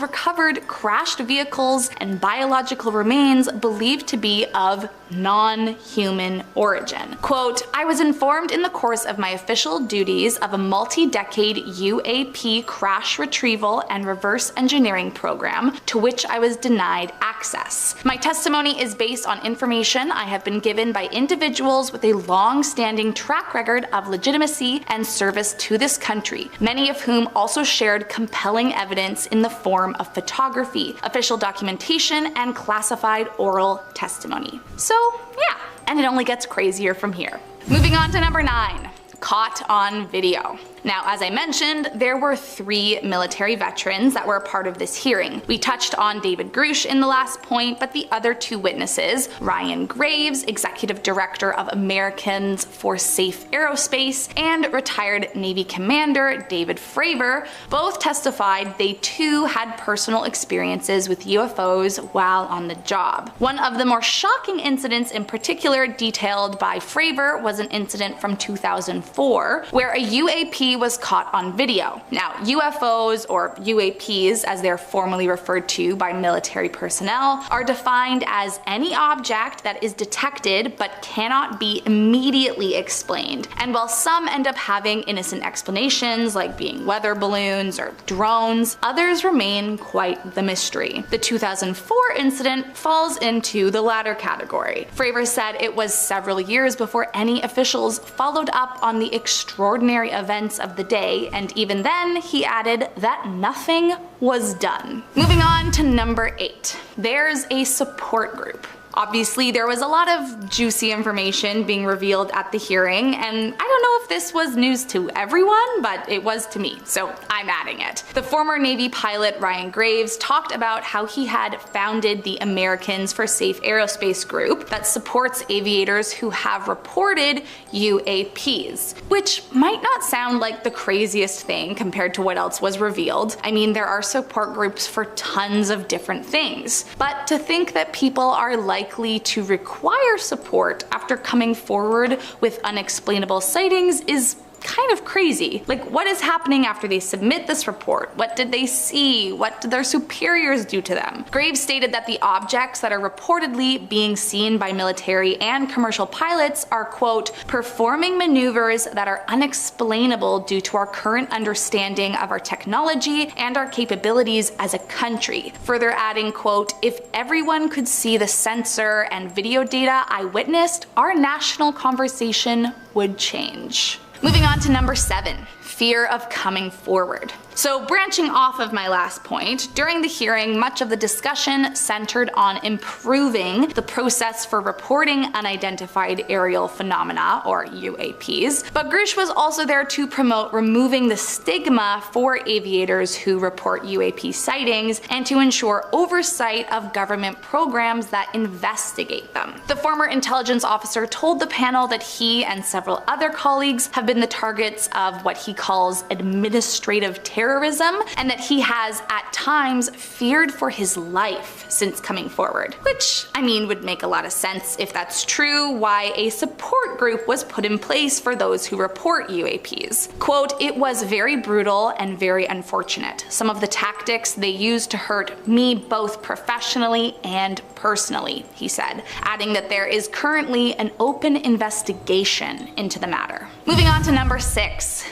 recovered crashed vehicles and biological remains believed to be of non-human origin. Quote, I was informed in the course of my official duties of a multi-decade UAP crash retrieval and reverse engineering program to which I was denied access. My testimony is based on information I have been given by individuals with a long-standing track record of legitimacy and service to this country, many of whom also shared compelling evidence in the form of photography, official documentation, and classified oral testimony. So yeah, and it only gets crazier from here. Moving on to number 9, caught on video. Now, as I mentioned, there were 3 military veterans that were a part of this hearing. We touched on David Grush in the last point, but the other 2 witnesses, Ryan Graves, Executive Director of Americans for Safe Aerospace, and retired Navy Commander David Fravor, both testified they too had personal experiences with UFOs while on the job. One of the more shocking incidents in particular detailed by Fravor was an incident from 2004, where a UAP was caught on video. Now, UFOs, or UAPs as they're formally referred to by military personnel, are defined as any object that is detected but cannot be immediately explained. And while some end up having innocent explanations like being weather balloons or drones, others remain quite the mystery. The 2004 incident falls into the latter category. Fravor said it was several years before any officials followed up on the extraordinary events of the day, and even then, he added that nothing was done. Moving on to number 8. There's a support group. Obviously, there was a lot of juicy information being revealed at the hearing, and I don't know if this was news to everyone, but it was to me, so I'm adding it. The former Navy pilot Ryan Graves talked about how he had founded the Americans for Safe Aerospace group that supports aviators who have reported UAPs, which might not sound like the craziest thing compared to what else was revealed. I mean, there are support groups for tons of different things, but to think that people are likely to require support after coming forward with unexplainable sightings is kind of crazy. Like, what is happening after they submit this report? What did they see? What did their superiors do to them? Graves stated that the objects that are reportedly being seen by military and commercial pilots are, quote, performing maneuvers that are unexplainable due to our current understanding of our technology and our capabilities as a country. Further adding, quote, if everyone could see the sensor and video data I witnessed, our national conversation would change. Moving on to number 7, fear of coming forward. So branching off of my last point, during the hearing, much of the discussion centered on improving the process for reporting unidentified aerial phenomena, or UAPs, but Grush was also there to promote removing the stigma for aviators who report UAP sightings and to ensure oversight of government programs that investigate them. The former intelligence officer told the panel that he and several other colleagues have been the targets of what he calls administrative terrorism terrorism, and that he has at times feared for his life since coming forward. Which, I mean, would make a lot of sense if that's true, why a support group was put in place for those who report UAPs. Quote, "It was very brutal and very unfortunate. Some of the tactics they used to hurt me both professionally and personally," he said, adding that there is currently an open investigation into the matter. Moving on to number 6.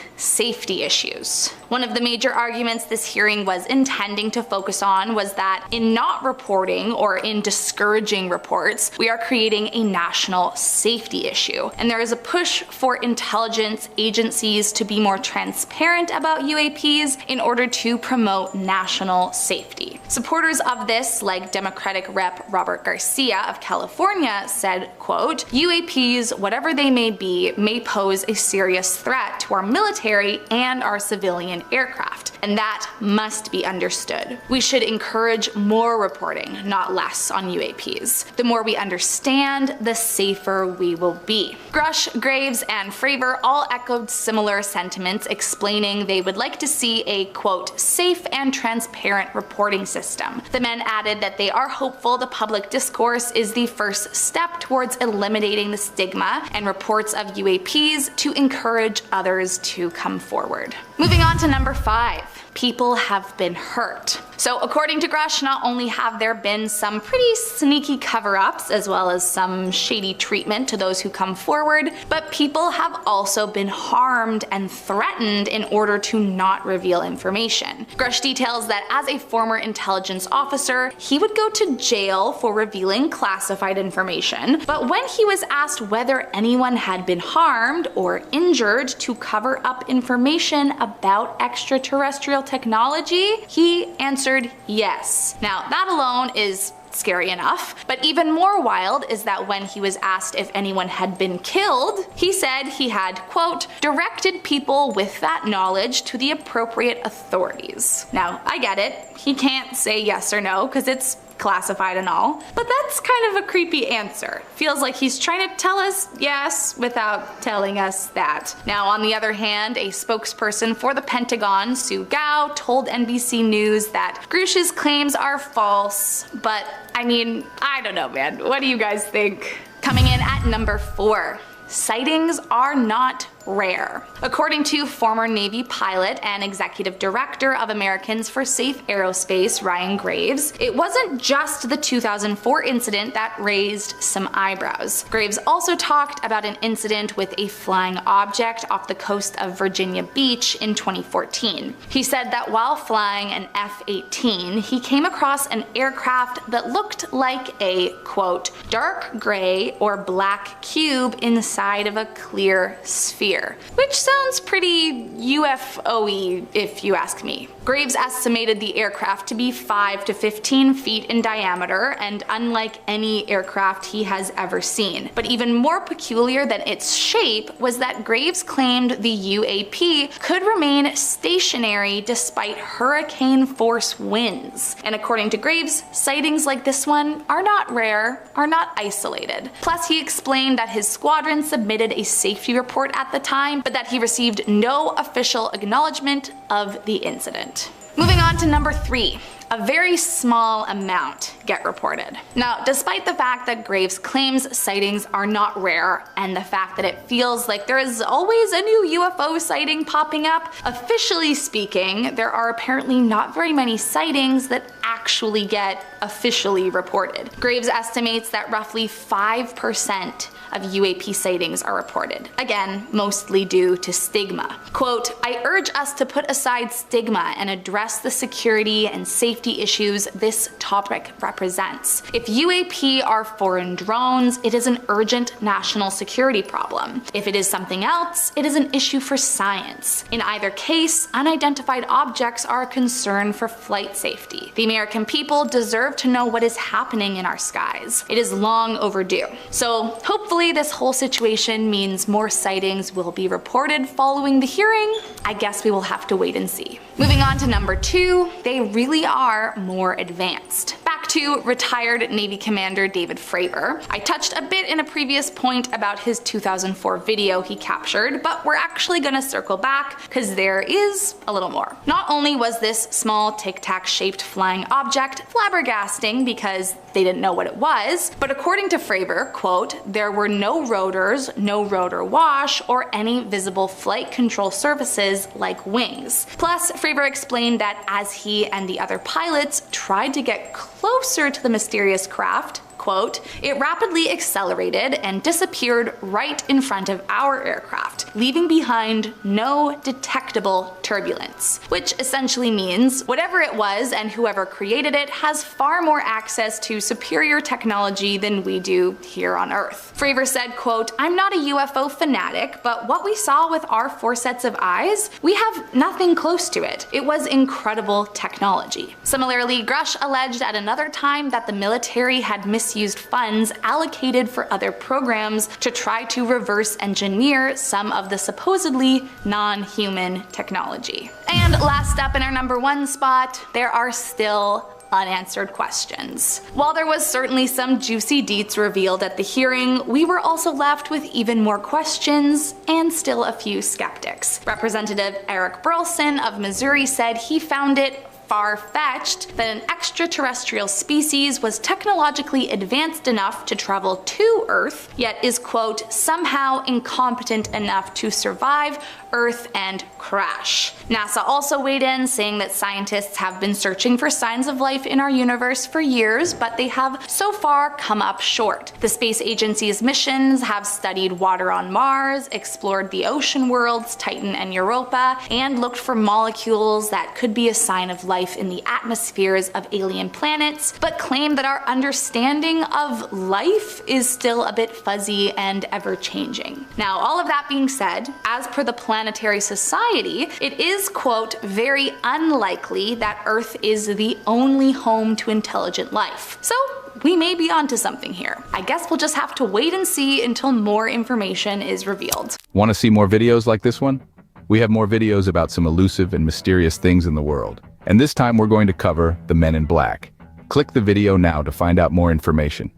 Safety issues. One of the major arguments this hearing was intending to focus on was that in not reporting or in discouraging reports, we are creating a national safety issue. And there is a push for intelligence agencies to be more transparent about UAPs in order to promote national safety. Supporters of this, like Democratic Rep. Robert Garcia of California, said, quote, "UAPs, whatever they may be, may pose a serious threat to our military and our civilian aircraft, and that must be understood. We should encourage more reporting, not less, on UAPs. The more we understand, the safer we will be." Grush, Graves, and Fravor all echoed similar sentiments, explaining they would like to see a, quote, "safe and transparent reporting system." The men added that they are hopeful the public discourse is the first step towards eliminating the stigma and reports of UAPs to encourage others to come forward. Moving on to number 5. People have been hurt. So according to Grush, not only have there been some pretty sneaky cover-ups as well as some shady treatment to those who come forward, but people have also been harmed and threatened in order to not reveal information. Grush details that as a former intelligence officer, he would go to jail for revealing classified information, but when he was asked whether anyone had been harmed or injured to cover up information about extraterrestrial technology, he answered yes. Now, that alone is scary enough, but even more wild is that when he was asked if anyone had been killed, he said he had, quote, "directed people with that knowledge to the appropriate authorities." Now, I get it. He can't say yes or no because it's classified and all, but that's kind of a creepy answer. Feels like he's trying to tell us yes without telling us that. Now, on the other hand, a spokesperson for the Pentagon, Sue Gao, told NBC News that Grush's claims are false, but I mean, I don't know, man. What do you guys think? Coming in at number 4. Sightings are not rare. According to former Navy pilot and executive director of Americans for Safe Aerospace, Ryan Graves, it wasn't just the 2004 incident that raised some eyebrows. Graves also talked about an incident with a flying object off the coast of Virginia Beach in 2014. He said that while flying an F-18, he came across an aircraft that looked like a, quote, "dark gray or black cube inside of a clear sphere," which sounds pretty UFO-y if you ask me. Graves estimated the aircraft to be 5 to 15 feet in diameter and unlike any aircraft he has ever seen. But even more peculiar than its shape was that Graves claimed the UAP could remain stationary despite hurricane force winds. And according to Graves, sightings like this one are not rare, are not isolated. Plus, he explained that his squadron submitted a safety report at the time, but that he received no official acknowledgement of the incident. Moving on to number 3. A very small amount get reported. Now, despite the fact that Graves claims sightings are not rare, and the fact that it feels like there is always a new UFO sighting popping up, officially speaking, there are apparently not very many sightings that actually get officially reported. Graves estimates that roughly 5% of UAP sightings are reported. Again, mostly due to stigma. Quote, "I urge us to put aside stigma and address the security and safety issues this topic represents. If UAP are foreign drones, it is an urgent national security problem. If it is something else, it is an issue for science. In either case, unidentified objects are a concern for flight safety. The American people deserve to know what is happening in our skies. It is long overdue." So hopefully this whole situation means more sightings will be reported following the hearing. I guess we will have to wait and see. Moving on to number 2, they really are more advanced. Back to retired Navy Commander David Fravor. I touched a bit in a previous point about his 2004 video he captured, but we're actually gonna circle back because there is a little more. Not only was this small tic-tac shaped flying object flabbergasting because they didn't know what it was, but according to Fravor, quote, there were no rotors, no rotor wash, or any visible flight control surfaces like wings. Plus, Fravor explained that as he and the other pilots tried to get closer to the mysterious craft, quote, it rapidly accelerated and disappeared right in front of our aircraft, leaving behind no detectable turbulence. Which essentially means whatever it was and whoever created it has far more access to superior technology than we do here on Earth. Fravor said, quote, I'm not a UFO fanatic, but what we saw with our 4 sets of eyes, we have nothing close to it. It was incredible technology. Similarly, Grush alleged at another time that the military had misused funds allocated for other programs to try to reverse engineer some of the supposedly non-human technology. And last up in our number 1 spot, there are still unanswered questions. While there was certainly some juicy deets revealed at the hearing, we were also left with even more questions and still a few skeptics. Representative Eric Burleson of Missouri said he found it far-fetched that an extraterrestrial species was technologically advanced enough to travel to Earth, yet is, quote, somehow incompetent enough to survive Earth and crash. NASA also weighed in, saying that scientists have been searching for signs of life in our universe for years, but they have so far come up short. The space agency's missions have studied water on Mars, explored the ocean worlds, Titan and Europa, and looked for molecules that could be a sign of life in the atmospheres of alien planets, but claim that our understanding of life is still a bit fuzzy and ever-changing. Now, all of that being said, as per the Planetary Society, it is, quote, very unlikely that Earth is the only home to intelligent life. So, we may be onto something here. I guess we'll just have to wait and see until more information is revealed. Want to see more videos like this one? We have more videos about some elusive and mysterious things in the world. And this time we're going to cover the Men in Black. Click the video now to find out more information.